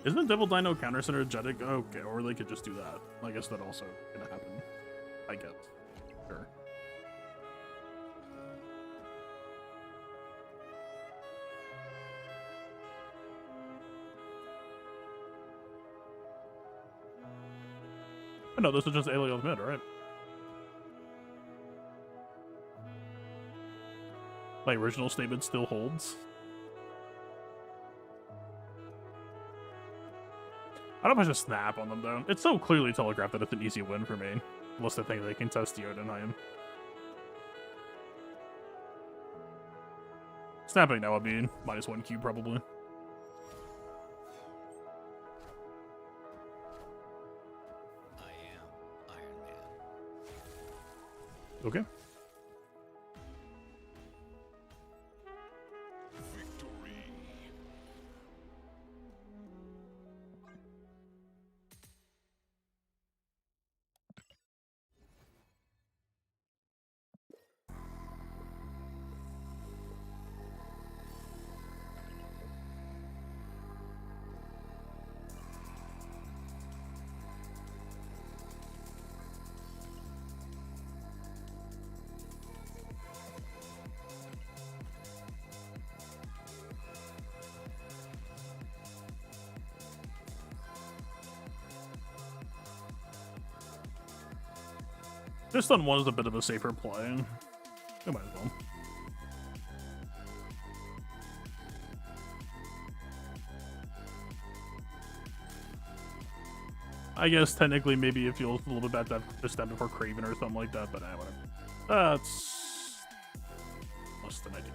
Isn't Devil Dino counter synergetic? Okay, or they could just do that. I guess that also gonna happen. I guess. Sure. Oh, no, this is just Elioth mid, right? My original statement still holds. I don't know if I should snap on them, though. It's so clearly telegraphed that it's an easy win for me. Unless they think they can test Jotunheim. Snapping now would be -1 cube, probably. I am Iron Man. Okay. Just on one is a bit of a safer play. I might as well. I guess technically maybe it feels a little bit bad to have to step before Craven or something like that, but whatever. That's less than ideal.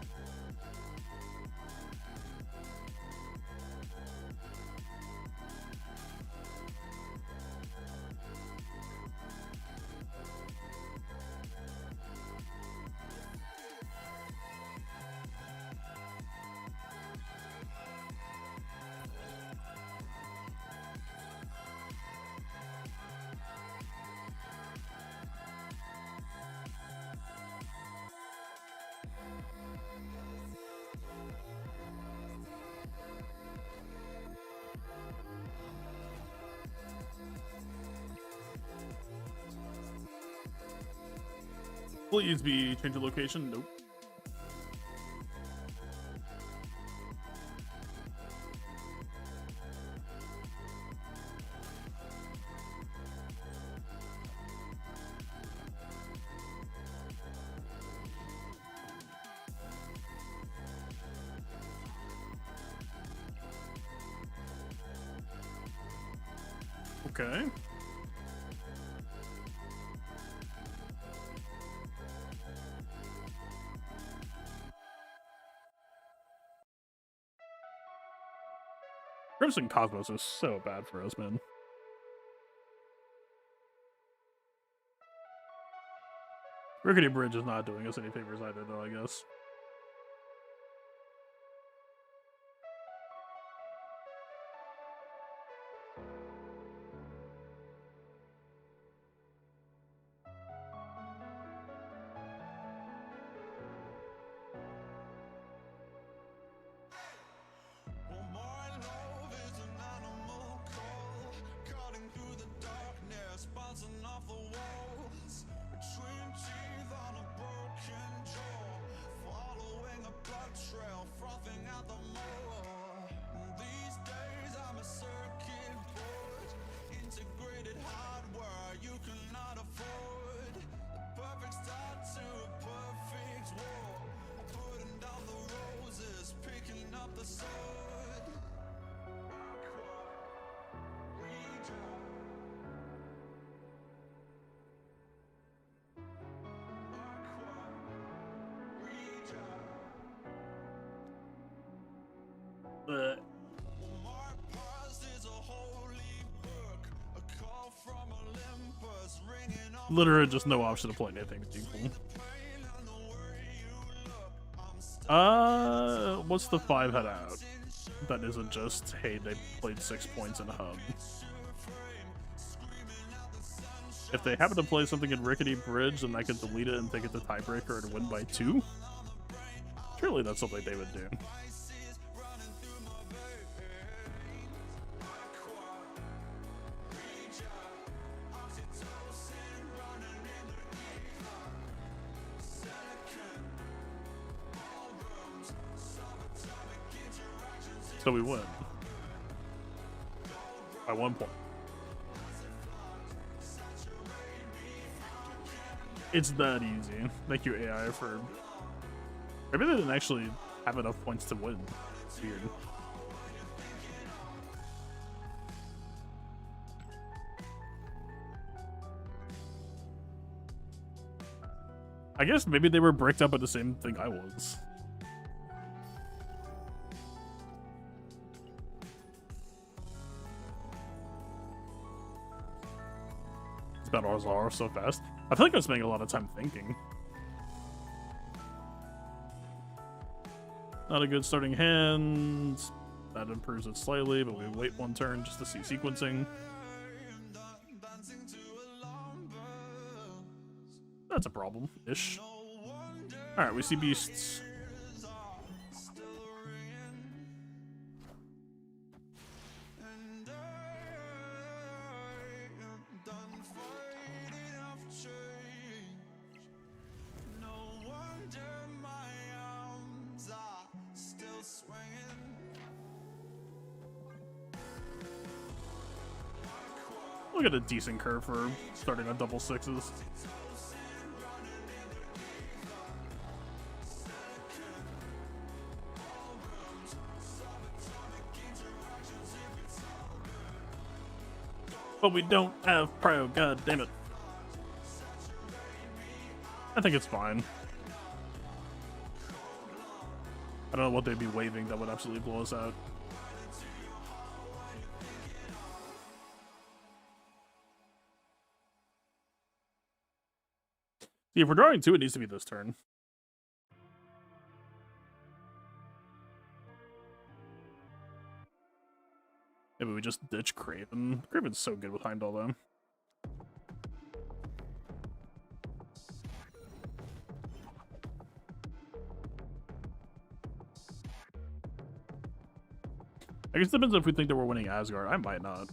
Please be change the location. Nope. Okay. Crimson Cosmos is so bad for us, man. Rickety Bridge is not doing us any favors either, though, I guess. Literally just no option to play anything meaningful. What's the 5 head out? That isn't just, hey, they played 6 points in a hub. If they happen to play something in Rickety Bridge, then I could delete it and take it to tiebreaker and win by 2. Surely that's something they would do. So we win by 1 point. It's that easy. Thank you, AI, for... Maybe they didn't actually have enough points to win. It's weird. I guess maybe they were bricked up at the same thing I was. Battles are so fast. I feel like I'm spending a lot of time thinking. Not a good starting hand. That improves it slightly, but we wait 1 turn just to see sequencing. That's a problem-ish. Alright, we see beasts. Look at a decent curve for starting on double 6s. But we don't have prio, god damn it. I think it's fine. I don't know what they'd be waving that would absolutely blow us out. See, if we're drawing two, it needs to be this turn. Maybe we just ditch Craven. Craven's so good with Heimdall, though. I guess it depends if we think that we're winning Asgard. I might not.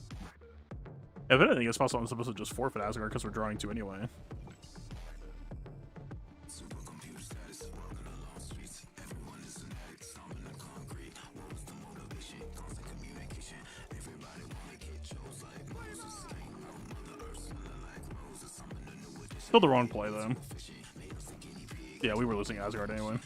If anything, it's possible I'm supposed to just forfeit Asgard because we're drawing two anyway. Still the wrong play, though. Yeah, we were losing Asgard anyway.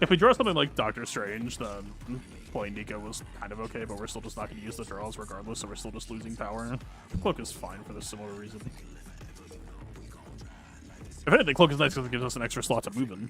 If we draw something like Doctor Strange, then playing Nico was kind of okay, but we're still just not going to use the draws regardless, so we're still just losing power. Cloak is fine for this similar reason. If anything, Cloak is nice because it gives us an extra slot to move in.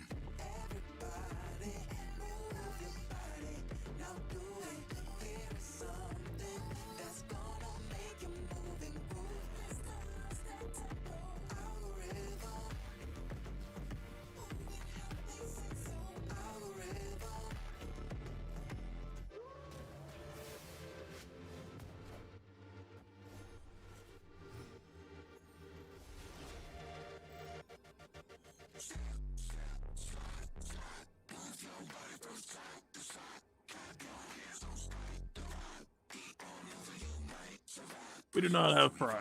We do not have Pariah.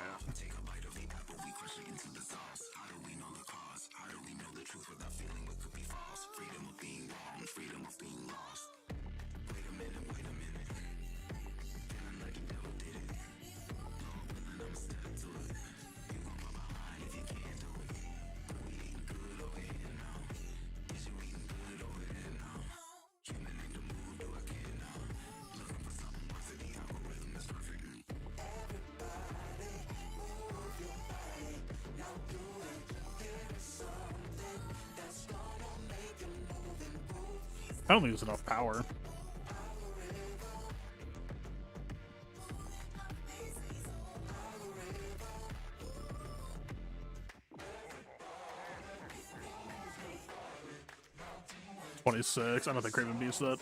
I don't think there's enough power. $26. I don't think Craven beats that.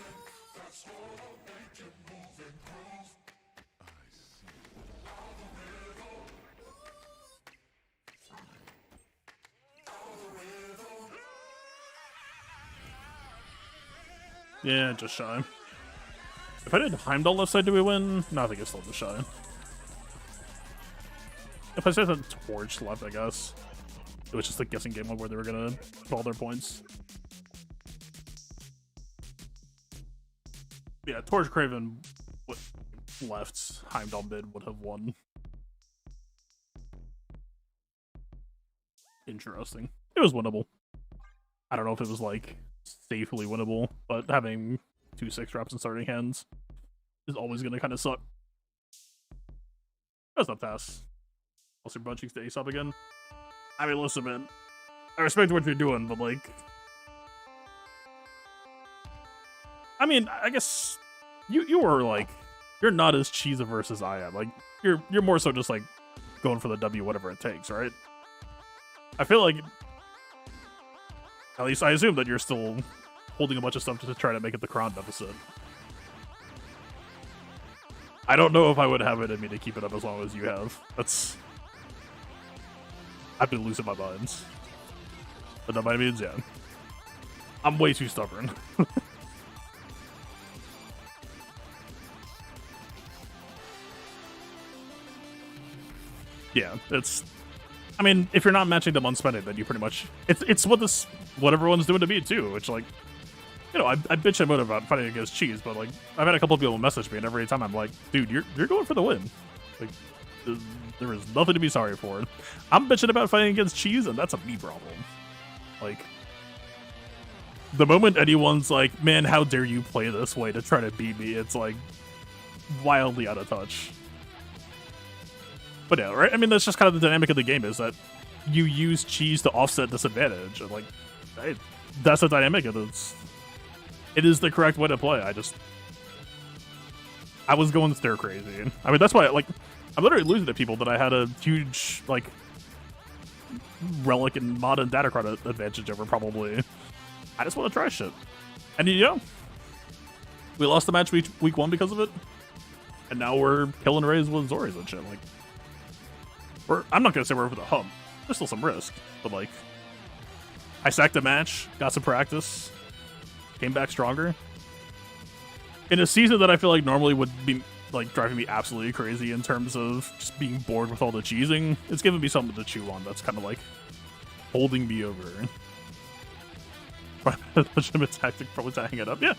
Yeah, just shy. If I did Heimdall left side, do we win? No, I think it's still just shy. If I said the Torch left, I guess. It was just a guessing game of where they were gonna put all their points. Yeah, Torch Craven left, Heimdall mid would have won. Interesting. It was winnable. I don't know if it was like safely winnable, but having 2 6-drops in starting hands is always going to kind of suck. That's not pass. Also, butt cheeks to ace up again. I mean, listen, man. I respect what you're doing, but like, I mean, I guess you were like, you're not as cheese averse as I am. Like, you're more so just like going for the W, whatever it takes, right? I feel like, at least I assume that you're still holding a bunch of stuff to try to make it the Kron deficit. I don't know if I would have it in me to keep it up as long as you have. I've been losing my minds. But that by means, yeah. I'm way too stubborn. Yeah, it's... I mean, if you're not matching them on spending, then you pretty much... It's what everyone's doing to me, too, which, like... You know, I bitch and moan about fighting against cheese, but, like, I've had a couple of people message me, and every time I'm like, dude, you're going for the win. Like, there is nothing to be sorry for. I'm bitching about fighting against cheese, and that's a me problem. Like... The moment anyone's like, man, how dare you play this way to try to beat me, it's like wildly out of touch. But yeah, right? I mean, that's just kind of the dynamic of the game, is that you use cheese to offset disadvantage. And like, hey, that's the dynamic of it. It is the correct way to play. I was going stir crazy. I mean, that's why, like, I'm literally losing to people that I had a huge, like, relic and mod and datacron advantage over, probably. I just want to try shit. And you know, we lost the match week 1 because of it. And now we're killing Rays with Zoris and shit. Like, I'm not going to say we're over the hump. There's still some risk. But, like, I sacked a match, got some practice, came back stronger. In a season that I feel like normally would be, like, driving me absolutely crazy in terms of just being bored with all the cheesing, it's giving me something to chew on that's kind of, like, holding me over. Legitimate tactic, probably tying it up. Yeah.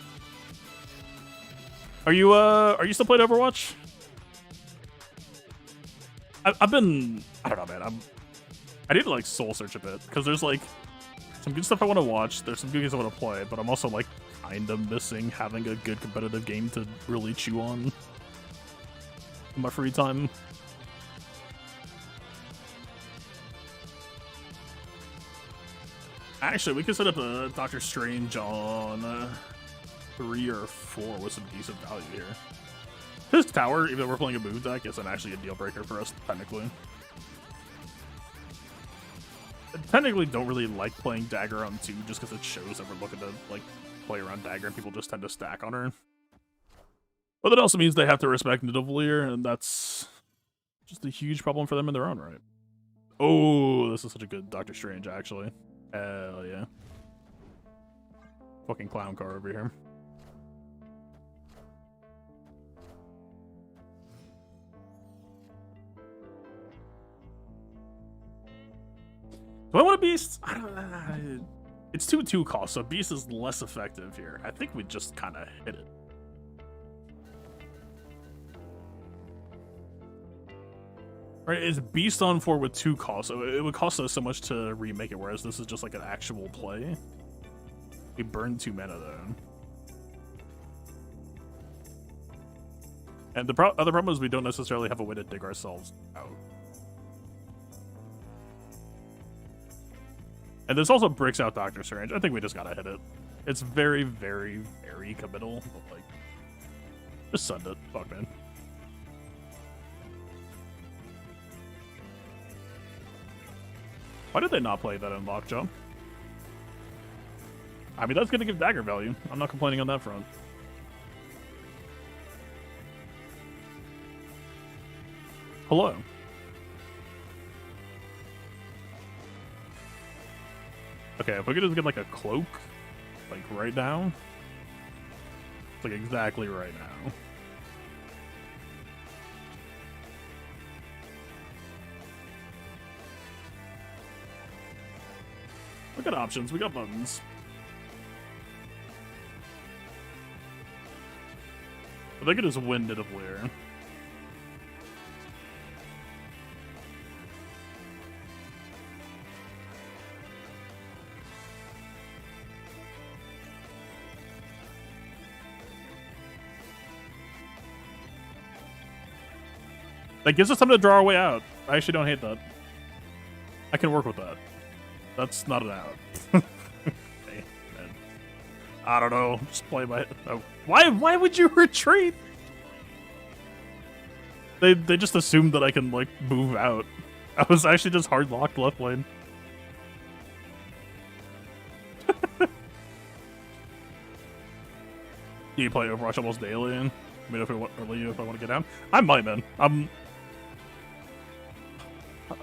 Are you still playing Overwatch? I've been, I don't know, man. I need to, like, soul search a bit, because there's, like, some good stuff I want to watch. There's some good games I want to play, but I'm also, like, kind of missing having a good competitive game to really chew on in my free time. Actually, we could set up a Doctor Strange on 3 or 4 with some decent value here. This tower, even though we're playing a move deck, isn't actually a deal breaker for us, technically. I technically don't really like playing Dagger on 2 just because it shows that we're looking to, like, play around Dagger and people just tend to stack on her. But that also means they have to respect Nidavellir, and that's just a huge problem for them in their own right. Oh, this is such a good Doctor Strange, actually. Hell yeah. Fucking clown car over here. Do I want a Beast? I don't know. It's 2/2 cost, so Beast is less effective here. I think we just kind of hit it. Right, it's Beast on 4 with 2 costs, so it would cost us so much to remake it, whereas this is just like an actual play. We burned 2 mana though. And the other problem is we don't necessarily have a way to dig ourselves out. And this also breaks out Doctor Strange. I think we just gotta hit it. It's very, very, very committal, but like, just send it. Fuck, man. Why did they not play that in Lockjaw? I mean, that's gonna give Dagger value. I'm not complaining on that front. Hello. Okay, if we could just get like a cloak, like right now. It's like exactly right now. We got options, we got buttons. But they could just win Nidavellir. That gives us something to draw our way out. I actually don't hate that. I can work with that. That's not an out. Hey, man. I don't know. Just play my... Oh. Why would you retreat? They just assumed that I can, like, move out. I was actually just hard locked left lane. Do you play Overwatch almost daily? I mean, if I want to get down, I might, man.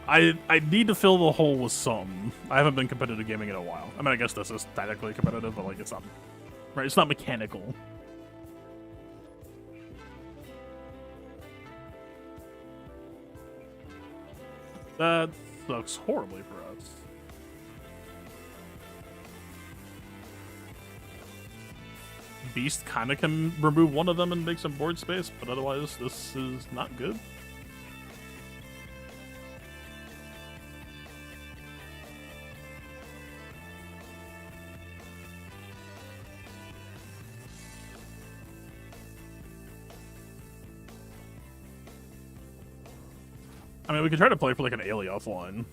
I need to fill the hole with some. I haven't been competitive gaming in a while. I mean, I guess this is technically competitive, but like it's not, right? It's not mechanical. That sucks horribly for us. Beast kind of can remove one of them and make some board space, but otherwise this is not good. I mean, we could try to play for like an Ailey offline.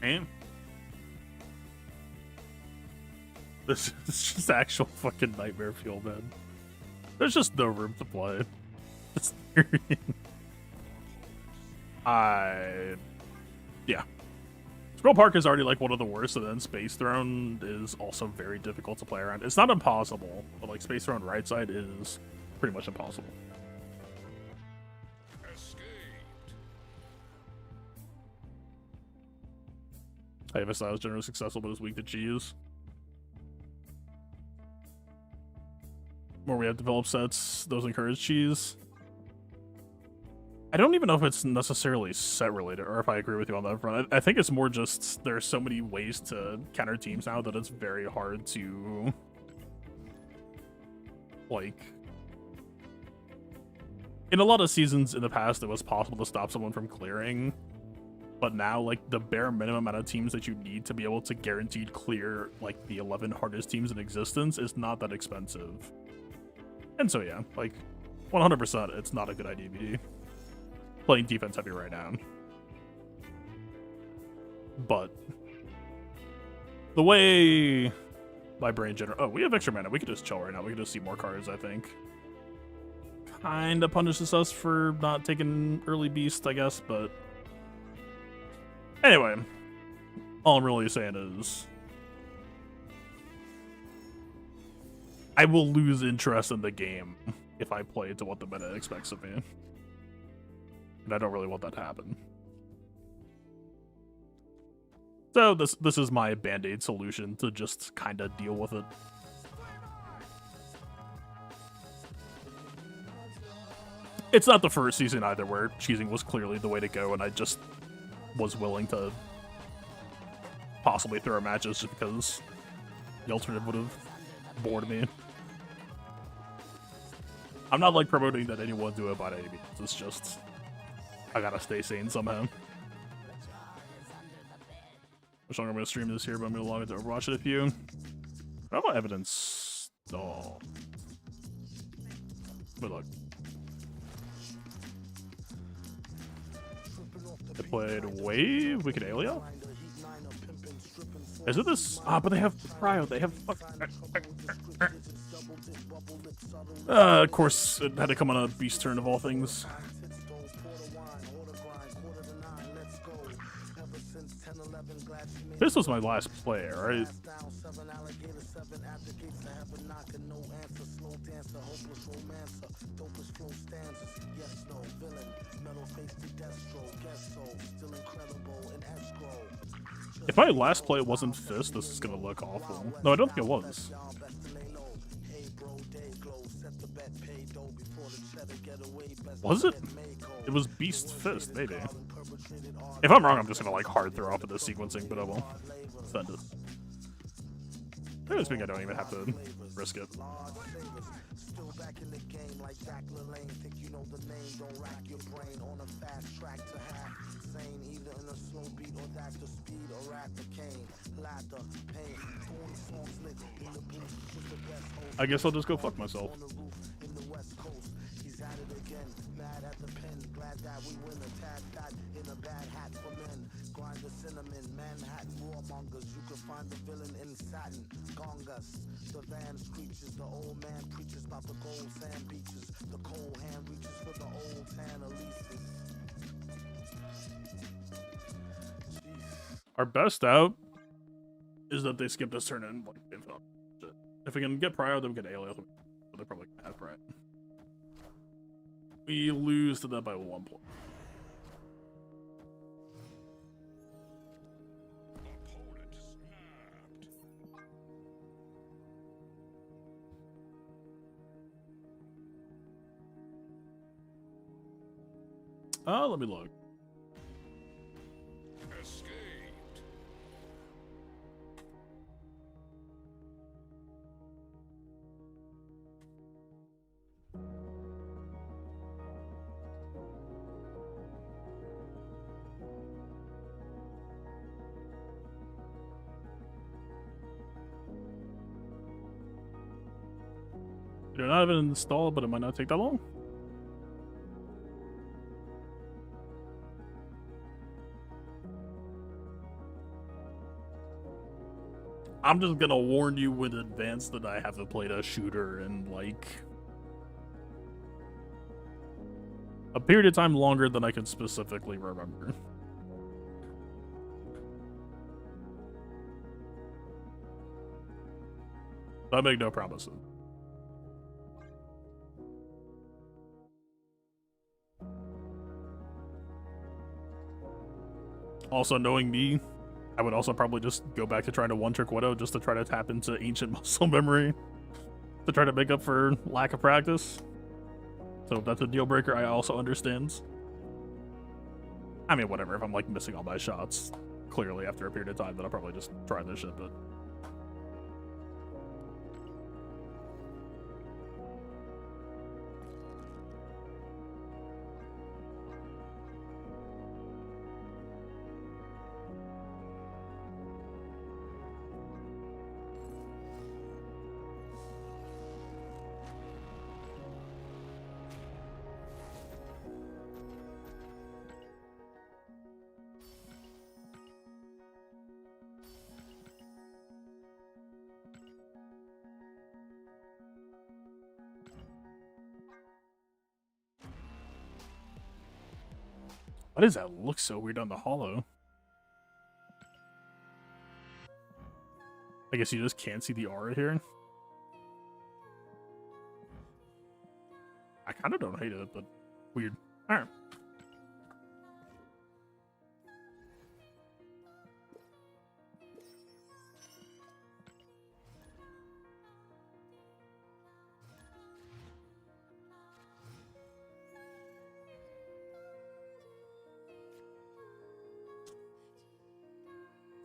Man. This is just actual fucking nightmare fuel, man. There's just no room to play. It's yeah. Squirrel Park is already like one of the worst, and then Space Throne is also very difficult to play around. It's not impossible, but like Space Throne right side is pretty much impossible. Hey, Vasai was generally successful, but is weak to cheese. Where we have developed sets, those encourage cheese. I don't even know if it's necessarily set related, or if I agree with you on that front. I think it's more just there's so many ways to counter teams now that it's very hard to, like, in a lot of seasons in the past, it was possible to stop someone from clearing, but now, like, the bare minimum amount of teams that you need to be able to guaranteed clear, like, the 11 hardest teams in existence is not that expensive. And so, yeah, like, 100%, it's not a good idea to be playing defense heavy right now. But the way my brain oh, we have extra mana. We could just chill right now. We could just see more cards, I think. Kind of punishes us for not taking early beast, I guess, but anyway, all I'm really saying is I will lose interest in the game if I play to what the meta expects of me. And I don't really want that to happen. So this is my band-aid solution to just kind of deal with it. It's not the first season either where cheesing was clearly the way to go, and I just was willing to possibly throw matches just because the alternative would have bored me. I'm not like promoting that anyone do it by any means. It's just I gotta stay sane somehow. I'm gonna stream this here, but I'm gonna log into Overwatch it a few. How about evidence? Oh. Good luck. I played Wave, Wicked Alien. Is it this? Ah, but they have Cryo. They have. Of course, it had to come on a beast turn of all things. This was my last play, right? If my last play wasn't Fist, this is gonna look awful. No, I don't think it was. Was it? It was Beast Fist, maybe. If I'm wrong, I'm just gonna like hard throw off of this sequencing, but I will send it. I just think I don't even have to risk it. I guess I'll just go fuck myself. Our best out is that they skip this turn in. Like, if we can get Prio, then we get Alien. They're probably gonna have Prio. We lose to that by 1 point. Let me look. Escaped. Do not have it installed, but it might not take that long. I'm just gonna warn you in advance that I haven't played a shooter in like a period of time longer than I can specifically remember. I make no promises. Also, knowing me, I would also probably just go back to trying to one-trick Widow just to try to tap into ancient muscle memory to try to make up for lack of practice. So if that's a deal breaker, I also understand. I mean, whatever. If I'm like missing all my shots, clearly after a period of time, then I'll probably just try this shit. But why does that look so weird on the holo? I guess you just can't see the aura here. I kind of don't hate it, but weird. All right.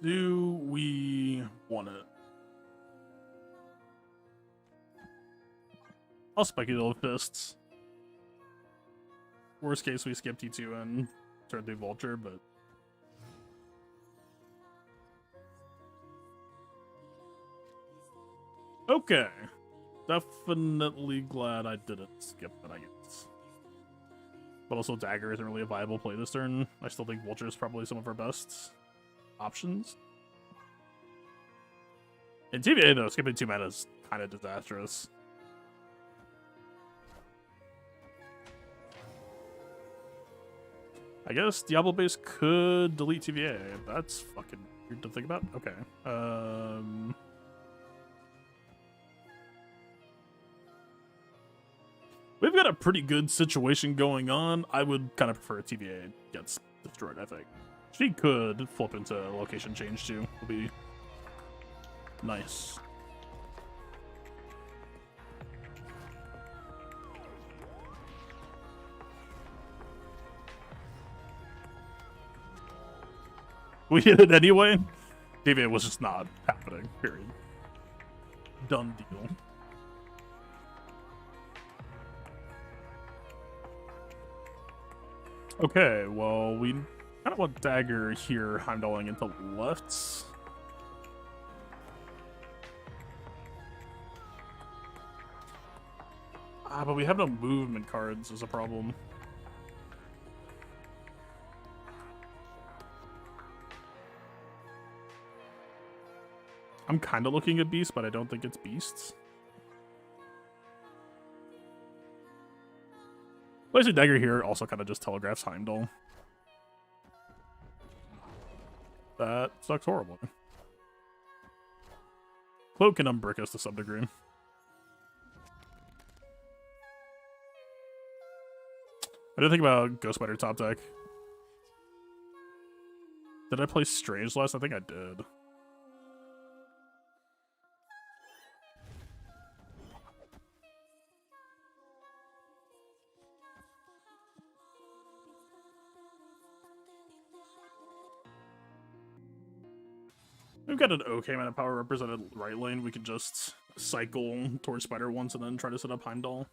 Do we want it? I'll speculative fists. Worst case, we skip T2 and turn through Vulture, but okay. Definitely glad I didn't skip that, I guess. But also, Dagger isn't really a viable play this turn. I still think Vulture is probably some of our best options. In TVA, though, skipping 2 mana is kind of disastrous. I guess Diablo base could delete TVA. That's fucking weird to think about. Okay. We've got a pretty good situation going on. I would kind of prefer TVA gets destroyed, I think. She could flip into location change too. Would be nice. We did it anyway. TVA was just not happening. Period. Done deal. Okay, well, we kind of want Dagger here, Heimdalling into left. But we have no movement cards is a problem. I'm kind of looking at Beast, but I don't think it's Beasts. Placing Dagger here also kind of just telegraphs Heimdall. That sucks horribly. Cloak can unbrick us to some degree. I didn't think about Ghost Spider top deck. Did I play Strange last? I think I did. We've got an okay amount of power represented right lane. We could just cycle towards Spider once and then try to set up Heimdall.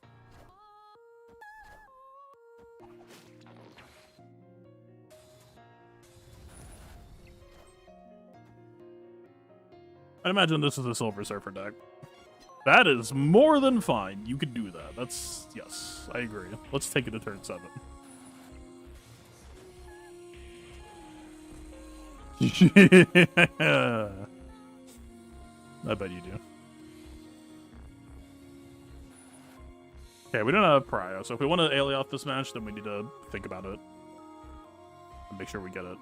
I'd imagine this is a Silver Surfer deck. That is more than fine. You could do that. That's... Yes, I agree. Let's take it to turn 7. Yeah. I bet you do. Okay, we don't have Prio, so if we want to Aelioth this match, then we need to think about it. And make sure we get it.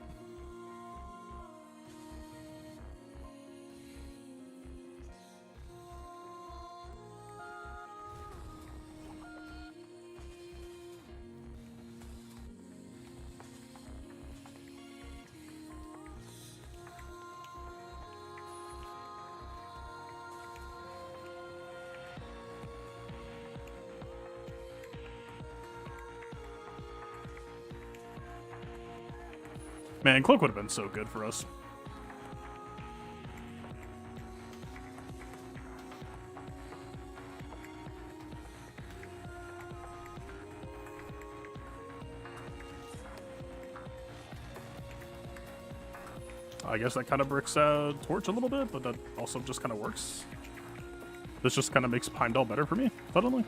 Man, Cloak would have been so good for us. I guess that kind of bricks out Torch a little bit, but that also just kind of works. This just kind of makes Heimdall better for me, suddenly.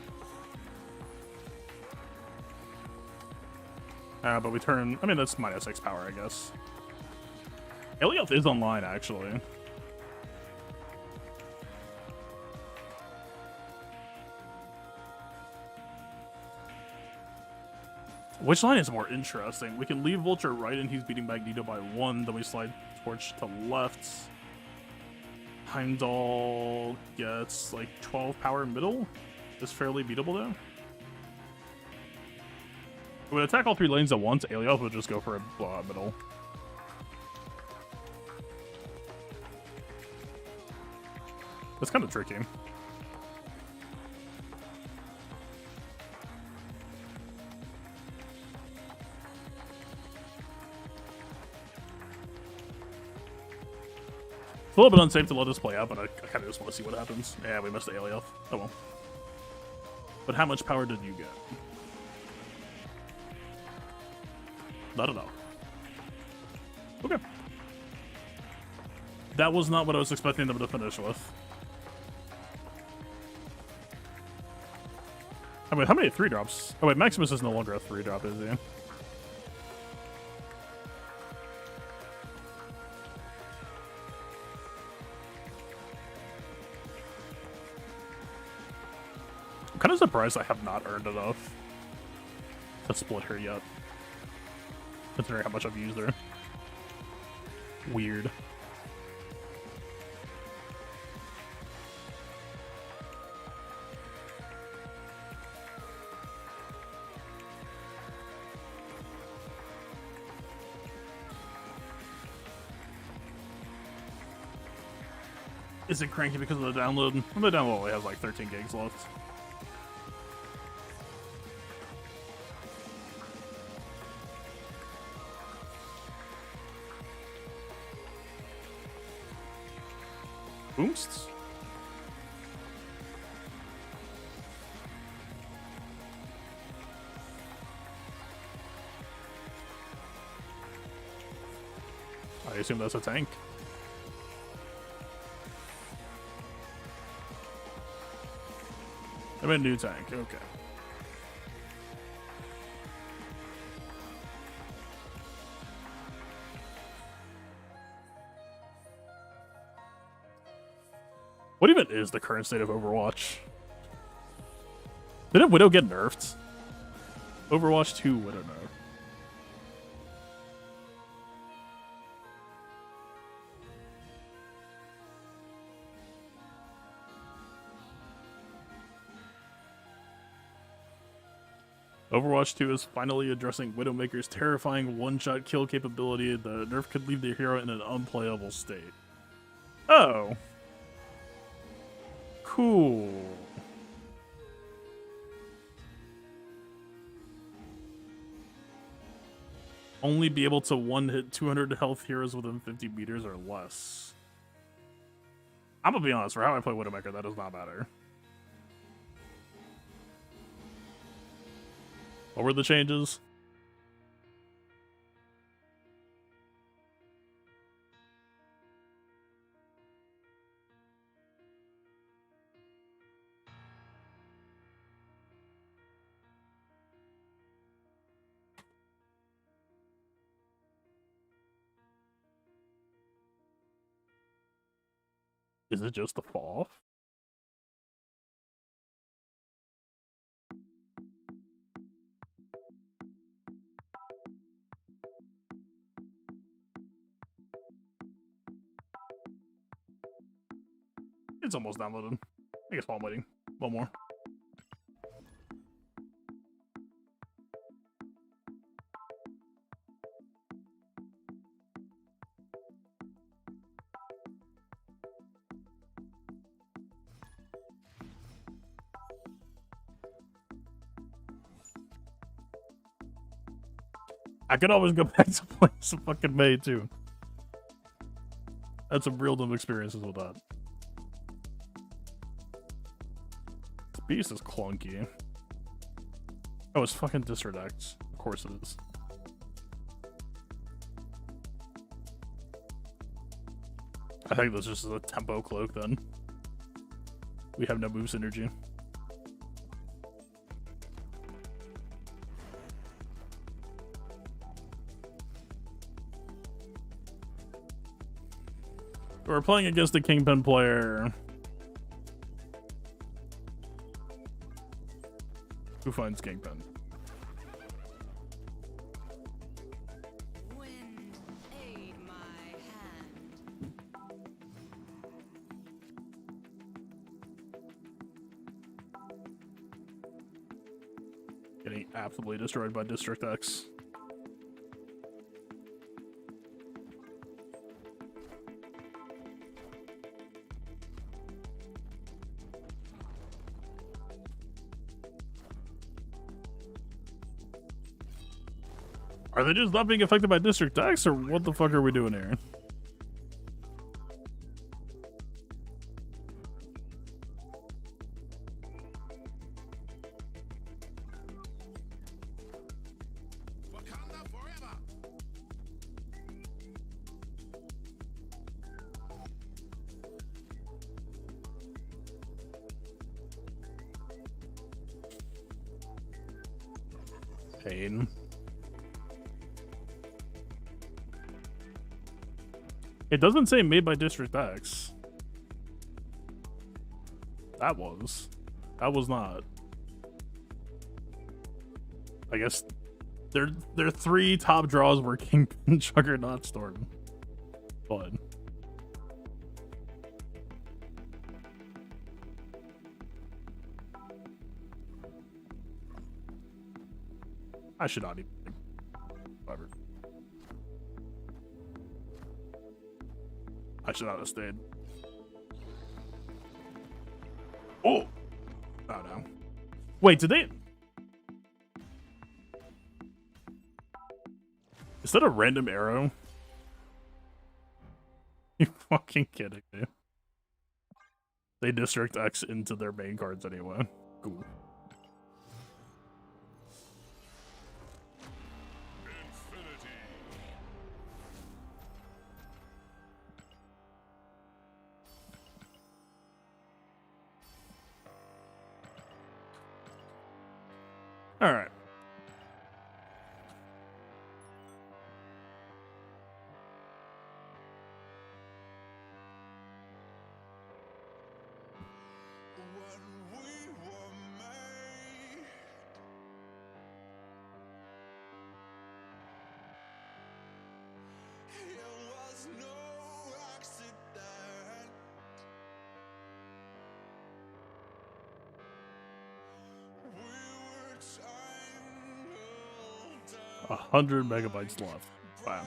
But we turn... I mean, that's -6 power, I guess. Aelioth is online, actually. Which line is more interesting? We can leave Vulture right and he's beating Magneto by 1, then we slide Torch to left. Heimdall gets like 12 power middle. Is fairly beatable though. We would attack all 3 lanes at once. Aelioth would just go for a blowout middle. That's kind of tricky. It's a little bit unsafe to let this play out, but I kind of just want to see what happens. Yeah, we missed the Aelioth. Oh well. But how much power did you get? Not enough. Okay. That was not what I was expecting them to finish with. I mean, how many 3-drops? Oh wait, Maximus is no longer a 3-drop, is he? I'm kind of surprised I have not earned enough to split her yet, considering how much I've used her. Weird. Is it cranky because of the download? The download only has like 13 gigs left. Boomsts? I assume that's a tank. I'm a new tank, okay. What even is the current state of Overwatch? Didn't Widow get nerfed? Overwatch 2 Widow nerf. Overwatch 2 is finally addressing Widowmaker's terrifying one-shot kill capability. The nerf could leave the hero in an unplayable state. Oh. Cool. Only be able to one-hit 200 health heroes within 50 meters or less. I'm gonna be honest, for how I play Widowmaker, that does not matter. What were the changes? Is it just the fall off? It's almost downloaded. I guess while I'm waiting. One more. I could always go back to playing some fucking May too. That's some real dumb experiences with that. This beast is clunky. Oh, it's fucking District X. Of course it is. I think this just is a tempo cloak then. We have no move synergy. We're playing against a Kingpin player who finds Kingpin. Wind, aid my hand. Getting absolutely destroyed by District X. Are they just not being affected by District X, or what the fuck are we doing here? Wakanda forever. Pain. It doesn't say made by District X. That was. That was not. I guess their three top draws were Kingpin, Juggernaut, Storm. But I should not even. Whatever. I should not have stayed. Oh! Oh no. Wait, did they? Is that a random arrow? You fucking kidding me? They District X into their main cards anyway. Cool. All right. A 100 megabytes left. Wow.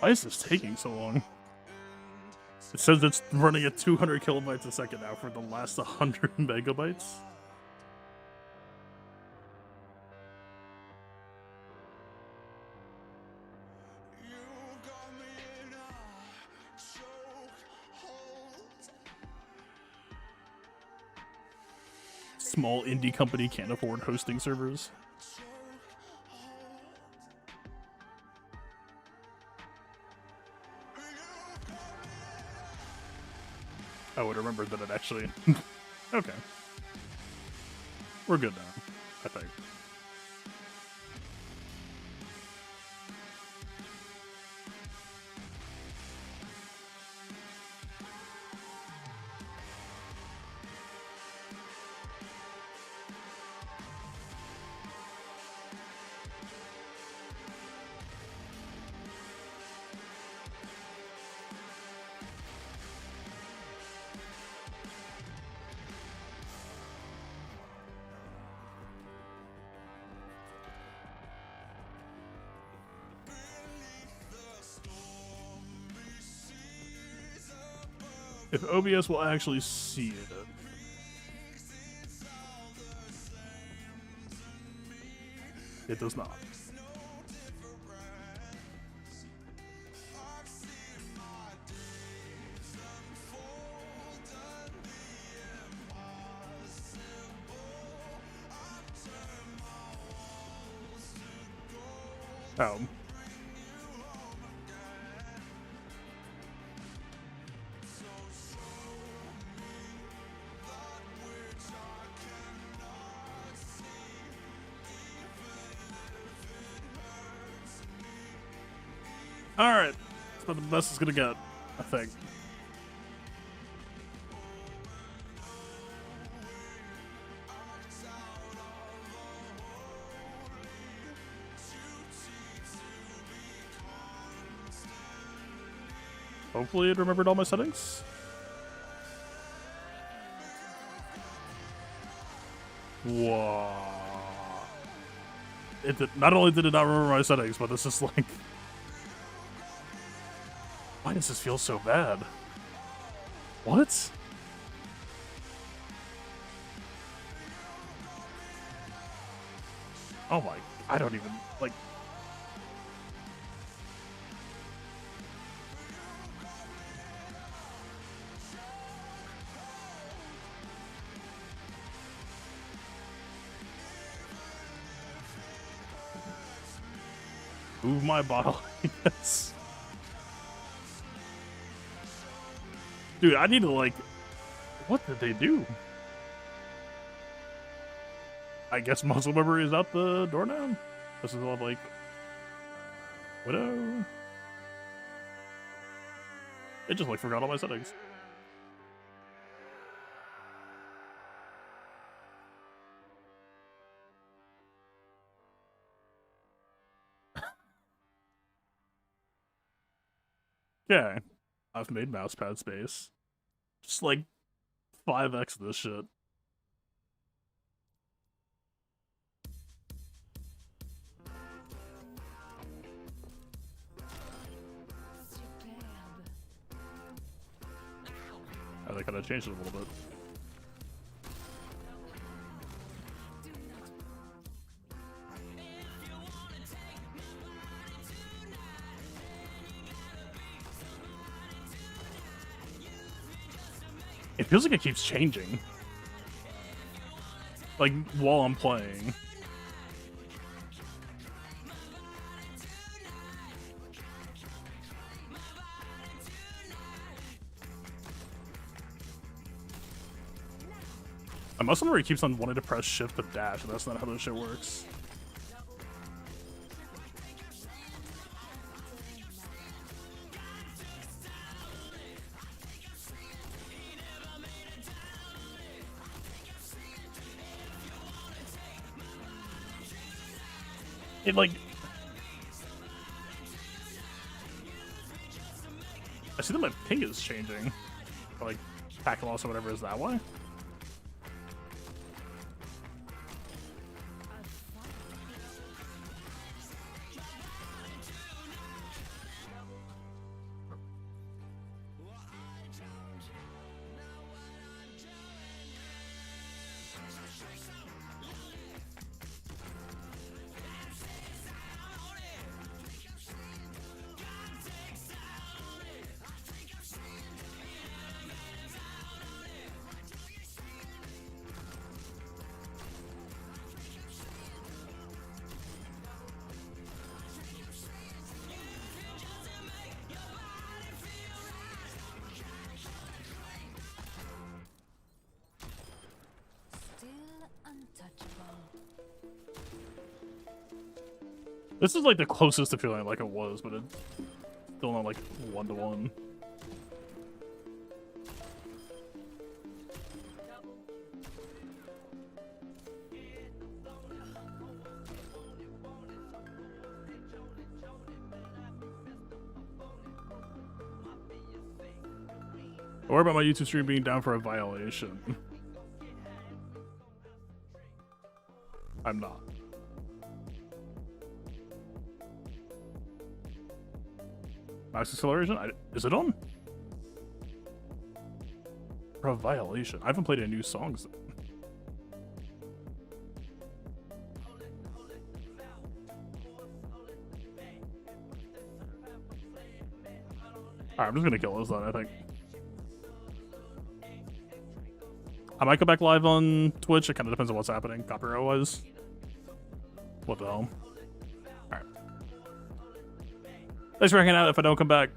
Why is this taking so long? It says it's running at 200 kilobytes a second now for the last 100 megabytes. small indie company can't afford hosting servers. I would remember that it actually... Okay. We're good now, I think. If OBS will actually see it. It does not. Oh. Alright. That's about the best it's gonna get, I think. Hopefully it remembered all my settings. Whoa. It did, not only did it not remember my settings, but this is like... Why does this feel so bad? What? Oh my... I don't even... like... Move my bottle, yes. Dude, I need to, like... What did they do? I guess muscle memory is out the door now? This is all, like... Widow? It just, like, forgot all my settings. Okay. I've made mousepad space. Just like 5x this shit. I think I kind of changed it a little bit. It feels like it keeps changing. Like, while I'm playing. My muscle memory keeps on wanting to press shift to dash, and that's not how this shit works. It like... I see that my ping is changing. Or, like, tackle loss or whatever is that way. This is like the closest to feeling like it was, but it's still not like 1-to-1. Don't worry about my YouTube stream being down for a violation. I'm not. Max acceleration? Is it on? For a violation. I haven't played any new songs. Alright, I'm just gonna kill this then, I think. I might go back live on Twitch. It kind of depends on what's happening, copyright-wise. What the hell? Alright. Thanks for hanging out if I don't come back.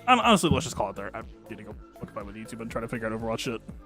Honestly, let's just call it there. I need to go look at my YouTube and try to figure out Overwatch shit.